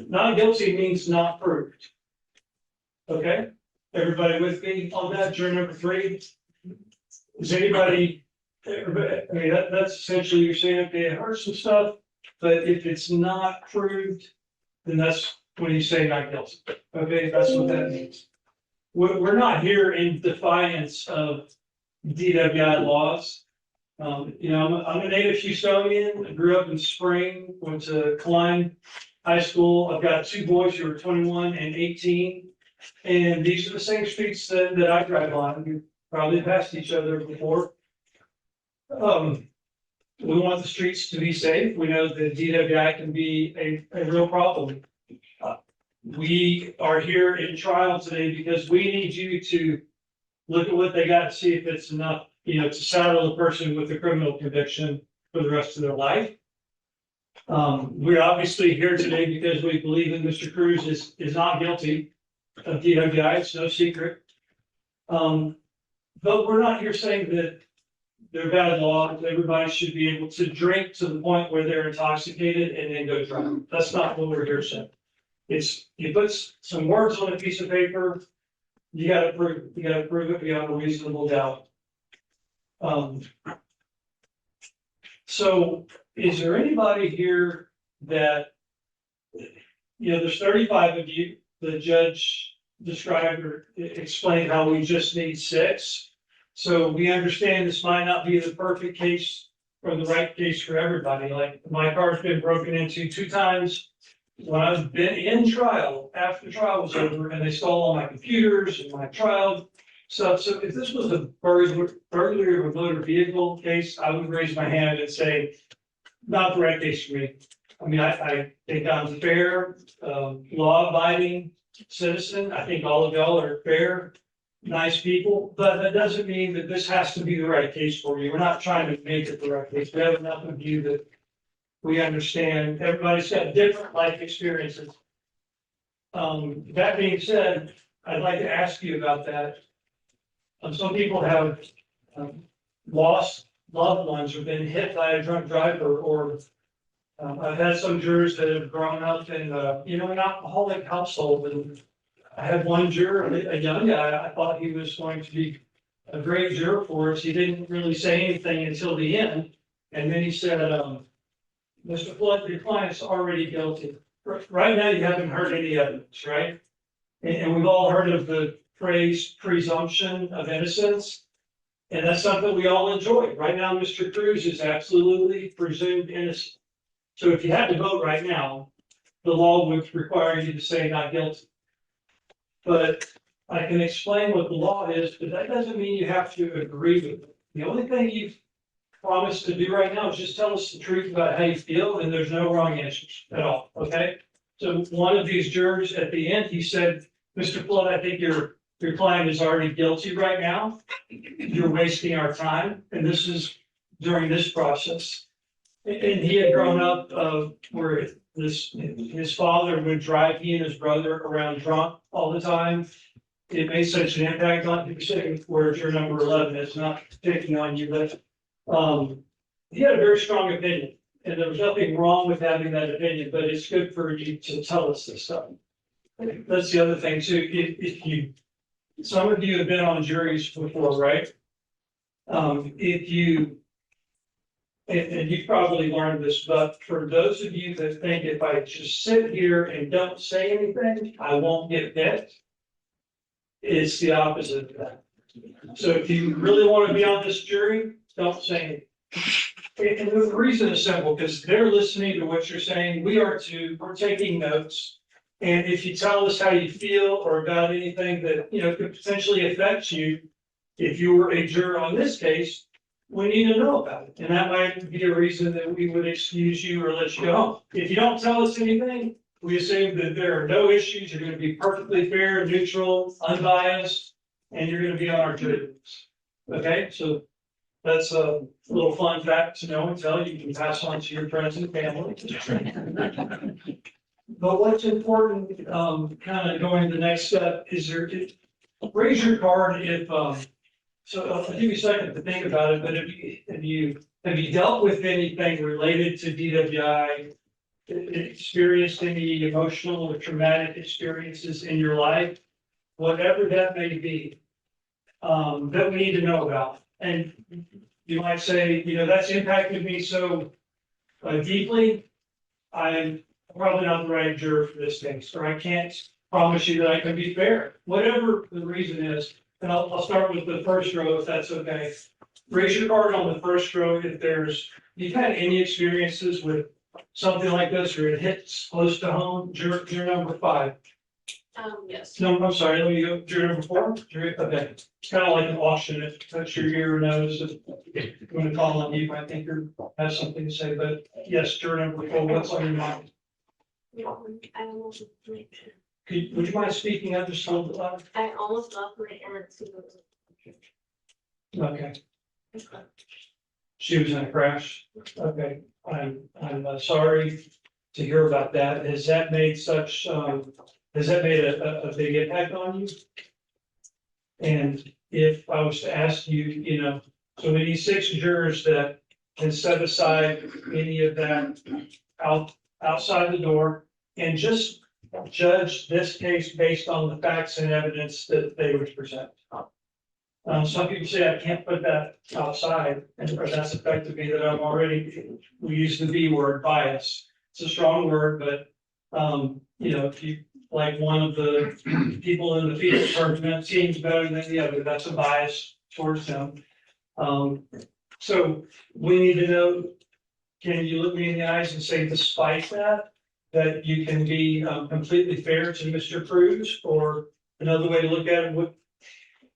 not guilty means not proved. Okay, everybody with me on that, juror number 3? Is anybody, I mean, that's essentially you're saying, okay, I heard some stuff, but if it's not proved, then that's when you say not guilty. Okay, that's what that means. We're not here in defiance of DWI laws. I'm a native Houstonian. I grew up in Spring, went to Klein High School. I've got 2 boys who are 21 and 18. And these are the same streets that I drive on. We've probably passed each other before. We want the streets to be safe. We know that DWI can be a real problem. We are here in trial today because we need you to look at what they got, see if it's enough, to saddle a person with a criminal conviction for the rest of their life. We're obviously here today because we believe that Mr. Cruz is not guilty of DWI. It's no secret. But we're not here saying that they're bad laws. Everybody should be able to drink to the point where they're intoxicated and then go drive. That's not what we're here saying. It's, you put some words on a piece of paper, you gotta prove it beyond a reasonable doubt. So is there anybody here that, there's 35 of you, the judge described or explained how we just need 6. So we understand this might not be the perfect case or the right case for everybody. Like my car's been broken into 2 times when I've been in trial, after the trial was over, and they stole all my computers and my trial stuff. So if this was a burglary of a motor vehicle case, I would raise my hand and say, not the right case for me. I mean, I think I'm a fair, law-abiding citizen. I think all of y'all are fair, nice people, but that doesn't mean that this has to be the right case for you. We're not trying to make it the right case. We have enough of you that we understand everybody's got different life experiences. That being said, I'd like to ask you about that. Some people have lost loved ones or been hit by a drunk driver, or I've had some jurors that have grown up in an alcoholic household. And I had one juror, a young guy, I thought he was going to be a great juror for us. He didn't really say anything until the end. And then he said, Mr. Flood, your client's already guilty. Right now, you haven't heard any evidence, right? And we've all heard of the phrase presumption of innocence. And that's something we all enjoy. Right now, Mr. Cruz is absolutely presumed innocent. So if you had to vote right now, the law would require you to say not guilty. But I can explain what the law is, but that doesn't mean you have to agree with it. The only thing you've promised to do right now is just tell us the truth about how you feel, and there's no wrong answers at all, okay? So one of these jurors at the end, he said, Mr. Flood, I think your client is already guilty right now. You're wasting our time, and this is during this process. And he had grown up where his father would drive he and his brother around drunk all the time. It made such an impact on him, whereas you're number 11, it's not picking on you, but he had a very strong opinion, and there was nothing wrong with having that opinion, but it's good for you to tell us this stuff. That's the other thing too. Some of you have been on juries before, right? And you've probably learned this, but for those of you that think if I just sit here and don't say anything, I won't get picked, it's the opposite of that. So if you really want to be on this jury, don't say anything. And the reason is simple, because they're listening to what you're saying. We're taking notes. And if you tell us how you feel or about anything that, could potentially affect you, if you were a juror on this case, we need to know about it. And that might be a reason that we would excuse you or let you go home. If you don't tell us anything, we assume that there are no issues. You're going to be perfectly fair, neutral, unbiased, and you're going to be on our jury. Okay, so that's a little fun fact to know and tell you can pass on to your friends and family. But what's important, kind of going to the next step, is raise your card if, so I'll give you a second to think about it, but have you dealt with anything related to DWI, experienced any emotional or traumatic experiences in your life, whatever that may be, that we need to know about? And you might say, that's impacted me so deeply, I'm probably not the right juror for this case, or I can't promise you that I can be fair, whatever the reason is. And I'll start with the first row, if that's okay. Raise your card on the first row if you've had any experiences with something like this, or it hits close to home. Juror number 5. Yes. No, I'm sorry, let me go, juror number 4, okay, it's kind of like an auction, if that's your ear knows, if you want to call on you, I think you have something to say, but yes, juror number 4, what's on your mind? Would you mind speaking up just a little bit louder? I almost lost my aunt to. Okay, she was in a crash, okay, I'm sorry to hear about that, has that made a big impact on you? And if I was to ask you, you know, so we need 6 jurors that can set aside any of that outside the door and just judge this case based on the facts and evidence that they would present. Some people say I can't put that outside, and that's affected me that I'm already, we use the B word, bias. It's a strong word, but, you know, if you, like one of the people in the field department seems better than the other, that's a bias towards them. So we need to know, can you look me in the eyes and say despite that you can be completely fair to Mr. Cruz? Or another way to look at it, what,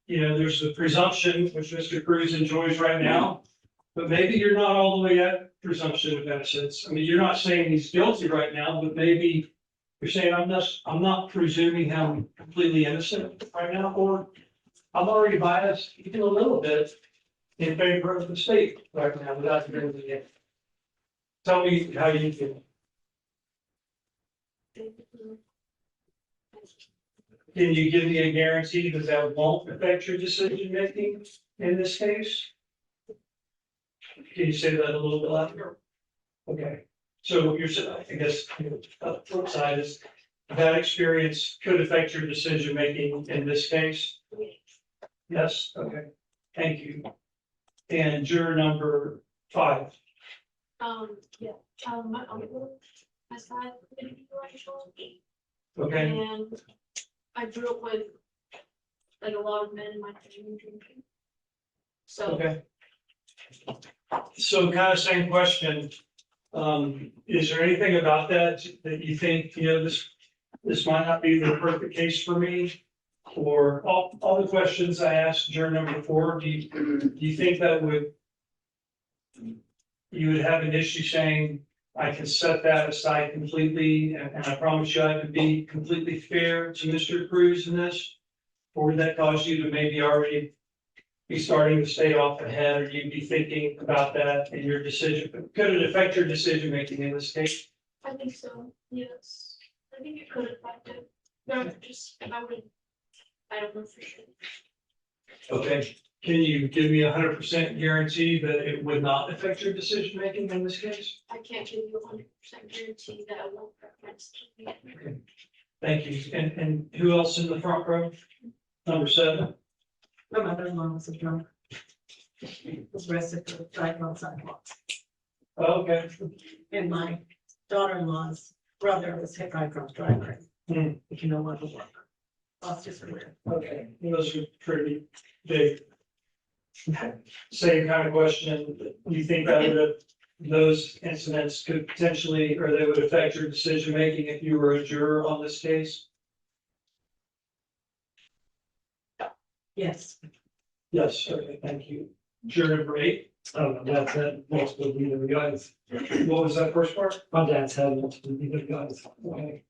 you know, there's the presumption which Mr. Cruz enjoys right now, but maybe you're not all the way at presumption of innocence. I mean, you're not saying he's guilty right now, but maybe you're saying I'm not presuming him completely innocent right now, or I'm already biased even a little bit in favor of the state right now without doing it yet. Tell me how you feel. Can you give me a guarantee that that won't affect your decision making in this case? Can you say that a little bit louder? Okay, so you're saying, I guess, the flip side is that experience could affect your decision making in this case? Yes, okay, thank you. And juror number 5. Yeah, my uncle has had an intellectual. Okay. And I grew up with like a lot of men in my family drinking. So. Okay. So kind of same question. Is there anything about that you think, you know, this might not be the perfect case for me? Or all the questions I asked juror number 4, do you think that you would have an issue saying, I can set that aside completely, and I promise you I can be completely fair to Mr. Cruz in this? Or would that cause you to maybe already be starting to stay off ahead, or you'd be thinking about that in your decision? Could it affect your decision making in this case? I think so, yes. I think it could affect it. No, I don't know for sure. Okay, can you give me 100% guarantee that it would not affect your decision making in this case? I can't give you 100% guarantee that I won't affect my decision making. Okay, thank you. And who else in the front row? Number 7. My mother-in-law was a drunk. Was arrested for driving on sidewalks. Okay. And my daughter-in-law's brother was hit by a drunk driver. If you know what it was. Lost his career. Okay, those are pretty big. Same kind of question. Do you think that those incidents could potentially, or they would affect your decision making if you were a juror on this case? Yes. Yes, okay, thank you. Juror number 8. Dad's had multiple leader guys. What was that first part? My dad's had multiple leader guys. Okay.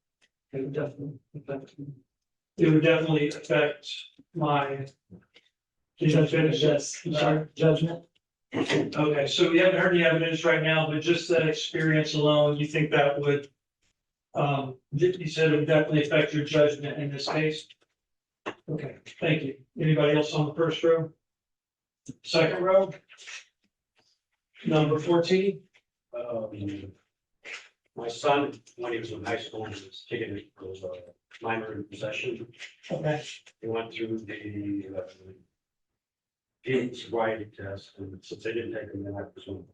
It would definitely affect me. It would definitely affect my. Judgment. Okay, so we haven't heard the evidence right now, but just that experience alone, you think that would, you said it would definitely affect your judgment in this case? Okay, thank you. Anybody else on the first row? Second row? Number 14? My son, when he was in high school, was taking those minor in possession. Okay. He went through the field sobriety test, and since they didn't take him, then I presume.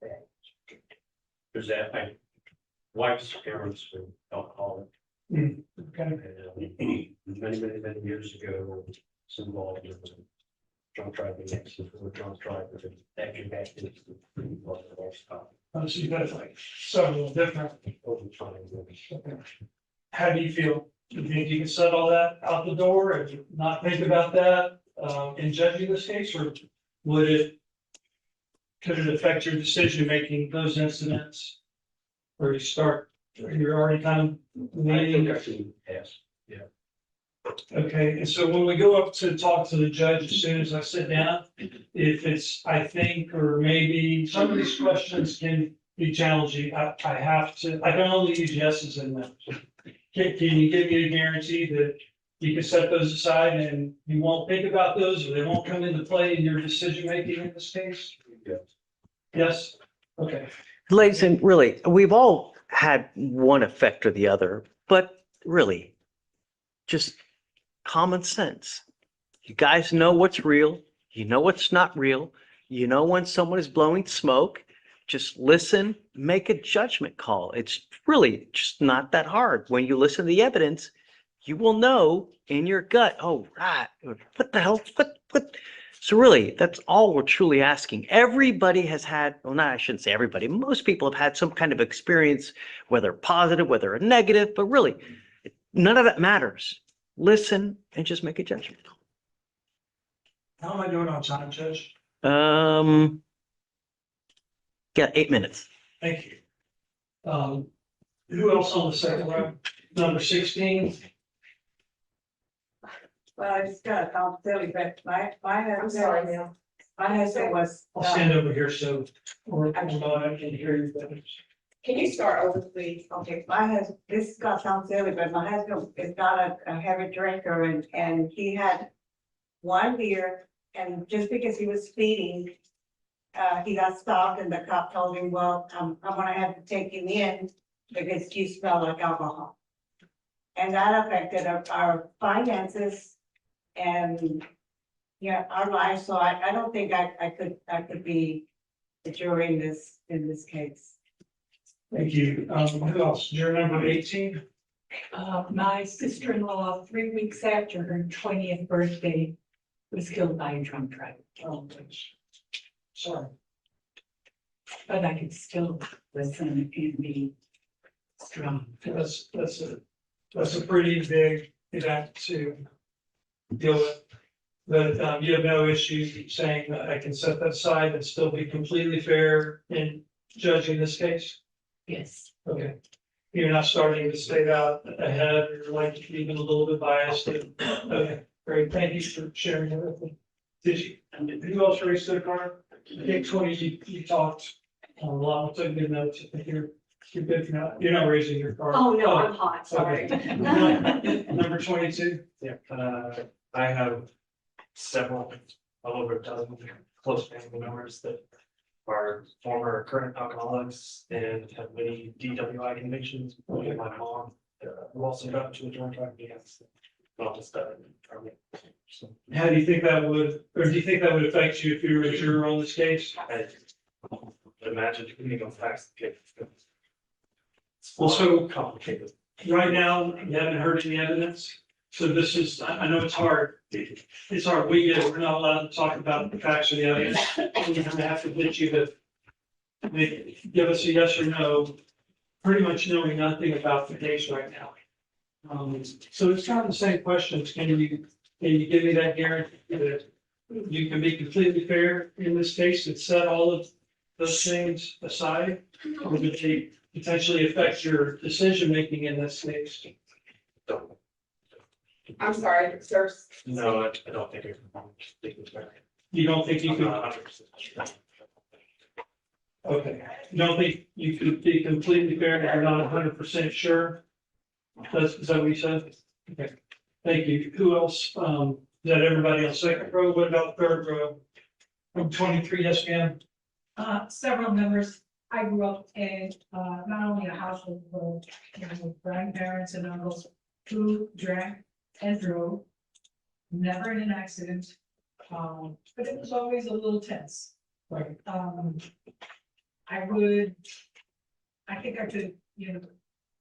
There's that, my wife's parents were alcoholic. Okay. And, many years ago, was involved in drunk driving accident, with drunk driver, and actually back into the lifestyle. So you've got like several different. Over time. How do you feel you think you can set all that out the door and not think about that, in judging this case, or would it? Could it affect your decision making those incidents? Or you're already kind of I think leaning, I should pass, yeah. okay, and so when we go up to talk to the judge, as soon as I sit down, if it's, I think, or maybe, some of these questions can be challenging, I can only use yeses and nos. Can you give me a guarantee that you can set those aside and you won't think about those, or they won't come into play in your decision making in this case? Yes. Yes, okay. Ladies, and really, we've all had one effect or the other, but really, just common sense. You guys know what's real, you know what's not real, you know when someone is blowing smoke. Just listen, make a judgment call. It's really just not that hard. When you listen to the evidence, you will know in your gut, oh, right, what the hell, what? So really, that's all we're truly asking. Everybody has had, well, not, I shouldn't say everybody, most people have had some kind of experience, whether positive, whether negative, but really, none of that matters. Listen and just make a judgment call. How am I doing on time, Judge? Yeah, 8 minutes. Thank you. Who else on the second row? Number 16? Well, it's got a silly, but my I'm sorry, ma'am. my husband was. I'll stand over here so I can hear you better. Can you start over, please? Okay, this is gonna sound silly, but my husband is not a heavy drinker and he had one beer and just because he was speeding, he got stopped and the cop told him, well, I'm gonna have to take you in because you smell like alcohol. And that affected our finances and, yeah, our lives. So I don't think I could be the jury in this case. Thank you. Who else? Juror number 18? My sister-in-law, 3 weeks after her 20th birthday, was killed by a drunk driver. Oh, sorry. But I could still listen and be strong. That's a pretty big event to deal with. But you have no issue saying that I can set that aside and still be completely fair in judging this case? Yes. Okay. You're not starting to state out ahead or like even a little bit biased. Okay, great. Thank you for sharing everything. Did you, who else raised their card? I think 20, you talked a lot, took good notes. I think you're good for now. You're not raising your card. Oh, no, I'm hot, sorry. Okay. Number 22. Yeah, I have several, well over a dozen close family members that are former or current alcoholics and have many DWI convictions, including my mom, who also got to a drunk driving against. Not just that. So How do you think that would, or do you think that would affect you if you were a juror on this case? I imagine you can fax the case. It's Well, so complicated. right now, you haven't heard any evidence. So this is, I know it's hard. It's hard. We're not allowed to talk about the facts or the evidence. We're gonna have to get you to give us a yes or no, pretty much knowing nothing about the case right now. So it's kind of the same questions. Can you give me that guarantee that you can be completely fair in this case and set all of those things aside? Or would they potentially affect your decision making in this case? I'm sorry, sir. No, I don't think it's. You don't think you I'm could? not 100% sure. Okay, you don't think you could be completely fair and you're not 100% sure? Is that what you said? Okay, thank you. Who else? Is that everybody on second row? What about third row? From 23, yes, ma'am. Several members, I grew up in, not only a household, but with grandparents and uncles who drank and drove, never in an accident. But it was always a little tense. Right. I think I could,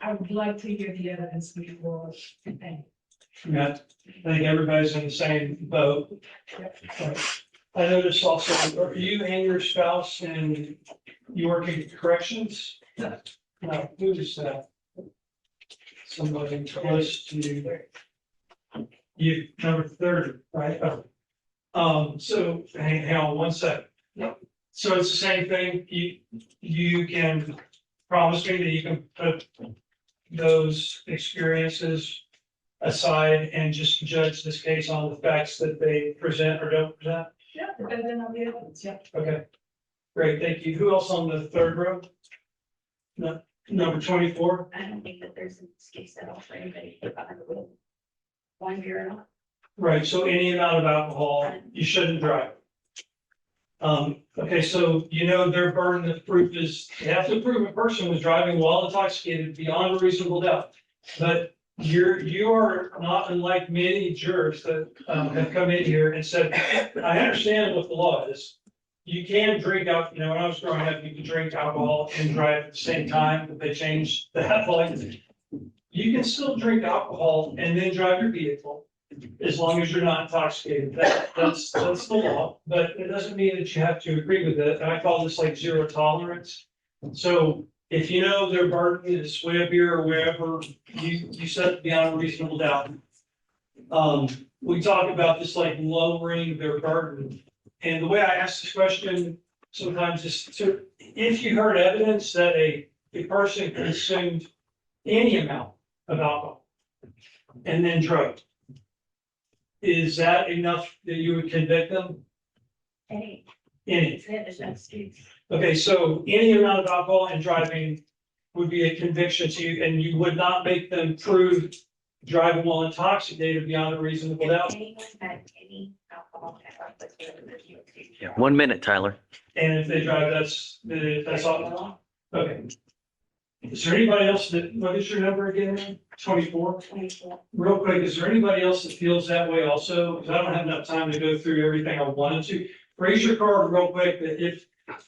I would like to hear the evidence before. Yeah, I think everybody's in the same boat. Right. I noticed also, are you and your spouse and you working corrections? No, who is that? somebody close to you, number 30, right? So hang on one second. So it's the same thing, you can promise me that you can put those experiences aside and just judge this case on the facts that they present or don't present? Yeah, depending on the evidence, yeah. Okay, great, thank you. Who else on the third row? No, number 24? I don't think that there's a case at all for anybody to buy the wheel. 1 year or not. Right, so any amount of alcohol, you shouldn't drive. Okay, so you know their burden of proof is, they have to prove a person was driving while intoxicated beyond a reasonable doubt. But you are not unlike many jurors that have come in here and said, I understand what the law is. You can drink out, when I was growing up, you could drink alcohol and drive at the same time, but they changed that. Like, you can still drink alcohol and then drive your vehicle, as long as you're not intoxicated. That's the law, but it doesn't mean that you have to agree with it. And I call this like zero tolerance. So if you know their burden is way up here or wherever, you set it beyond a reasonable doubt. We talk about this like lowering their burden. And the way I ask this question sometimes is to, if you heard evidence that a person consumed any amount of alcohol and then drove, is that enough that you would convict them? Any. Any. That's Okay, so any amount of alcohol and driving would be a conviction to you, and you would not make them prove driving while intoxicated beyond a reasonable doubt? Anyone had any alcohol. Yeah, 1 minute, Tyler. And if they drive, that's all. Okay. Is there anybody else that, what is your number again? 24? 24. Real quick, is there anybody else that feels that way also? Because I don't have enough time to go through everything I wanted to. Raise your card real quick that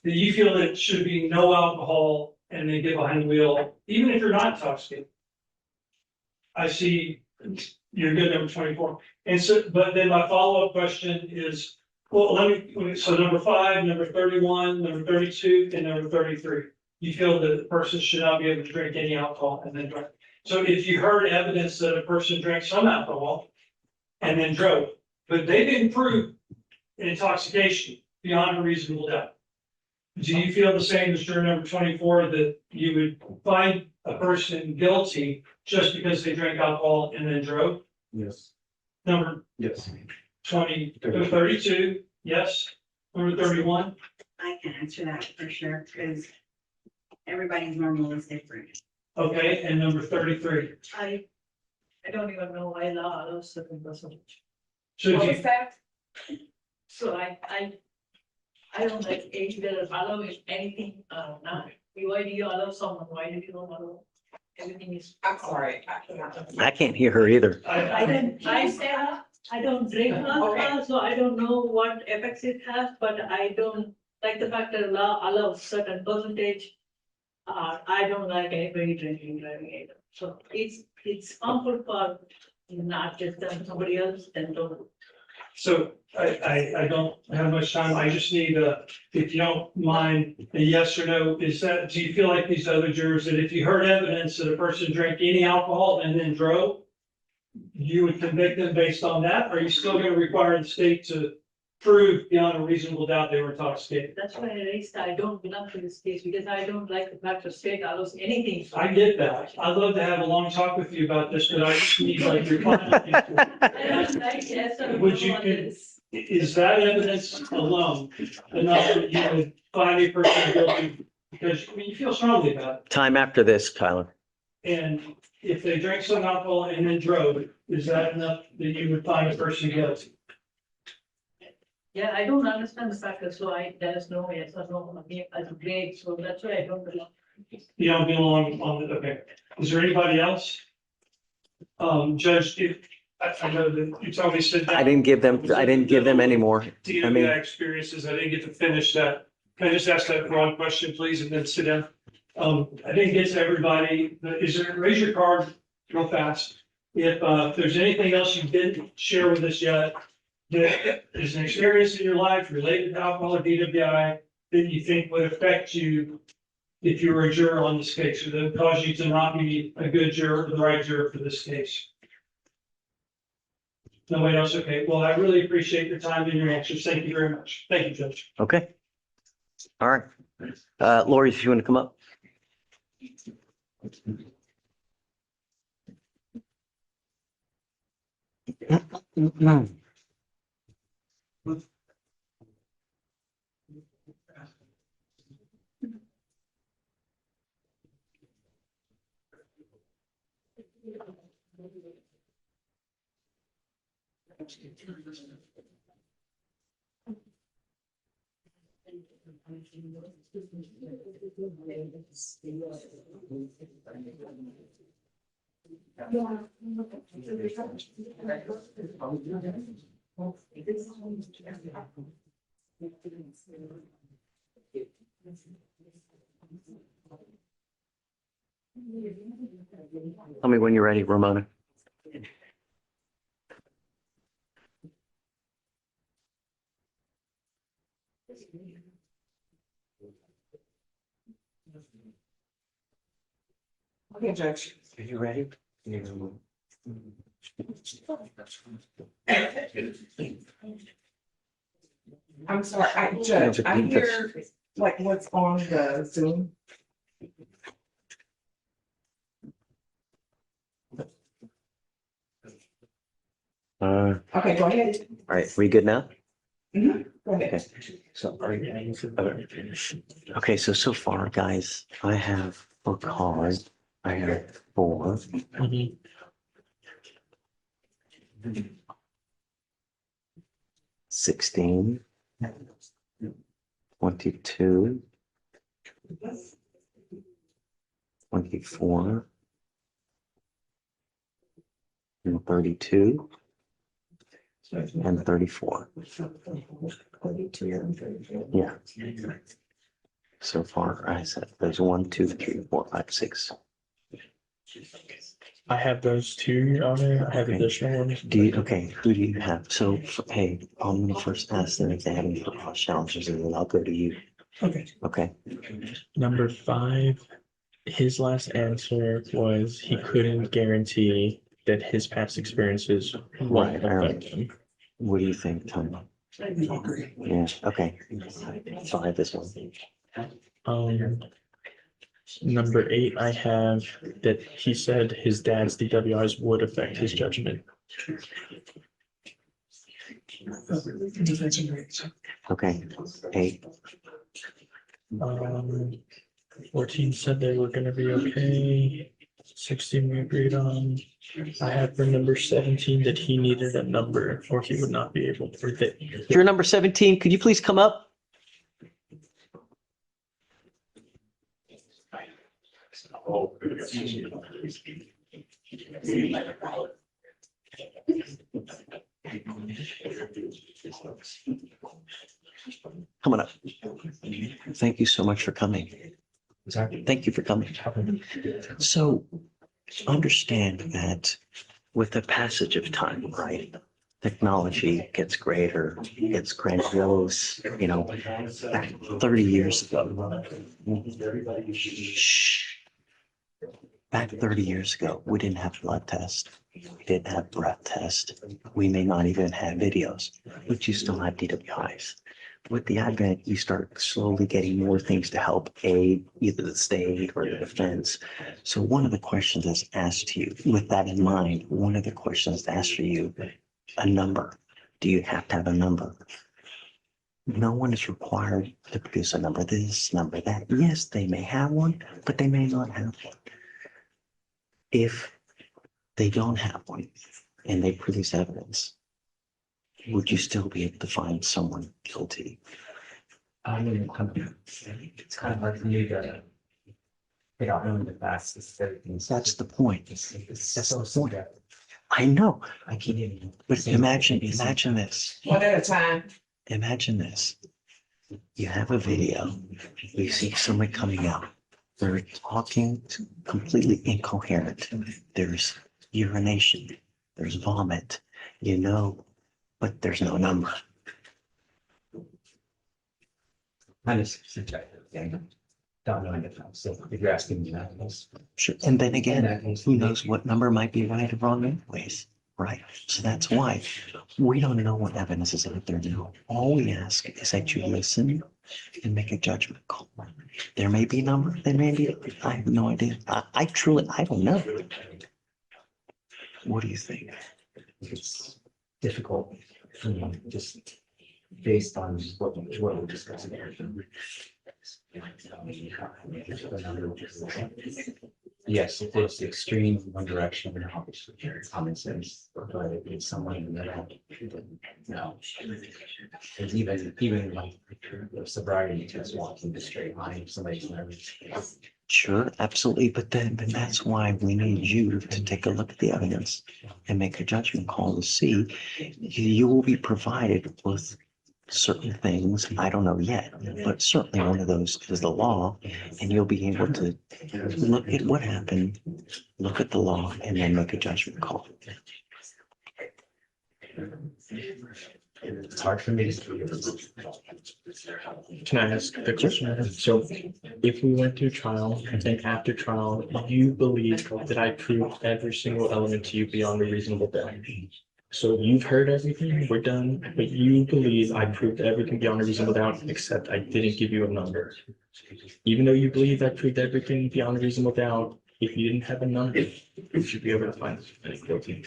that you feel that it should be no alcohol and then get behind the wheel, even if you're not intoxicated. I see you're good, number 24. And so, but then my follow-up question is, well, so number 5, number 31, number 32, and number 33. You feel that the person should not be able to drink any alcohol and then drive. So if you heard evidence that a person drank some alcohol and then drove, but they didn't prove an intoxication beyond a reasonable doubt, do you feel the same as juror number 24, that you would find a person guilty just because they drank alcohol and then drove? Yes. Number Yes. 32, yes. Number 31? I can answer that for sure, because everybody's normal is different. Okay, and number 33? I don't even know why law allows certain percentage. Should For you, fact, so I don't like age that allowing anything, not, why do you allow someone, why do you don't allow? Everything is. I'm sorry. I can't hear her either. I said, I don't drink alcohol, so I don't know what effects it has, but I don't like the fact that law allows certain percentage. I don't like anybody drinking, driving either, so it's harmful for not just somebody else and don't. so I don't have much time. I just need if you don't mind, a yes or no. Is that, do you feel like these other jurors, that if you heard evidence that a person drank any alcohol and then drove, you would convict them based on that? Or are you still going to require the state to prove beyond a reasonable doubt they were intoxicated? That's why I raised, I don't belong to this case, because I don't like the fact the state allows anything. I get that. I'd love to have a long talk with you about this, but I just need like your final answer. I don't like yes or no Would you, on this. is that evidence alone enough that you would find a person guilty? Because, I mean, you feel strongly about it. Time after this, Tyler. And if they drank some alcohol and then drove, is that enough that you would find a person guilty? Yeah, I don't understand the factor, so there's no yes or no on me as a grade, so that's why I don't belong. You don't belong on it, okay. Is there anybody else? Judge, I know that you told me sit down. I didn't give them any more. I DWI mean, experiences, I didn't get to finish that. Can I just ask that wrong question, please, and then sit down? I didn't get to everybody. Raise your card real fast. If there's anything else you didn't share with us yet, that is an experience in your life related to alcohol or DWI that you think would affect you if you were a juror on this case, or that would cause you to not be a good juror, the right juror for this case? Nobody else? Okay, well, I really appreciate your time and your answers. Thank you very much. Thank you, Judge. Okay. All right. Lori, if you want to come up. Tell me when you're ready, Ramona. Okay, Judge. Are you ready? I'm sorry, Judge, I hear like what's on the Zoom. Okay, go ahead. All right, we good now? Go ahead. Okay, so are you, okay, so far, guys, I have for cars, I have 4. 16, 22, 24, and 32, and 34. Yeah. So far, I said there's 1, 2, 3, 4, 5, 6. I have those two, Your Honor. I have additional ones. Do you, okay, who do you have? So, hey, I'm gonna first ask them if they have any cross challenges, and then I'll go to you. Okay. Okay. Number 5, his last answer was he couldn't guarantee that his past experiences won't affect him. What do you think, Tom? Yeah, okay. 5 this one. Number 8, I have that he said his dad's DWIs would affect his judgment. Okay, 8. 14 said they were gonna be okay. 16 we agreed on. I have for number 17 that he needed a number or he would not be able to. Your number 17, could you please come up? Come on up. Thank you so much for coming. Thank you for coming. So understand that with the passage of time, right? Technology gets greater, gets grandiose, you know, back 30 years ago. Back 30 years ago, we didn't have blood tests. We didn't have breath tests. We may not even have videos, but you still have DWIs. With the advent, you start slowly getting more things to help aid either the state or the defense. So one of the questions that's asked to you, with that in mind, one of the questions that's asked for you, a number. Do you have to have a number? No one is required to produce a number this, number that. Yes, they may have one, but they may not have one. If they don't have one and they produce evidence, would you still be able to find someone guilty? It's kind of hard for me to figure out knowing the facts. That's the point. That's the point. I know. But imagine this. One at a time. Imagine this. You have a video. You see someone coming out. They're talking completely incoherent. There's urination. There's vomit. You know, but there's no number. Kind of subjective. Not knowing it, so if you're asking me that, yes. Sure. And then In again, that case, who knows what number might be right or wrong anyways, right? So that's why we don't know what evidence is out there now. All we ask is that you listen and make a judgment call. There may be a number, there may be, I have no idea. I truly, I don't know. What do you think? It's difficult for me, just based on what we're discussing here. Yes, if it's extreme one direction, obviously it's common sense, but if it's somewhere in the middle, no. Because even like the sobriety test, walking the straight line, if somebody's nervous. Sure, absolutely. But then that's why we need you to take a look at the evidence and make a judgment call to see. You will be provided with certain things. I don't know yet, but certainly one of those is the law, and you'll be able to look at what happened, look at the law, and then make a judgment call. It's hard for me to. Can I ask the question? So if we went to trial and after trial, you believe that I proved every single element to you beyond a reasonable doubt. So you've heard everything, we're done, but you believe I proved everything beyond a reasonable doubt, except I didn't give you a number. Even though you believe I proved everything beyond a reasonable doubt, if you didn't have a number, you should be able to find this guilty.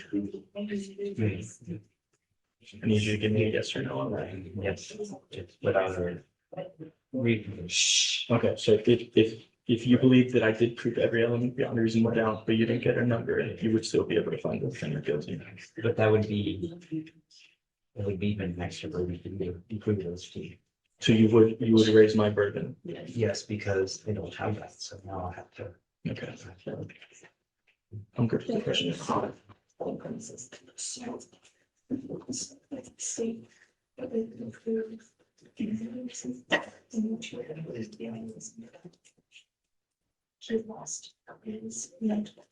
I need you to give me a yes or no on that. Yes, without a reason. Okay, so if you believe that I did prove every element beyond a reasonable doubt, but you didn't get a number, you would still be able to find the defendant guilty. But that would be. It would be even an extra burden to include those two. So you would raise my burden. Yes, because they don't have that, so now I have to. Okay. I'm good for the question. He lost his mental.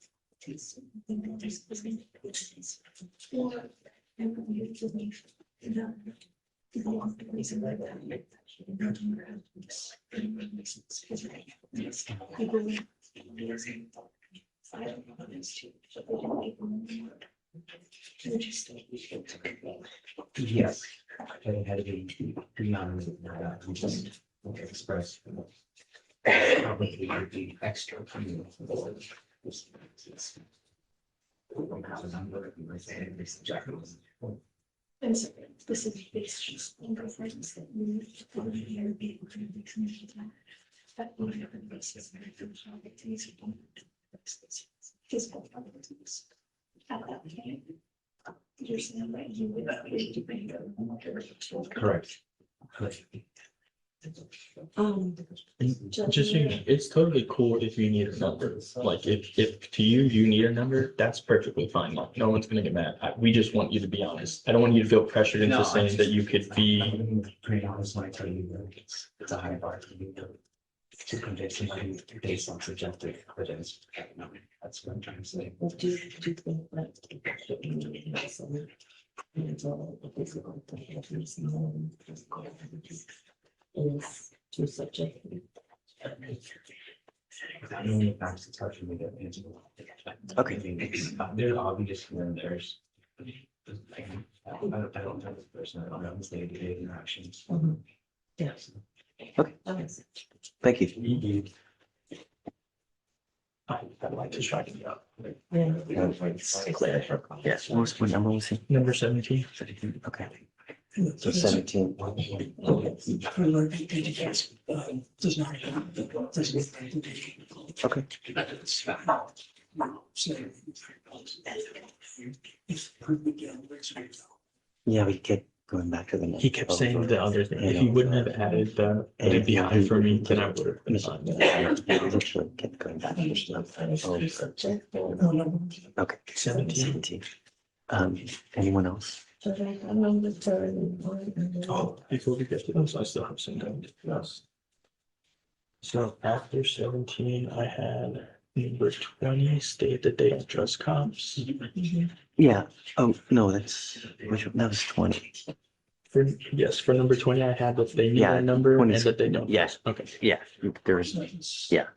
Yes, it had to be beyond just express. Probably would be extra. And so this is based just on reference that you here be able to make some of that. That would have been basis of activities. Physical properties. At that point, you're saying that you would agree to bring Correct. Just, it's totally cool if you need a number. Like if to you need a number, that's perfectly fine. Like no one's gonna get mad. We just want you to be honest. I don't want you to feel pressured into saying that you could be. Pretty honest when I tell you that it's a high bar for me to convince somebody based on subjective evidence. That's what I'm trying to say. Do you think that is too subjective? Without knowing the facts, it's hard for me to answer. Okay. There's obvious when there's. I don't know this person, I don't know his day-to-day interactions. Yes. Okay. Thank you. I'd like to try to be up. Yes, what number was he? Number 17. 17, okay. So 17. Okay. Yeah, we kept going back to the. He kept saying the other thing. If he wouldn't have added the DPI for me, then I would have been fine. Literally kept going back to stuff. Okay. 17. Anyone else? Oh, before we get to those, I still have some time to discuss. So after 17, I had number 20, stay at the day of trust cops. Yeah. Oh, no, that was 20. Yes, for number 20, I had that they need Yeah, a number 20 and that they don't. Yes. Okay. Yeah, there's, yeah.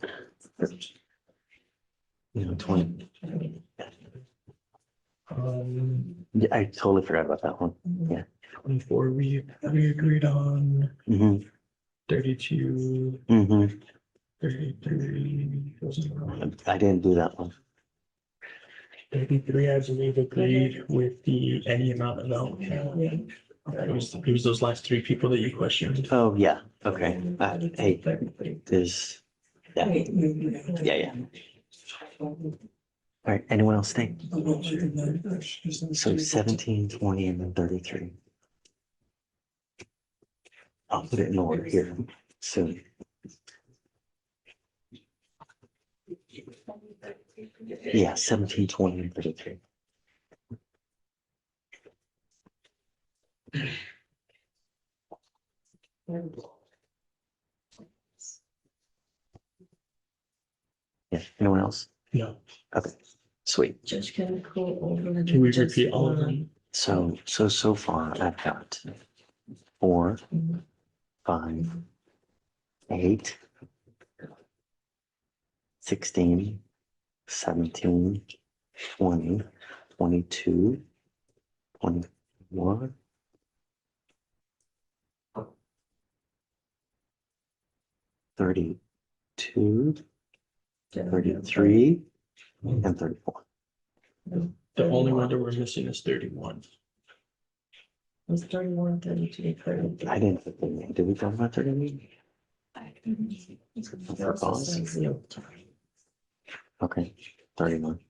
You know, 20. Yeah, I totally forgot about that one. Yeah. 24, we agreed on. Mm-hmm. 32. Mm-hmm. 33. I didn't do that one. 33, I believe, agreed with the any amount of out. It was those last three people that you questioned. Oh, yeah, okay. Hey, there's, yeah, yeah. All right, anyone else think? So 17, 20, and then 33. I'll put it in order here soon. Yeah, 17, 20, and 33. Yeah, anyone else? No. Okay, sweet. Judge, can we go over? Can we repeat all of them? So far I've got 4, 5, 8, 16, 17, 20, 22, 21, 32, 33, and 34. The only one that we're missing is 31. Was 31, 32, 33. I didn't put 31. Did we talk about 31? For pause. Okay, 31.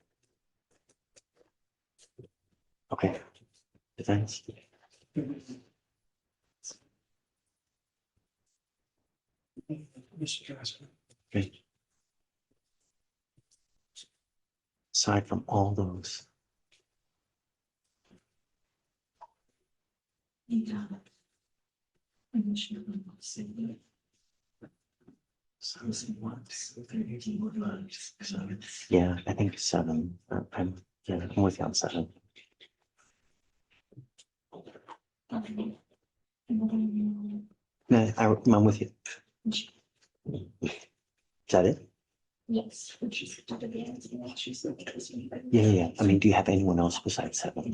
Okay. Defense. Okay. Aside from all those, yeah, I think 7. I'm with you on 7. No, I'm with you. Is that it? Yes. Yeah. I mean, do you have anyone else besides 7?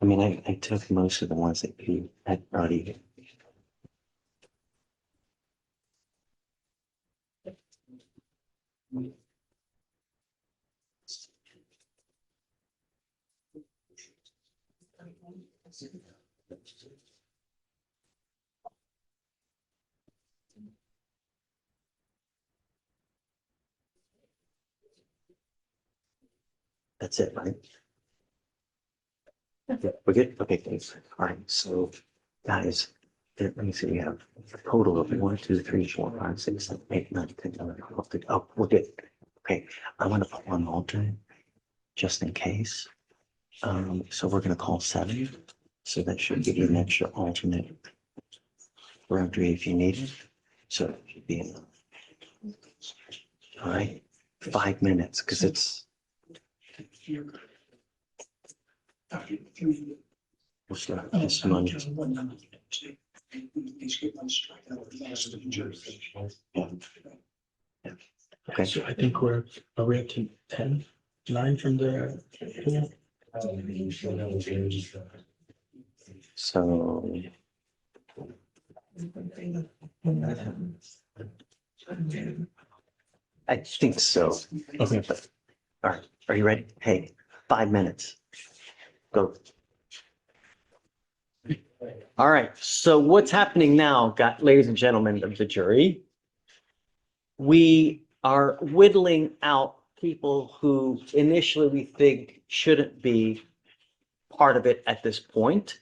I mean, I took most of the ones that you had already. That's it, right? Yeah, we're good? Okay, thanks. All right, so guys, let me see, we have a total of 1, 2, 3, 4, 5, 6, 7, 8, 9, 10, 11, 12, 13. Oh, we're good. Okay, I'm gonna put one alternate just in case. So we're gonna call 7. So that should give you an extra alternate directory if you need it. So it should be enough. All right, 5 minutes, because it's. We'll start this Monday. Okay. So I think are we up to 10, 9 from the. So. I think so. Okay. All right, are you ready? Hey, 5 minutes. Go. All right, so what's happening now, ladies and gentlemen of the jury? We are whittling out people who initially we think shouldn't be part of it at this point.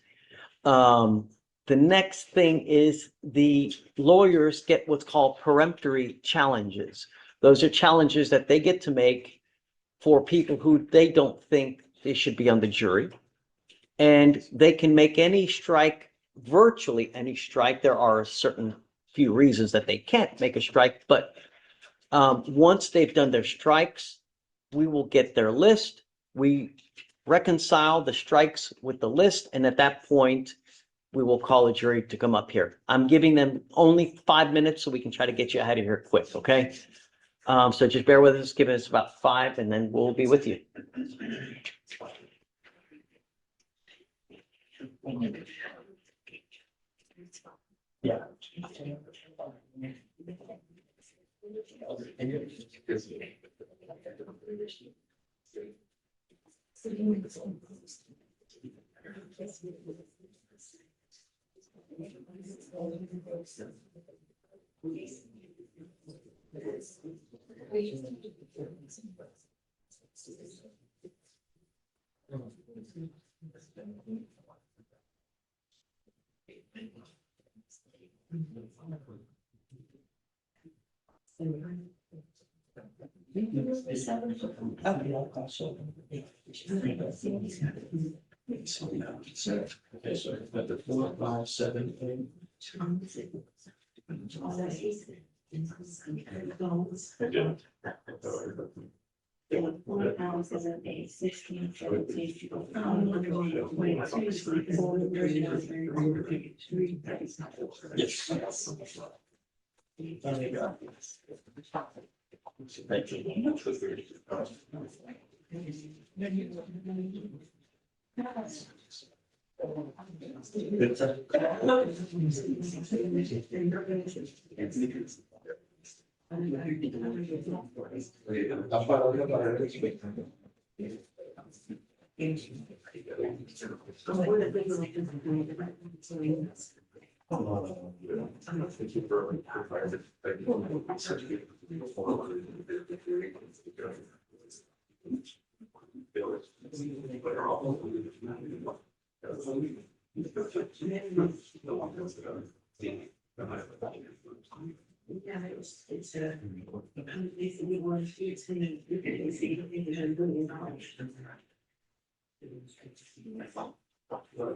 The next thing is the lawyers get what's called peremptory challenges. Those are challenges that they get to make for people who they don't think they should be on the jury. And they can make any strike, virtually any strike. There are a certain few reasons that they can't make a strike, but once they've done their strikes, we will get their list. We reconcile the strikes with the list, and at that point, we will call a jury to come up here. I'm giving them only 5 minutes so we can try to get you out of here quick, okay? So just bear with us, give us about 5, and then we'll be with you. Yeah. Okay, so at the 4, 5, 7, 8. Yes. Thank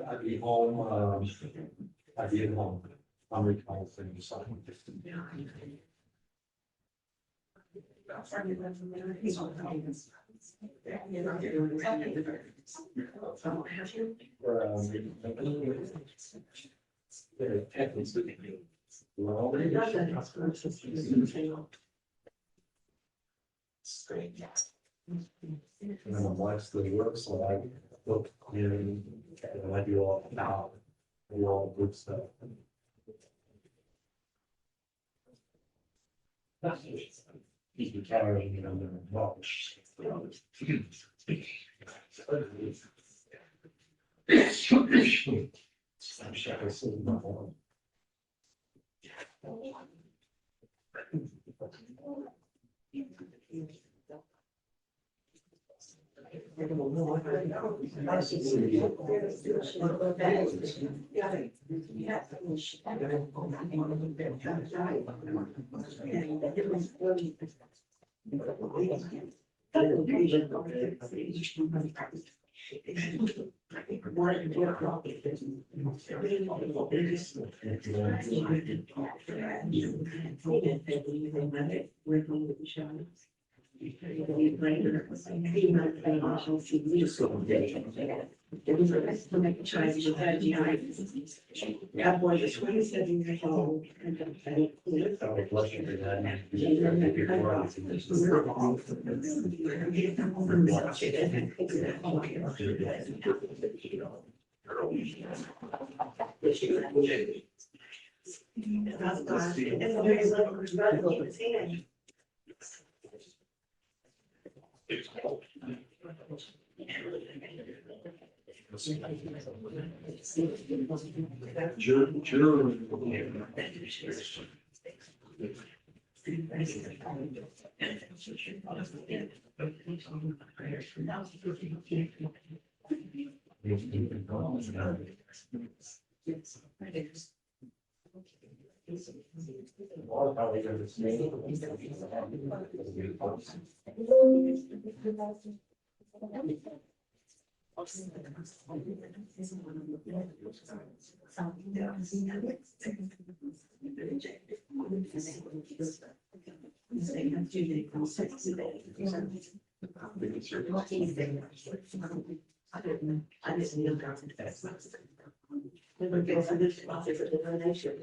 I'd be home, I'd be at home. I'm retired from the side. And then my wife's the work, so I look and I do all now, all good stuff. You can carry it on the mulch. I'm sure I see my home. I didn't know that. Never guess I did about this at the donation.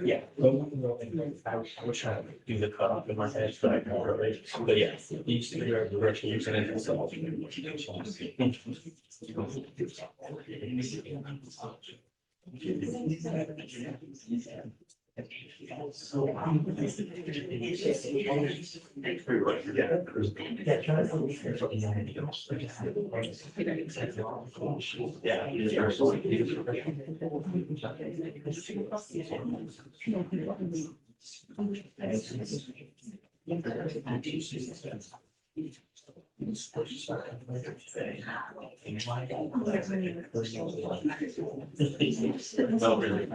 Yeah. I was trying to do the cutoff in my head, but I can't really, but yeah, these three are the direction you're gonna do some. No, really.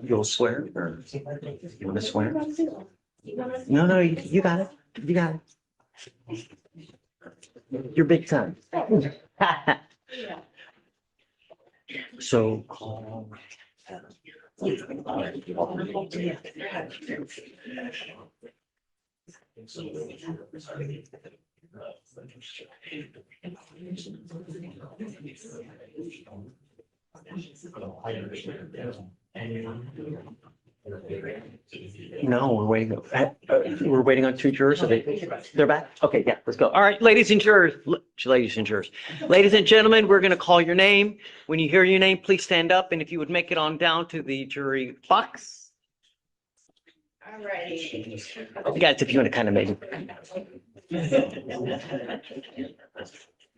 You'll swear or you want to swear? No, no, you got it. You got it. You're big time. So. No, we're waiting on two jurors. They're back? Okay, yeah, let's go. All right, ladies and jurors, ladies and jurors. Ladies and gentlemen, we're going to call your name. When you hear your name, please stand up. And if you would make it on down to the jury box. All righty. Guys, if you want to kind of make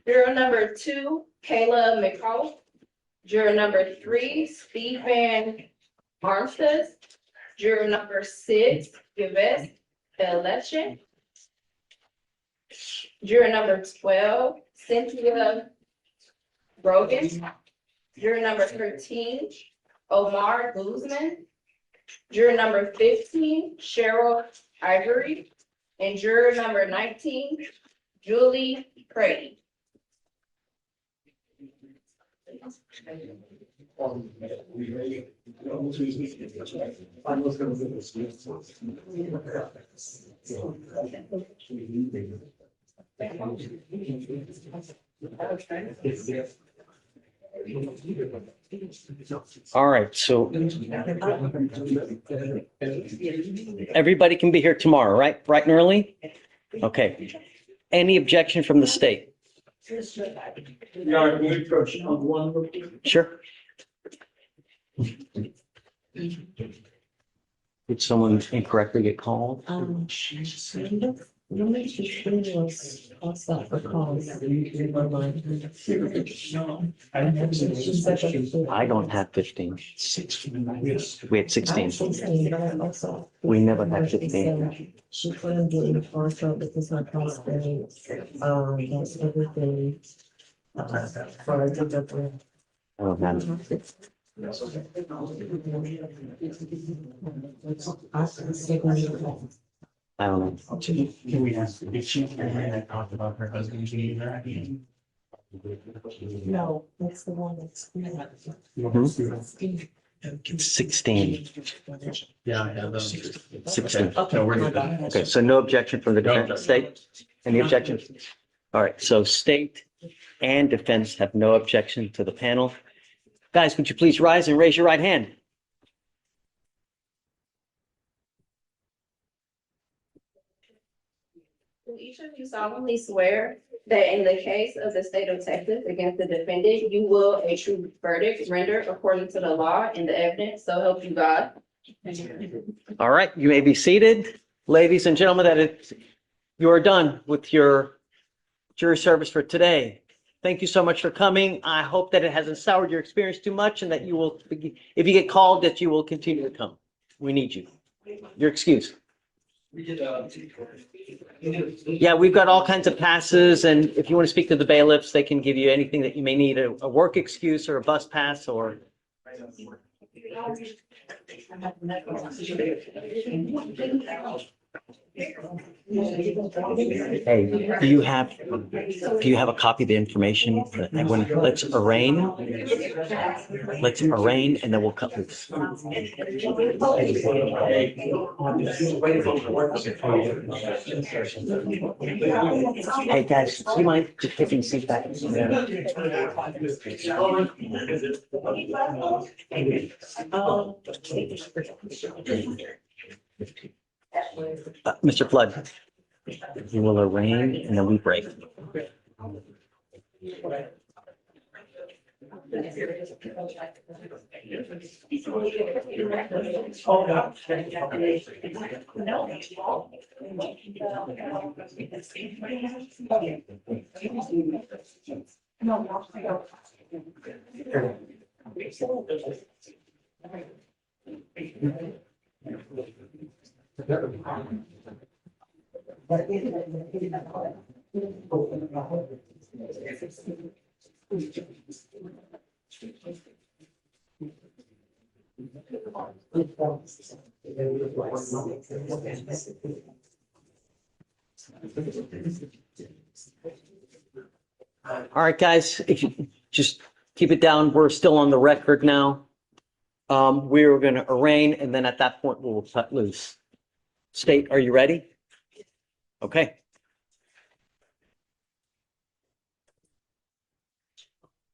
Juror number 2, Kayla McCall. Juror number 3, Stephen Armstead. Juror number 6, Yvette Election. Juror number 12, Cynthia Brogan. Juror number 13, Omar Guzman. Juror number 15, Cheryl Ivory. And juror number 19, Julie Prady. All right, so everybody can be here tomorrow, right? Bright and early? Okay. Any objection from the state? Sure. Did someone incorrectly get called? I don't have 15. We had 16. We never had 15. She couldn't get in partial because my prosperity, that's everything. For a different. I don't have it. I don't know. Can we ask, did she talk about her husband being there? No, that's the one that's. It's 16. Yeah, I have those. 16. No, we're good. Okay, so no objection from the defense, state? Any objections? All right, so state and defense have no objection to the panel. Guys, would you please rise and raise your right hand? Do each of you solemnly swear that in the case of the state of Texas against the defendant, you will a true verdict render according to the law and the evidence, so help you God? All right, you may be seated. Ladies and gentlemen, you are done with your jury service for today. Thank you so much for coming. I hope that it hasn't soured your experience too much and that you will, if you get called, that you will continue to come. We need you. Your excuse. Yeah, we've got all kinds of passes, and if you want to speak to the bailiffs, they can give you anything that you may need, a work excuse or a bus pass or. Hey, do you have a copy of the information? Let's arraign, and then we'll cut loose. Hey, guys, do you mind just taking a seat back? Mr. Flood, you will arraign and then we break. All right, guys, if you just keep it down, we're still on the record now. We're going to arraign, and then at that point, we'll cut loose. State, are you ready? Okay.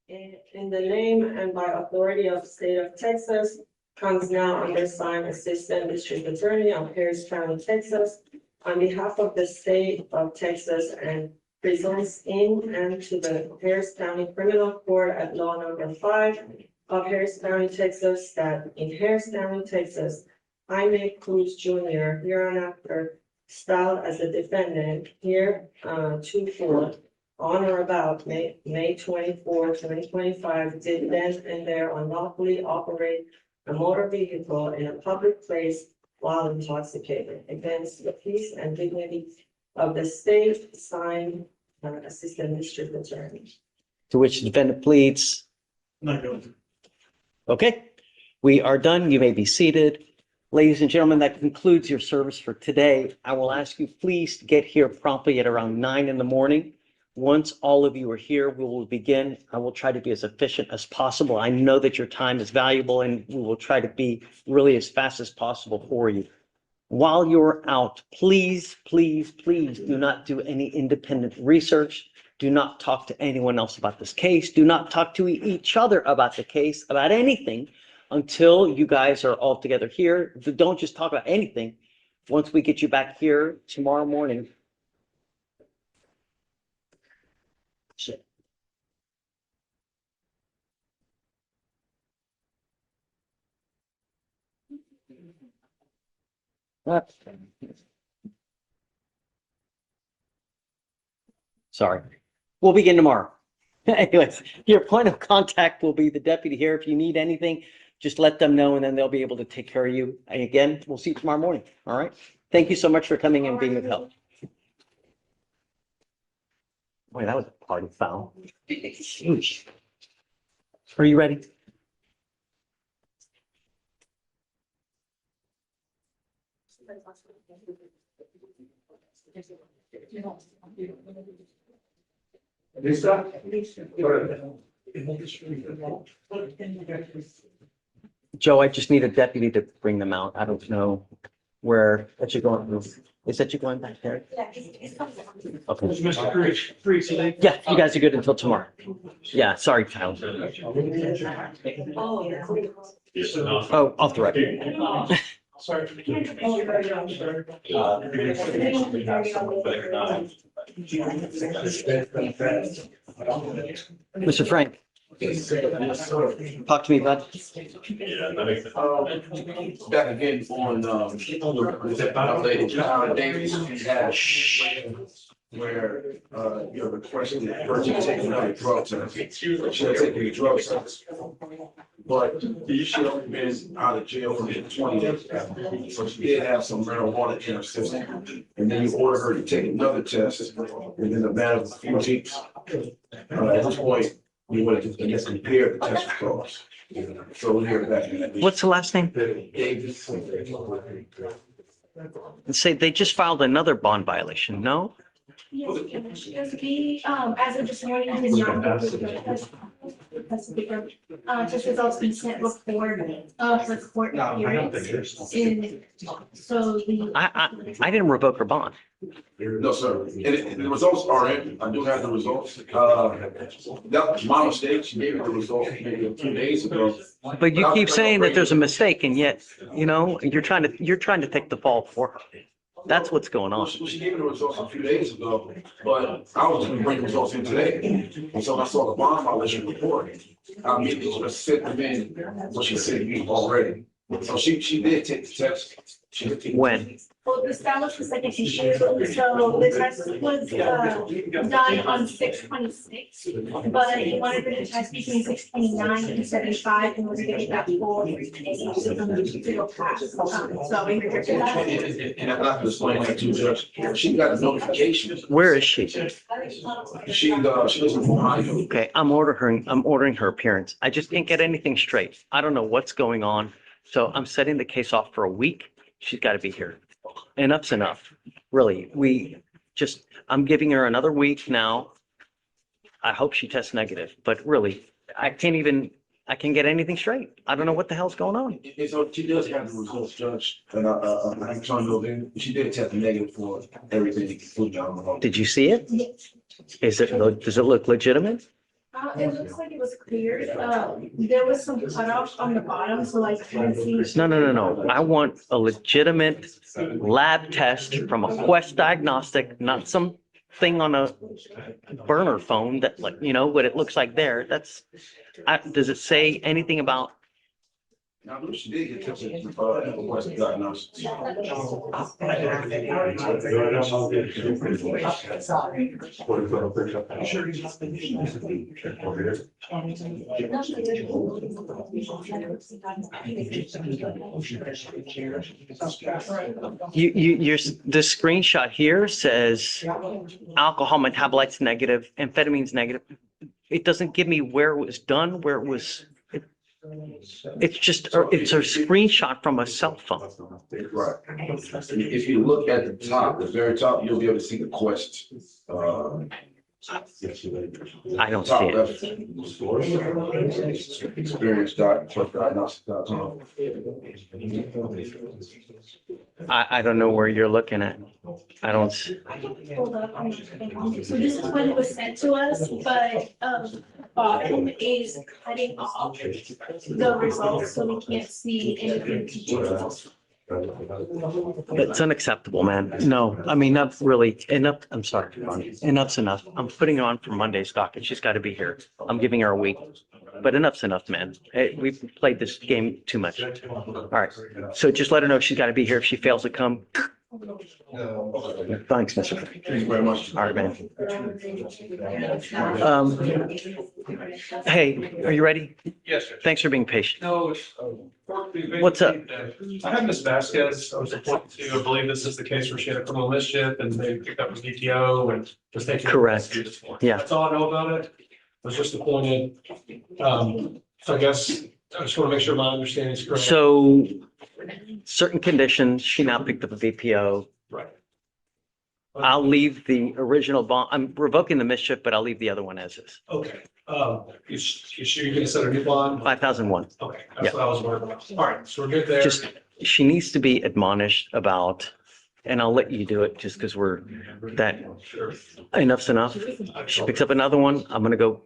In the name and by authority of the state of Texas, comes now under signed Assistant District Attorney of Harris County, Texas, on behalf of the state of Texas and presents in and to the Harris County Criminal Court at Law Number 5 of Harris County, Texas, that in Harris County, Texas, Jaime Cruz Jr. hereinafter styled as a defendant here to on or about May 24, 2025, did then and there unlawfully operate a motor vehicle in a public place while intoxicated against the peace and dignity of the state, signed Assistant District Attorney. To which the defendant pleads. Not guilty. Okay, we are done. You may be seated. Ladies and gentlemen, that concludes your service for today. I will ask you please to get here promptly at around 9 in the morning. Once all of you are here, we will begin. I will try to be as efficient as possible. I know that your time is valuable, and we will try to be really as fast as possible for you. While you're out, please, please, please do not do any independent research. Do not talk to anyone else about this case. Do not talk to each other about the case, about anything, until you guys are all together here. Don't just talk about anything. Once we get you back here tomorrow morning. Shit. Sorry. We'll begin tomorrow. Anyways, your point of contact will be the deputy here. If you need anything, just let them know, and then they'll be able to take care of you. And again, we'll see you tomorrow morning. All right. Thank you so much for coming and being of help. Boy, that was a party foul. Huge. Are you ready? Joe, I just need a deputy to bring them out. I don't know where that you're going. Is that you going back there? Okay. Mr. Priest, Yeah, you guys are good until tomorrow. Yeah, sorry, Kyle. Oh, off the record. Sorry. Mr. Frank. Talk to me, bud. Back again on, Davis, you had where, you're requesting that person taking out a drug test. She'll take a drug test. But she only been out of jail for 20 days. So she did have some marijuana in her system. And then you order her to take another test within a matter of a few weeks. At this point, we wanted to just compare the test results. So we're here back. What's the last name? Davis. And say they just filed another bond violation, no? Yes, he, as of this morning, he is not. That's different. Just results been sent before, the court appearance. So the. I didn't revoke her bond. No, sir. And the results are in. I do have the results. That was my mistake. She gave me the results maybe 2 days ago. But you keep saying that there's a mistake, and yet, you know, you're trying to take the fall for her. That's what's going on. She gave me the results a few days ago, but I was going to bring the results in today. And so I saw the bond violation report. I immediately just sent them in, what she said already. So she did take the test. She did take the When? test. Well, that was the second issue, so the test was, done on 6/26, but he wanted the test between 6/29 and 75, and was getting that full to pass. So we rejected that. And I have to explain that to Judge. She got a notification. Where is she? She lives in Ohio. Okay, I'm ordering her appearance. I just can't get anything straight. I don't know what's going on. So I'm setting the case off for a week. She's got to be here. Enough's enough. Really, I'm giving her another week now. I hope she tests negative, but really, I can't get anything straight. I don't know what the hell's going on. And so she does have the results, Judge. And I'm trying to know then, she did test negative for everything, including alcohol. Did you see it? Does it look legitimate? It looks like it was cleared. There was some cutoff on the bottom, so like. No. I want a legitimate lab test from a Quest diagnostic, not some thing on a burner phone that like, what it looks like there. Does it say anything about? Now, I believe she did get tested for West diagnosis. The screenshot here says alcohol metabolites negative, amphetamines negative. It doesn't give me where it was done, where it was. It's a screenshot from a cell phone. Right. If you look at the top, the very top, you'll be able to see the Quest. I don't see it. Experience.questdiagnostics.com. I don't know where you're looking at. I don't. Hold up. So this is when it was sent to us, but, bottom is cutting off the results, so we can't see anything to do. It's unacceptable, man. No, I mean, not really enough. I'm sorry. Enough's enough. I'm putting her on for Monday's docket. She's got to be here. I'm giving her a week, but enough's enough, man. We've played this game too much. All right. So just let her know she's got to be here. If she fails to come. Thanks, mister. Thank you very much. All right, man. Hey, are you ready? Yes, sir. Thanks for being patient. No. What's up? I have Ms. Vasquez. I was appointed to, I believe this is the case where she had a criminal mischief and they picked up a DTO and was taking. Correct. Yeah. That's all I know about it. I was just appointed. So I guess I just want to make sure my understanding is correct. So certain conditions, she now picked up a VPO. Right. I'll leave the original bond. I'm revoking the mischief, but I'll leave the other one as is. Okay. You sure you're gonna set a new bond? 5,001. Okay, that's what I was worried about. All right, so we're good there. Just, she needs to be admonished about, and I'll let you do it just because Sure. enough's enough. She picks up another one. I'm going to go.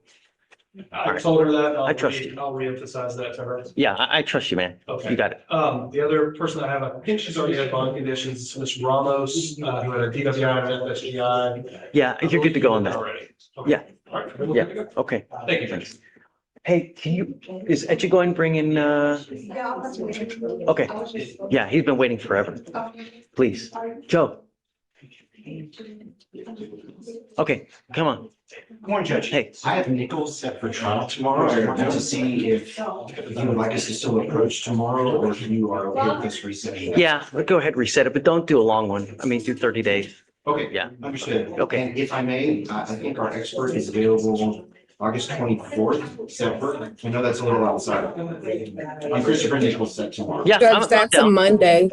I told her that. I trust you. I'll reemphasize that to her. Yeah, I trust you, man. Okay. You got it. The other person I have, I think she's already had bond conditions, Ms. Ramos, who had a DWI and an FSGI. Yeah, you're good to go on that. Already. Okay. Yeah. All right. We're Yeah. good to go. Okay. Thank you. Thanks. Hey, is Etchy going to bring in, okay. Yeah, he's been waiting forever. Please. Joe. Okay, come on. Good morning, Judge. Hey. I have Nichols set for trial tomorrow. I wanted to see if you would like us to still approach tomorrow or if you are okay with this resetting. Yeah, go ahead, reset it, but don't do a long one. I mean, do 30 days. Okay. Yeah. Understood. Okay. And if I may, I think our expert is available August 24th. Is that work? I know that's a little outside. I'm Christopher Nichols set tomorrow. Yeah. Judge, that's a Monday.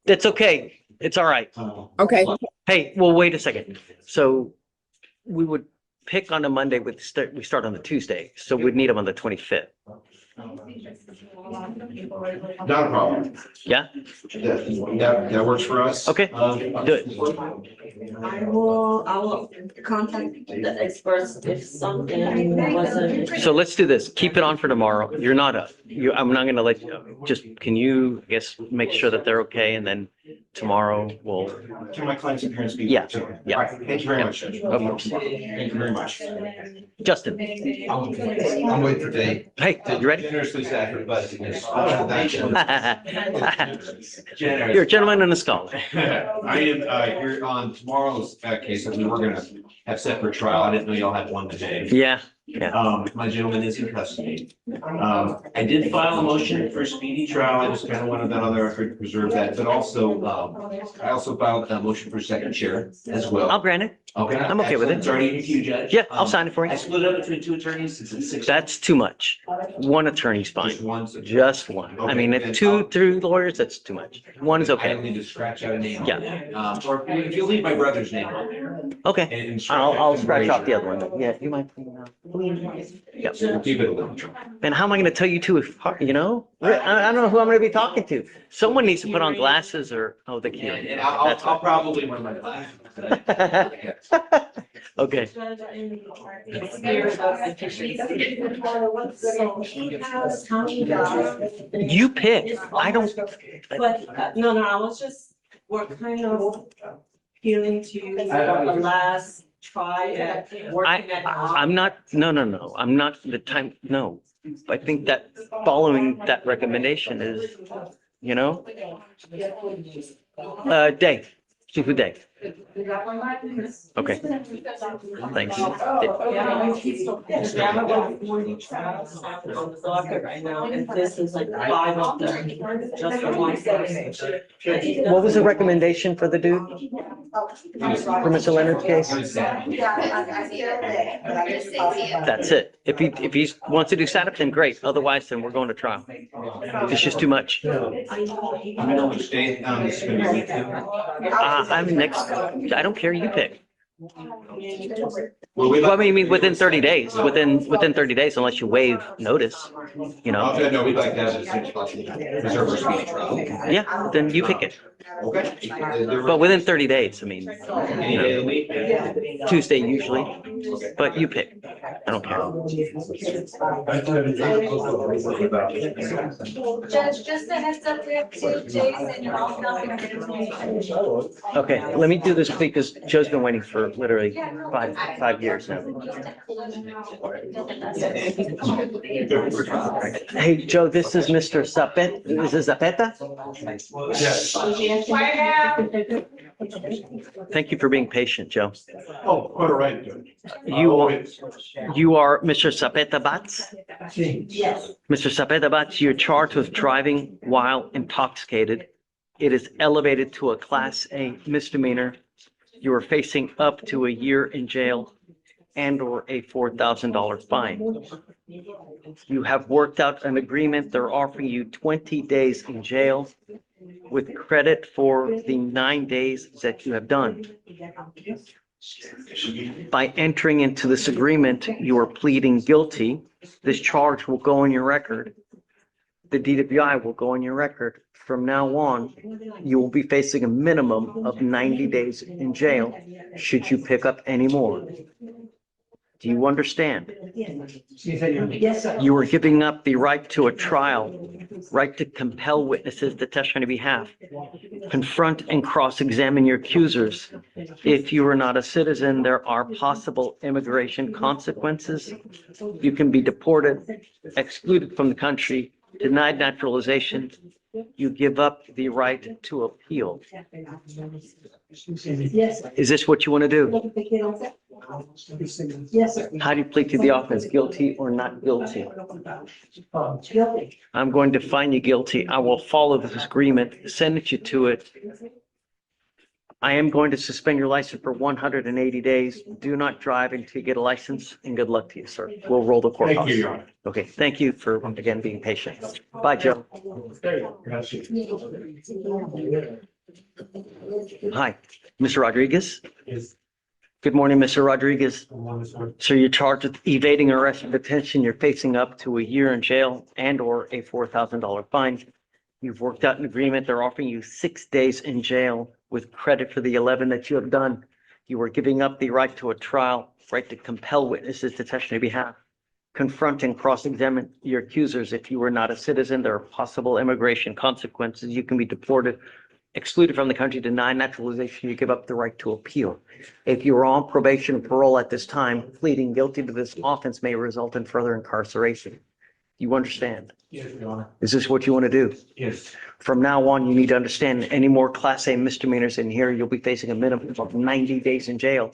It's okay. It's all right. Okay. Hey, well, wait a second. So we would pick on a Monday we start on the Tuesday, so we'd need them on the 25th. Not a problem. Yeah? That works for us. Okay, do it. I will contact the experts if something wasn't. So let's do this. Keep it on for tomorrow. You're not up. I'm not gonna let you, just, can you, I guess, make sure that they're okay, and then tomorrow we'll. Can my client's appearance be? Yeah, yeah. All right, thank you very much, Judge. Of course. Thank you very much. Justin. I'm waiting for Dave. Hey, Hey, you ready? Generously sacrificed. You're a gentleman and a scholar. I am here on tomorrow's case, that we were gonna have set for trial. I didn't know y'all had one today. Yeah. My gentleman is in custody. I did file a motion for speedy trial. I just kind of wanted that on the record to preserve that, but also, I also filed a motion for second chair as well. I'll grant it. Okay. I'm okay with it. It's already to you, Judge. Yeah, I'll sign it for I you. split it up between two attorneys. It's at 6. That's too much. One attorney's fine. Just one. Just one. I mean, if two, three lawyers, that's too much. One is I don't okay. need to scratch out a name. Yeah. Or if you leave my brother's name on there. Okay. And I'll scratch off the other one. Yeah, you might. Yeah. Keep it a little. And how am I going to tell you two if, you know? I don't know who I'm going to be talking to. Someone needs to put on glasses or, oh, the key. And I'll probably wear my glasses. Okay. You pick. I don't. But, no, I was just, we're kind of feeling to you for the last try at working at. I'm not, no. I'm not the time, no. I think that following that recommendation is, you know? Dave, Chief Dave. Okay. Thanks. On the docket right now, and this is like 5 of them, just for one person. What was the recommendation for the dude? For Mr. Leonard's case? That's it. If he wants to do setup, then great. Otherwise, then we're going to trial. It's just too much. I'm next. I don't care. You pick. Well, I mean, within 30 days, within 30 days, unless you waive notice, you know. No, we'd like to have reserve our speedy trial. Yeah, then you pick it. Okay. But within 30 days, I mean, you know, Tuesday usually, but you pick. I don't care. Judge, just a heads up, we have 2 Jason involved. Okay, let me do this because Joe's been waiting for literally five years now. Hey, Joe, this is Mr. Zapeta. Is this Zapeta? Yes. Thank you for being patient, Joe. Oh, quite all right, Judge. You are Mr. Zapeta Bats? Yes. Mr. Zapeta Bats, you're charged with driving while intoxicated. It is elevated to a Class A misdemeanor. You are facing up to a year in jail and/or a $4,000 fine. You have worked out an agreement. They're offering you 20 days in jail with credit for the 9 days that you have done. By entering into this agreement, you are pleading guilty. This charge will go on your record. The DWI will go on your record. From now on, you will be facing a minimum of 90 days in jail should you pick up any more. Do you understand? Yes, sir. You are giving up the right to a trial, right to compel witnesses to testify on your behalf, confront and cross-examine your accusers. If you are not a citizen, there are possible immigration consequences. You can be deported, excluded from the country, denied naturalization. You give up the right to appeal. Yes. Is this what you want to do? Yes, sir. How do you plead to the offense, guilty or not guilty? Guilty. I'm going to find you guilty. I will follow this agreement, sentence you to it. I am going to suspend your license for 180 days. Do not drive until you get a license, and good luck to you, sir. We'll roll the courthouse. Thank you, Your Honor. Okay, thank you for, again, being patient. Bye, Joe. Hi, Mr. Rodriguez. Good morning, Mr. Rodriguez. So you're charged with evading arrest and detention. You're facing up to a year in jail and/or a $4,000 fine. You've worked out an agreement. They're offering you 6 days in jail with credit for the 11 that you have done. You are giving up the right to a trial, right to compel witnesses to testify on your behalf, confront and cross-examine your accusers. If you are not a citizen, there are possible immigration consequences. You can be deported, excluded from the country, denied naturalization. You give up the right to appeal. If you are on probation or parole at this time, pleading guilty to this offense may result in further incarceration. You understand? Yes, Your Honor. Is this what you want to do? Yes. From now on, you need to understand any more Class A misdemeanors in here, you'll be facing a minimum of 90 days in jail.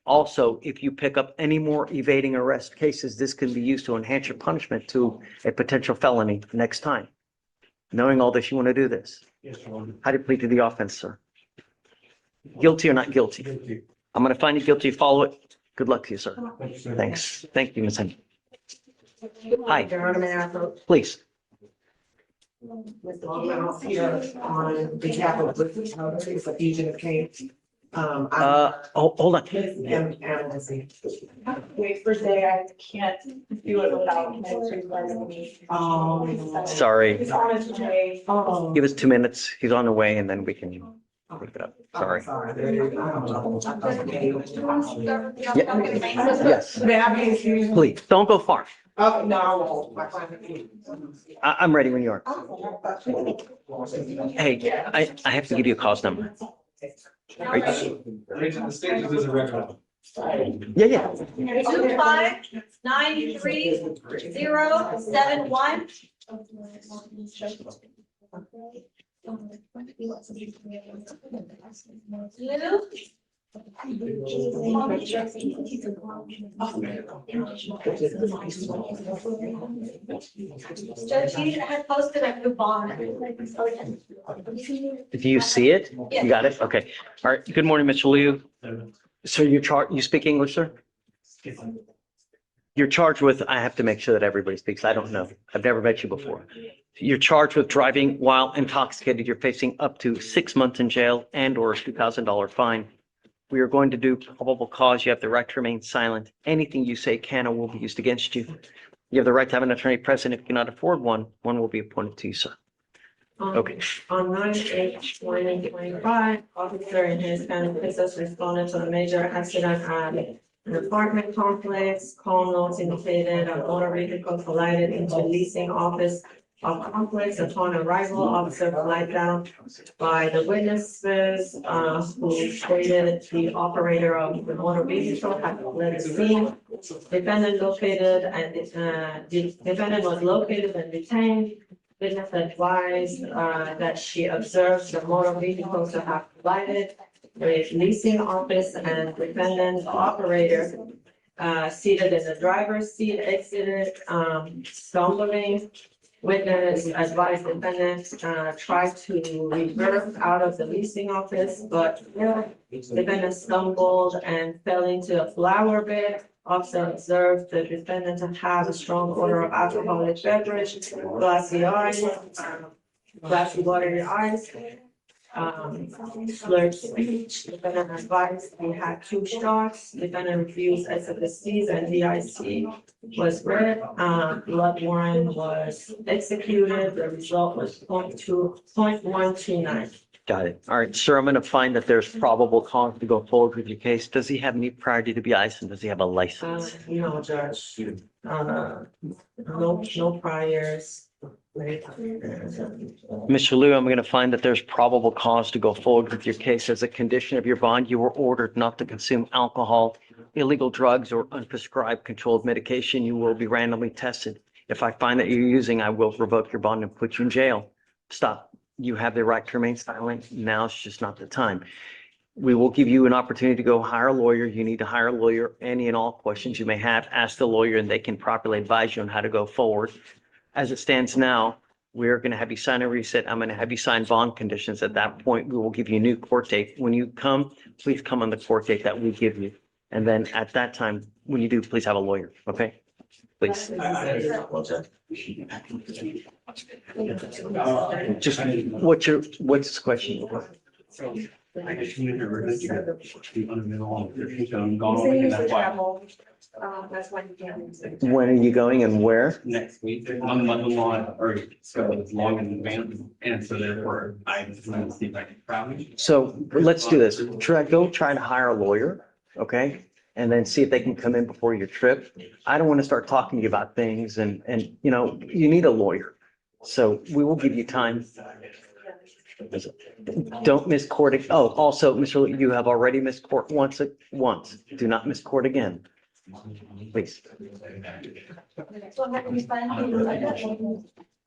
Also, if you pick up any more evading arrest cases, this can be used to enhance your punishment to a potential felony next time. Knowing all this, you want to do this. Yes, Your Honor. How do you plead to the offense, sir? Guilty or not guilty? Guilty. I'm going to find you guilty. Follow it. Good luck to you, sir. Thank you, sir. Thanks. Thank you, Ms. Henry. Hi, Your Honor, may I vote? please. Mr. Longmont here on behalf of the fugitive case. Hold on. Wait for day, I can't do it without. Sorry. He's on his way. Give us 2 minutes. He's on the way and then we can pick it up. Sorry. Yes, May I be excused? please. Don't go far. Oh, no, I won't. My client. I'm ready when you are. Hey, I have to give you a cause number. Are you- The stage is a record. Yeah. 2593071. Judge, you had posted a coupon. Do you see it? You got it? Okay. All right. Good morning, Mr. Liu. So you speak English, sir? You're charged with, I have to make sure that everybody speaks. I don't know. I've never met you before. You're charged with driving while intoxicated. You're facing up to 6 months in jail and or a $2,000 fine. We are going to do probable cause. You have the right to remain silent. Anything you say can or will be used against you. You have the right to have an attorney present. If you cannot afford one, one will be appointed to you, sir. Okay. On 9/8/2025, officer in his county Texas responded to a major accident at an apartment complex. Call notes indicated a motor vehicle collided into leasing office of complex. Upon arrival, officer flagged down by the witnesses, who stated the operator of the motor vehicle had fled the scene. Defendant was located and detained. Witness advised, that she observed the motor vehicle to have collided with leasing office and defendant operator, seated in the driver's seat, exited, stumbling. Witness advised defendant, tried to reverse out of the leasing office, but defendant stumbled and fell into a flower bed. Officer observed the defendant to have a strong odor of alcoholic beverage, glassy eyes, glassy watery eyes, slurred speech. Defendant advised he had 2 shots. Defendant refused SFSCs and DIC was read. Blood warrant was executed. The result was 0.129. Got it. All right, sir, I'm going to find that there's probable cause to go forward with your case. Does he have any priority to be licensed? Does he have a license? No, Judge. No priors. Mr. Liu, I'm going to find that there's probable cause to go forward with your case. As a condition of your bond, you were ordered not to consume alcohol, illegal drugs, or unprescribed controlled medication. You will be randomly tested. If I find that you're using, I will revoke your bond and put you in jail. Stop. You have the right to remain silent. Now it's just not the time. We will give you an opportunity to go hire a lawyer. You need to hire a lawyer. Any and all questions you may have, ask the lawyer and they can properly advise you on how to go forward. As it stands now, we're going to have you sign a reset. I'm going to have you sign bond conditions. At that point, we will give you a new court date. When you come, please come on the court date that we give you. And then at that time, when you do, please have a lawyer, okay? Please. Just, what's the question? I just need to release you the fundamental, I'm gone, that's why. That's when you can. When are you going and where? Next week, I'm lawn, or so it's long in advance, and so therefore I just want to see if I can travel. So let's do this. Try to hire a lawyer, okay? And then see if they can come in before your trip. I don't want to start talking to you about things and, you know, you need a lawyer. So we will give you time. Don't miss court. Oh, also, Mr. Lee, you have already missed court once. Do not miss court again. Please.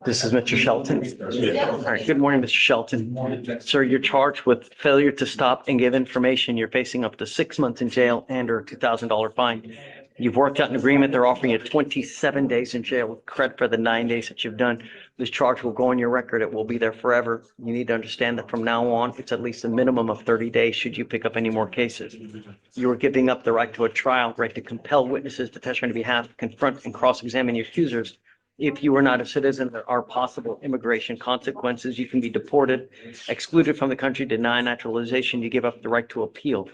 This is Mr. Shelton. All right, good morning, Mr. Shelton. Sir, you're charged with failure to stop and give information. You're facing up to 6 months in jail and or a $2,000 fine. You've worked out an agreement. They're offering you 27 days in jail with credit for the 9 days that you've done. This charge will go on your record. It will be there forever. You need to understand that from now on, it's at least a minimum of 30 days should you pick up any more cases. You are giving up the right to a trial, right to compel witnesses to testify on your behalf, confront and cross-examine your accusers. If you are not a citizen, there are possible immigration consequences. You can be deported, excluded from the country, denied naturalization. You give up the right to appeal.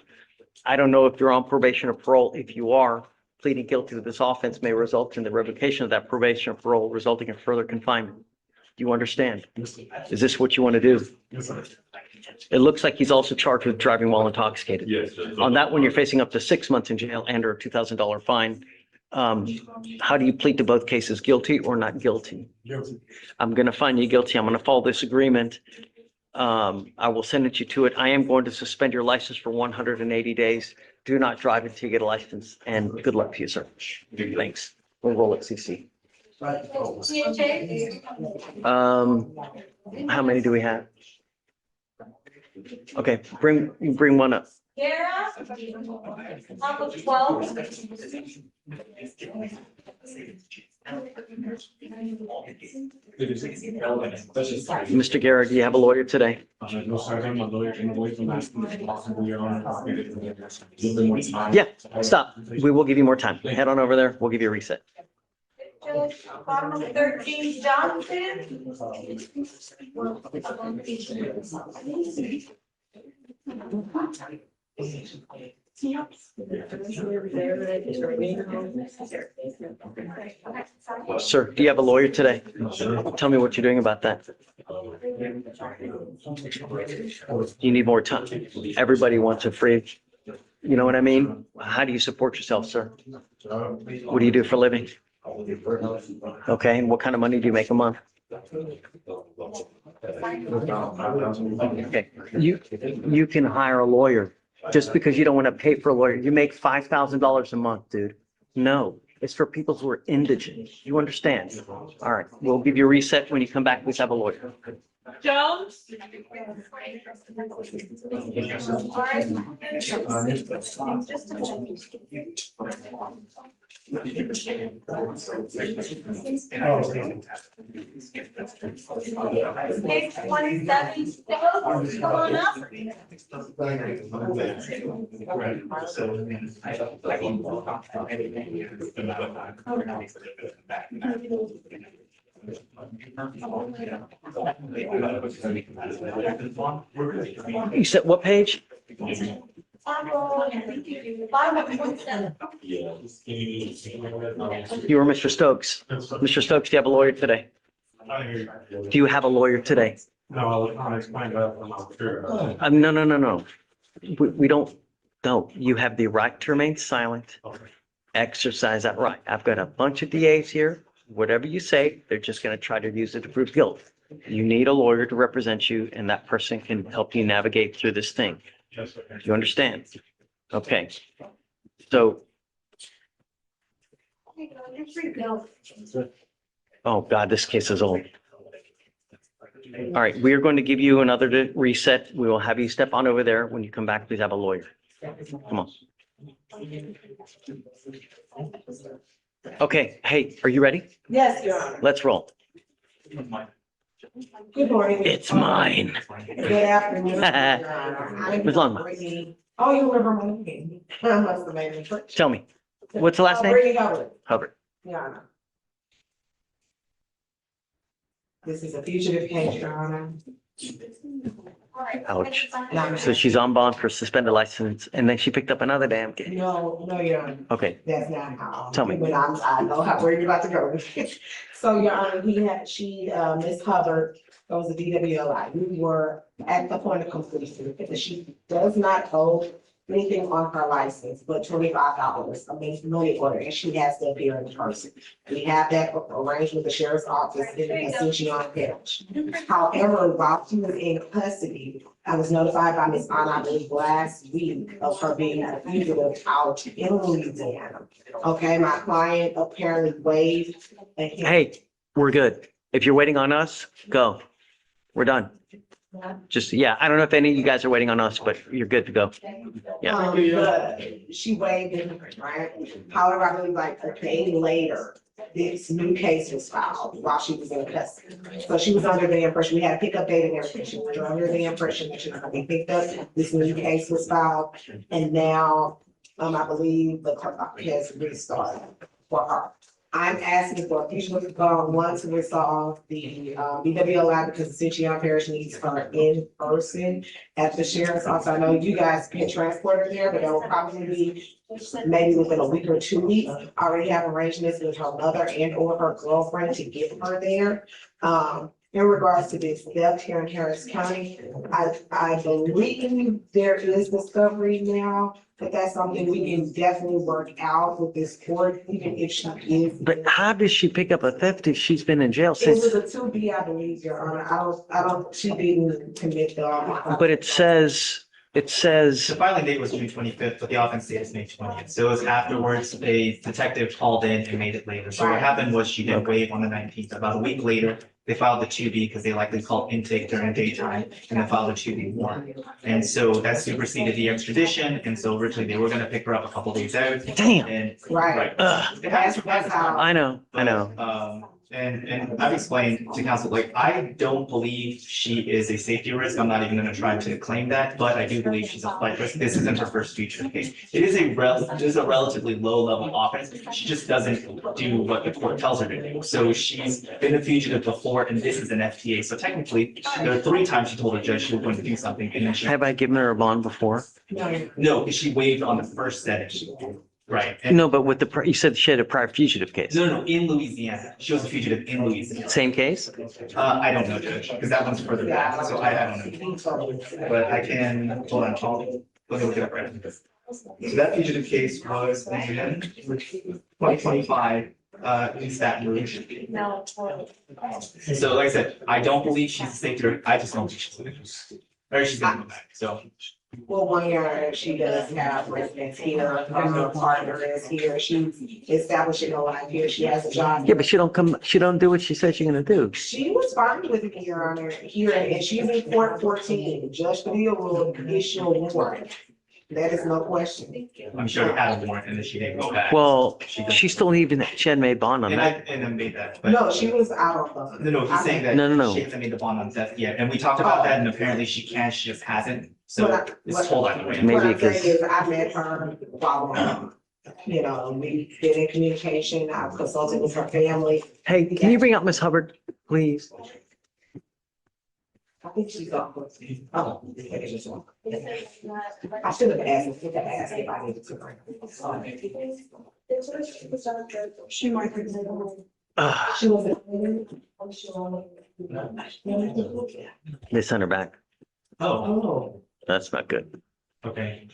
I don't know if you're on probation or parole. If you are, pleading guilty to this offense may result in the revocation of that probation or parole, resulting in further confinement. Do you understand? Is this what you want to do? It looks like he's also charged with driving while intoxicated. Yes. On that one, you're facing up to 6 months in jail and or a $2,000 fine. How do you plead to both cases, guilty or not guilty? Guilty. I'm going to find you guilty. I'm going to follow this agreement. I will send you to it. I am going to suspend your license for 180 days. Do not drive until you get a license, and good luck to you, sir. Thanks. We'll roll it, CC. How many do we have? Okay, bring one up. Kara, top of 12. Mr. Garrett, do you have a lawyer today? No, sir, I'm a lawyer. I'm away from Yeah, stop. We will give you more time. Head on over there. We'll give you a reset. Bottom of 13, Jonathan. Sir, do you have a lawyer today? Tell me what you're doing about that. You need more time. Everybody wants a free, you know what I mean? How do you support yourself, sir? What do you do for a living? Okay, and what kind of money do you make a month? Okay, you can hire a lawyer just because you don't want to pay for a lawyer. You make $5,000 a month, dude. No, it's for people who are indigent. You understand? All right, we'll give you a reset. When you come back, please have a lawyer. Jones? Page 27, come on up. You said what page? You were Mr. Stokes. Mr. Stokes, do you have a lawyer today? Do you have a lawyer today? No, I'll explain that. I'm not sure. No. We don't. No, you have the right to remain silent. Exercise that right. I've got a bunch of DAs here. Whatever you say, they're just going to try to use it to prove guilt. You need a lawyer to represent you, and that person can help you navigate through this thing. Yes, okay. You understand? Okay. So, oh God, this case is old. All right, we are going to give you another reset. We will have you step on over there. When you come back, please have a lawyer. Come on. Okay, hey, are you ready? Yes, Your Honor. Let's roll. Good morning. It's mine. Good afternoon, Your Honor. Ms. Longmire. Oh, you remember my name? I must have made it. Tell me, what's the last name? Brittany Hubbard, Hubbard. Your Honor. This is a fugitive case, Your Honor. Ouch. So she's on bond for suspended license, and then she picked up another damn case. No, Your Honor. Okay, That's not how. Tell me. But I know where you're about to go. So, Your Honor, Ms. Hubbard, that was a DWI. We were at the point of completion. She does not owe anything on her license but $25, money order, and she has to appear in person. We have that arranged with the sheriff's office in Ascension Parish. However, while she was in custody, I was notified by Ms. Anna, I believe, last week of her being a fugitive out in Louisiana. Okay, my client apparently waived. Hey, we're good. If you're waiting on us, go. We're done. Just, yeah, I don't know if any of you guys are waiting on us, but you're good to go. Yeah. But she waived it, right? However, I believe like a day later, this new case was filed while she was in custody. So she was under the impression, we had a pickup date and everything. She was under the impression that she was gonna be picked up. This new case was filed. And now, I believe the clock has restarted for her. I'm asking for a fugitive one to resolve the BWLI because Ascension Parish needs her in person at the sheriff's office. I know you guys can transport her there, but that will probably be maybe within a week or 2 weeks. I already have arrangements with her mother and or her girlfriend to get her there. In regards to this theft here in Harris County, I believe there is discovery now, but that's something we can definitely work out with this court, even if she is. But how does she pick up a theft if she's been in jail It since? was a 2B, I believe, Your Honor. I don't, she didn't commit the. But it says. The filing date was June 25th, but the offense date is May 20th. So it was afterwards, a detective called in and made it later. So what happened was she did waive on the 19th. About a week later, they filed the 2B because they likely called intake during daytime and then filed a 2B warrant. And so that superseded the extradition. And so originally they were going to pick her up a couple days out. Damn. And Right. That's how. I know. And I've explained to counsel, like, I don't believe she is a safety risk. I'm not even gonna try to claim that, but I do believe she's a flight risk. This isn't her first fugitive case. It is a relatively low level offense. She just doesn't do what the court tells her to do. So she's been a fugitive before, and this is an FTA. So technically, there are 3 times she told the judge she was going to do something, and then she. Have I given her a bond before? No, because she waived on the first setting. Right. And No, but with you said she had a prior fugitive case. no, in Louisiana. She was a fugitive in Louisiana. Same case? I don't know, Judge, because that one's further back, so I don't know. But I can, hold on, let me look it up right now. So that fugitive case was in 2025, in Staten Rouge. So like I said, I don't believe she's a safety risk. I just don't think she's gonna go back, so. Well, 1 year, she does have residence here, her partner is here, she's establishing a life here, she has a job. Yeah, but she don't do what she said she's gonna do. She was fine with me, Your Honor, here, and she's in court 14, Judge Padilla will issue a warrant. That is no question. I'm sure it had a warrant and then she didn't go back. Well, she still even, she hadn't made bond on And that. I made that. But- No, she was out of the. No, he's saying that No. she hasn't made the bond on theft yet, and we talked about that, and apparently she can, she just hasn't, so it's told either way. Maybe What I'm because- saying is I met her while, we've been in communication, I've consulted with her family. Hey, can you bring up Miss Hubbard, please? I think she's off. Oh. I should have asked if I needed to bring her. She might. She was. They sent her back. Oh, That's not good. okay.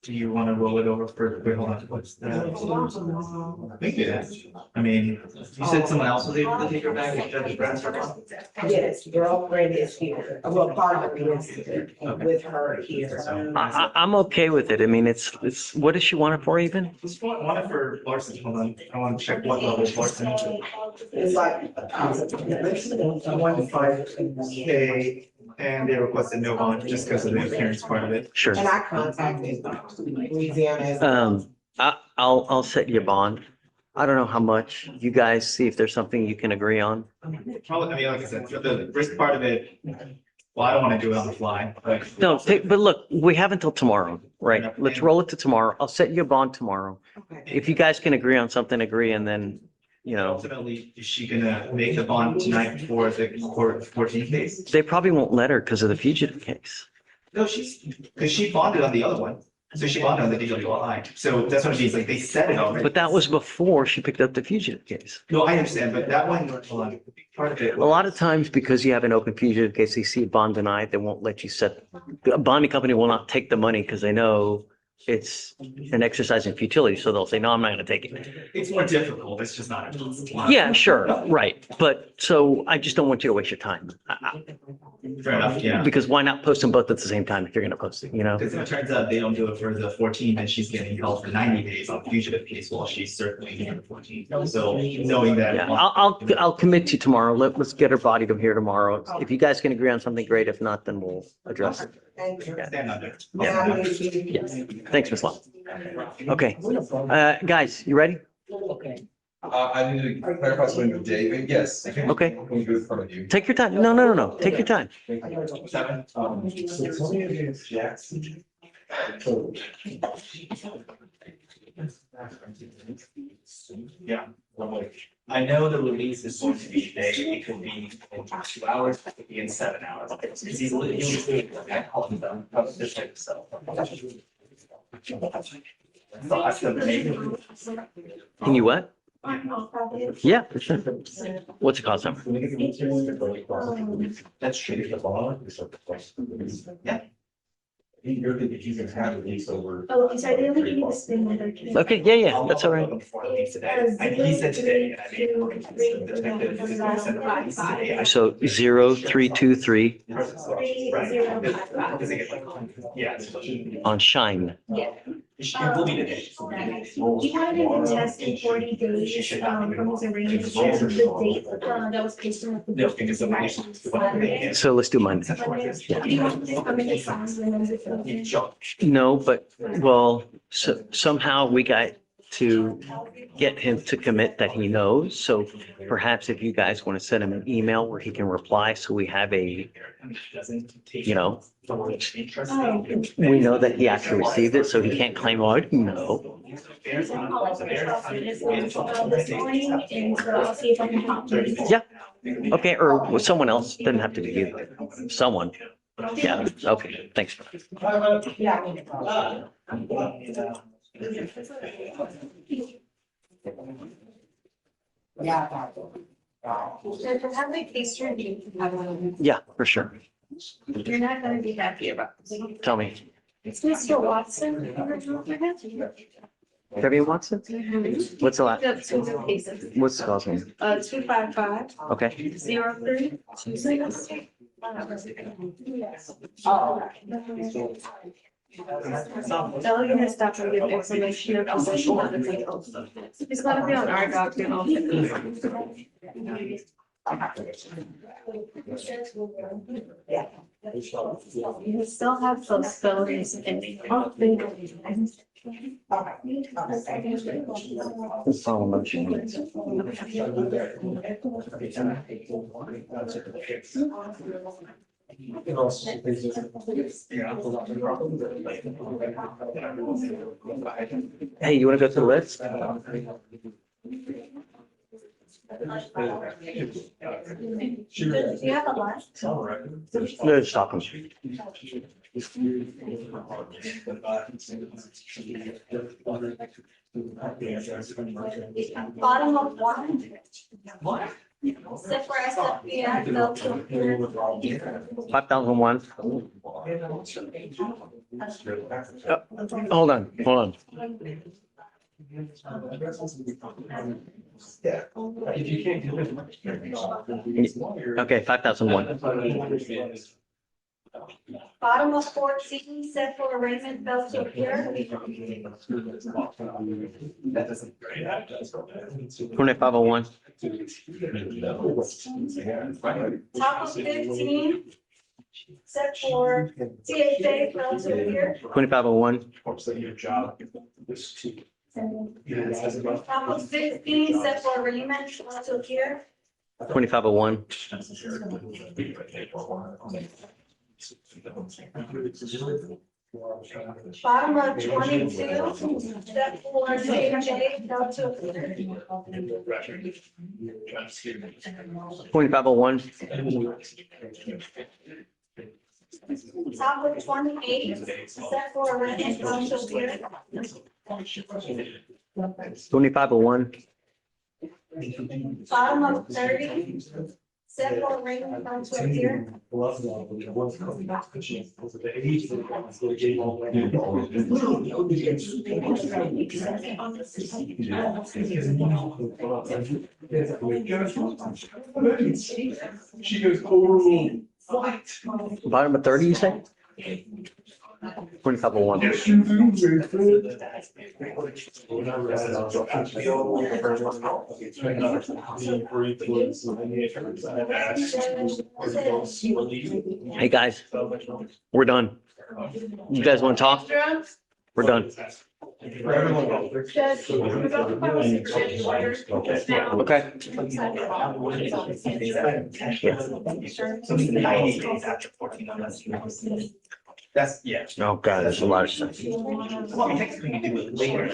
Do you wanna roll it over for, wait, hold on, what's that? We can do that. I mean, you said someone else was able to take her back, if Judge Brown's her mom? Yes, girlfriend is here, well, partner is here, with her here. I'm okay with it. I mean, it's, what does she want it for even? Just want it for larceny, hold on, I wanna check what level of larceny. It's like. 1.5K, and they requested no bond just because of the appearance part of it. Sure. And I contacted Louisiana. I'll set you a bond. I don't know how much. You guys see if there's something you can agree on. Probably, I mean, like I said, for the risk part of it, well, I don't wanna do it on the fly, but. No, but look, we have until tomorrow, right? Let's roll it to tomorrow. I'll set you a bond tomorrow. If you guys can agree on something, agree, and then, Ultimately, is she gonna make the bond tonight for the court 14 case? they probably won't let her because of the fugitive case. No, because she bonded on the other one, so she bonded on the DWI, so that's what it means, like, they said it already. But that was before she picked up the fugitive case. No, I understand, but that one, hold on, part of it. A lot of times, because you have an open fugitive case, they see a bond denied, they won't let you set, a bonding company will not take the money because they know it's an exercise in futility. So they'll say, no, I'm not going to take it. It's more difficult, it's just not impossible. Yeah, sure. Right. But so I just don't want you to waste your time. Fair enough, yeah. Because why not post them both at the same time if you're going to post it, you know? Because if it turns out they don't do it for the 14th and she's getting held for 90 days on fugitive case while she's certainly here the 14th. So knowing that. Yeah, I'll commit to tomorrow. Let's get her body to here tomorrow. If you guys can agree on something, great. If not, then we'll address it. Thank you. Stand under. Yeah. Yes. Thanks, Ms. Long. Okay, guys, you ready? Okay. I need to clarify something with David. Yes. Okay. Can we go in front of you? Take your time. No. Take your time. Seven. Jackson. Yeah. I know the release is going to be today. It could be in 2 hours, it could be in 7 hours. It's easily, you'll do it. I call them, this type of stuff. So I still maybe. Can you what? Yeah, for sure. What's the cost number? That's true. Yeah. You're thinking you can have at least over. Oh, I'm sorry, they only give me the spin number. Okay, yeah, that's all right. Before the lease today. I mean, he said today, and I mean, the detective is going to send the release today. So 0323 Yeah. on Shine. Yeah. It will be today. He had it in test in 40 days, from his arraignment, the date, that was based on. No, because of my. So let's do Monday. Do you want to come in and sign the numbers? No, but, well, so somehow we got to get him to commit that he knows. So perhaps if you guys want to send him an email where he can reply, so we have a, you know, we know that he actually received it, so he can't claim, oh, I didn't know. This morning, and so I'll see if I can talk to him. Yeah, okay, or someone else, doesn't have to be you, someone. Yeah, okay, thanks. Have my case reviewed. Yeah, for sure. You're not gonna be happy about this. Tell me. It's Mr. Watson. Debbie Watson? What's the last? Got two new cases. What's the cause name? 255. Okay. 0326. Delegate has stopped and give information of possession of the vehicle. It's gonna be on our document. You still have those spellings in. Follow motion. Hey, you want to go to the list? Do you have a lot? No, stop him. Bottom of one. Except for SFPS, they'll. 5001. Hold on. Yeah. If you can't do it. Okay, 5001. Bottom of 14, set for arraignment, fell to appear. 2501. Top of 15, set for CHA, fell to appear. 2501. Top of 15, set for arraignment, fell to appear. 2501. Bottom of 22, set for CHA, fell to appear. 2501. Top of 28, set for arraignment, fell to appear. 2501. Bottom of 30, Several ring fronts right here. She goes, oh, what? Bottom of 30, you say? 25 of one. Yes, you do. Hey, guys, we're done. You guys want to talk? We're done. Okay. That's, yeah. Oh, God, there's a lot of stuff. Well, technically you do it later.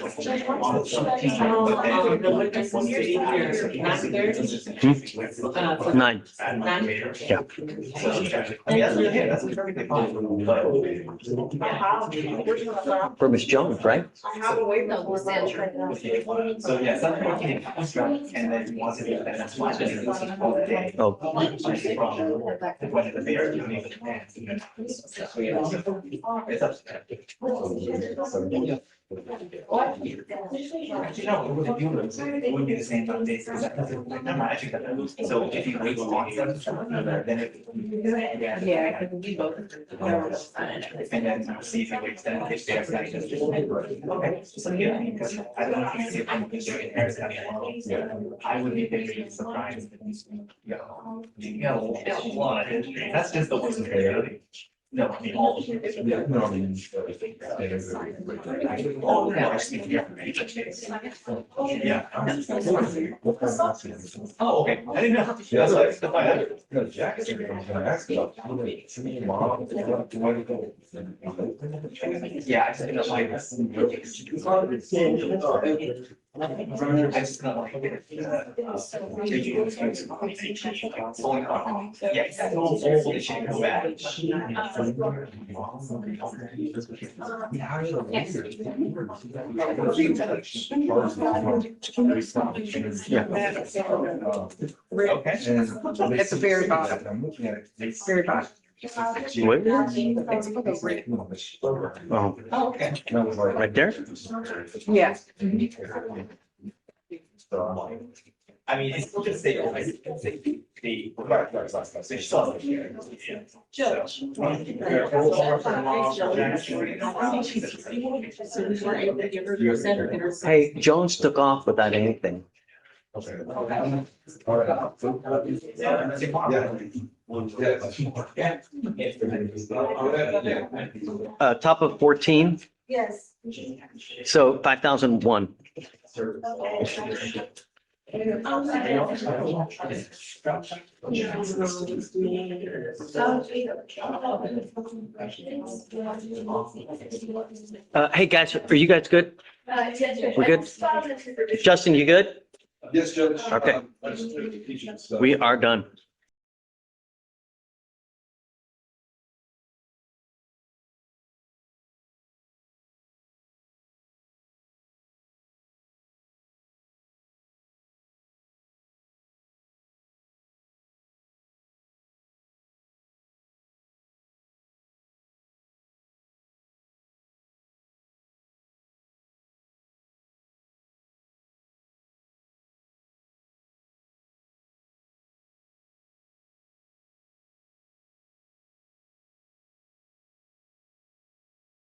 Nine. Yeah. I mean, that's perfectly fine. For Miss Jones, right? So, yeah, something and then once it, that's why it's a whole day. Oh. When the mayor is doing it. It's up to them. Actually, no, it would be the same time days, because never mind, I think that, so if you wait on them, then it. Yeah, because we both. And then see if it makes sense, if there's that, okay, so yeah, because I don't know if you see if I'm doing Harris County alone. I would be very surprised. You know, a lot of history, that's just the worst area. No, I mean, all of them. No, I mean. All of them are speaking yeah. Oh, okay, I didn't know. That's why it's the fire. Yeah, I just didn't like this. I just don't like it. Yeah, exactly. Holy shit, go back. Okay. It's a very bottom. Very bottom. What? Oh, Oh, okay. right there? Yeah. I mean, it's still just say, the. Hey, Jones took off without anything. Top of 14, Yes. so 5,001. Hey, guys, are you guys good? We're good? Justin, you good? Yes, Judge. Okay. We are done.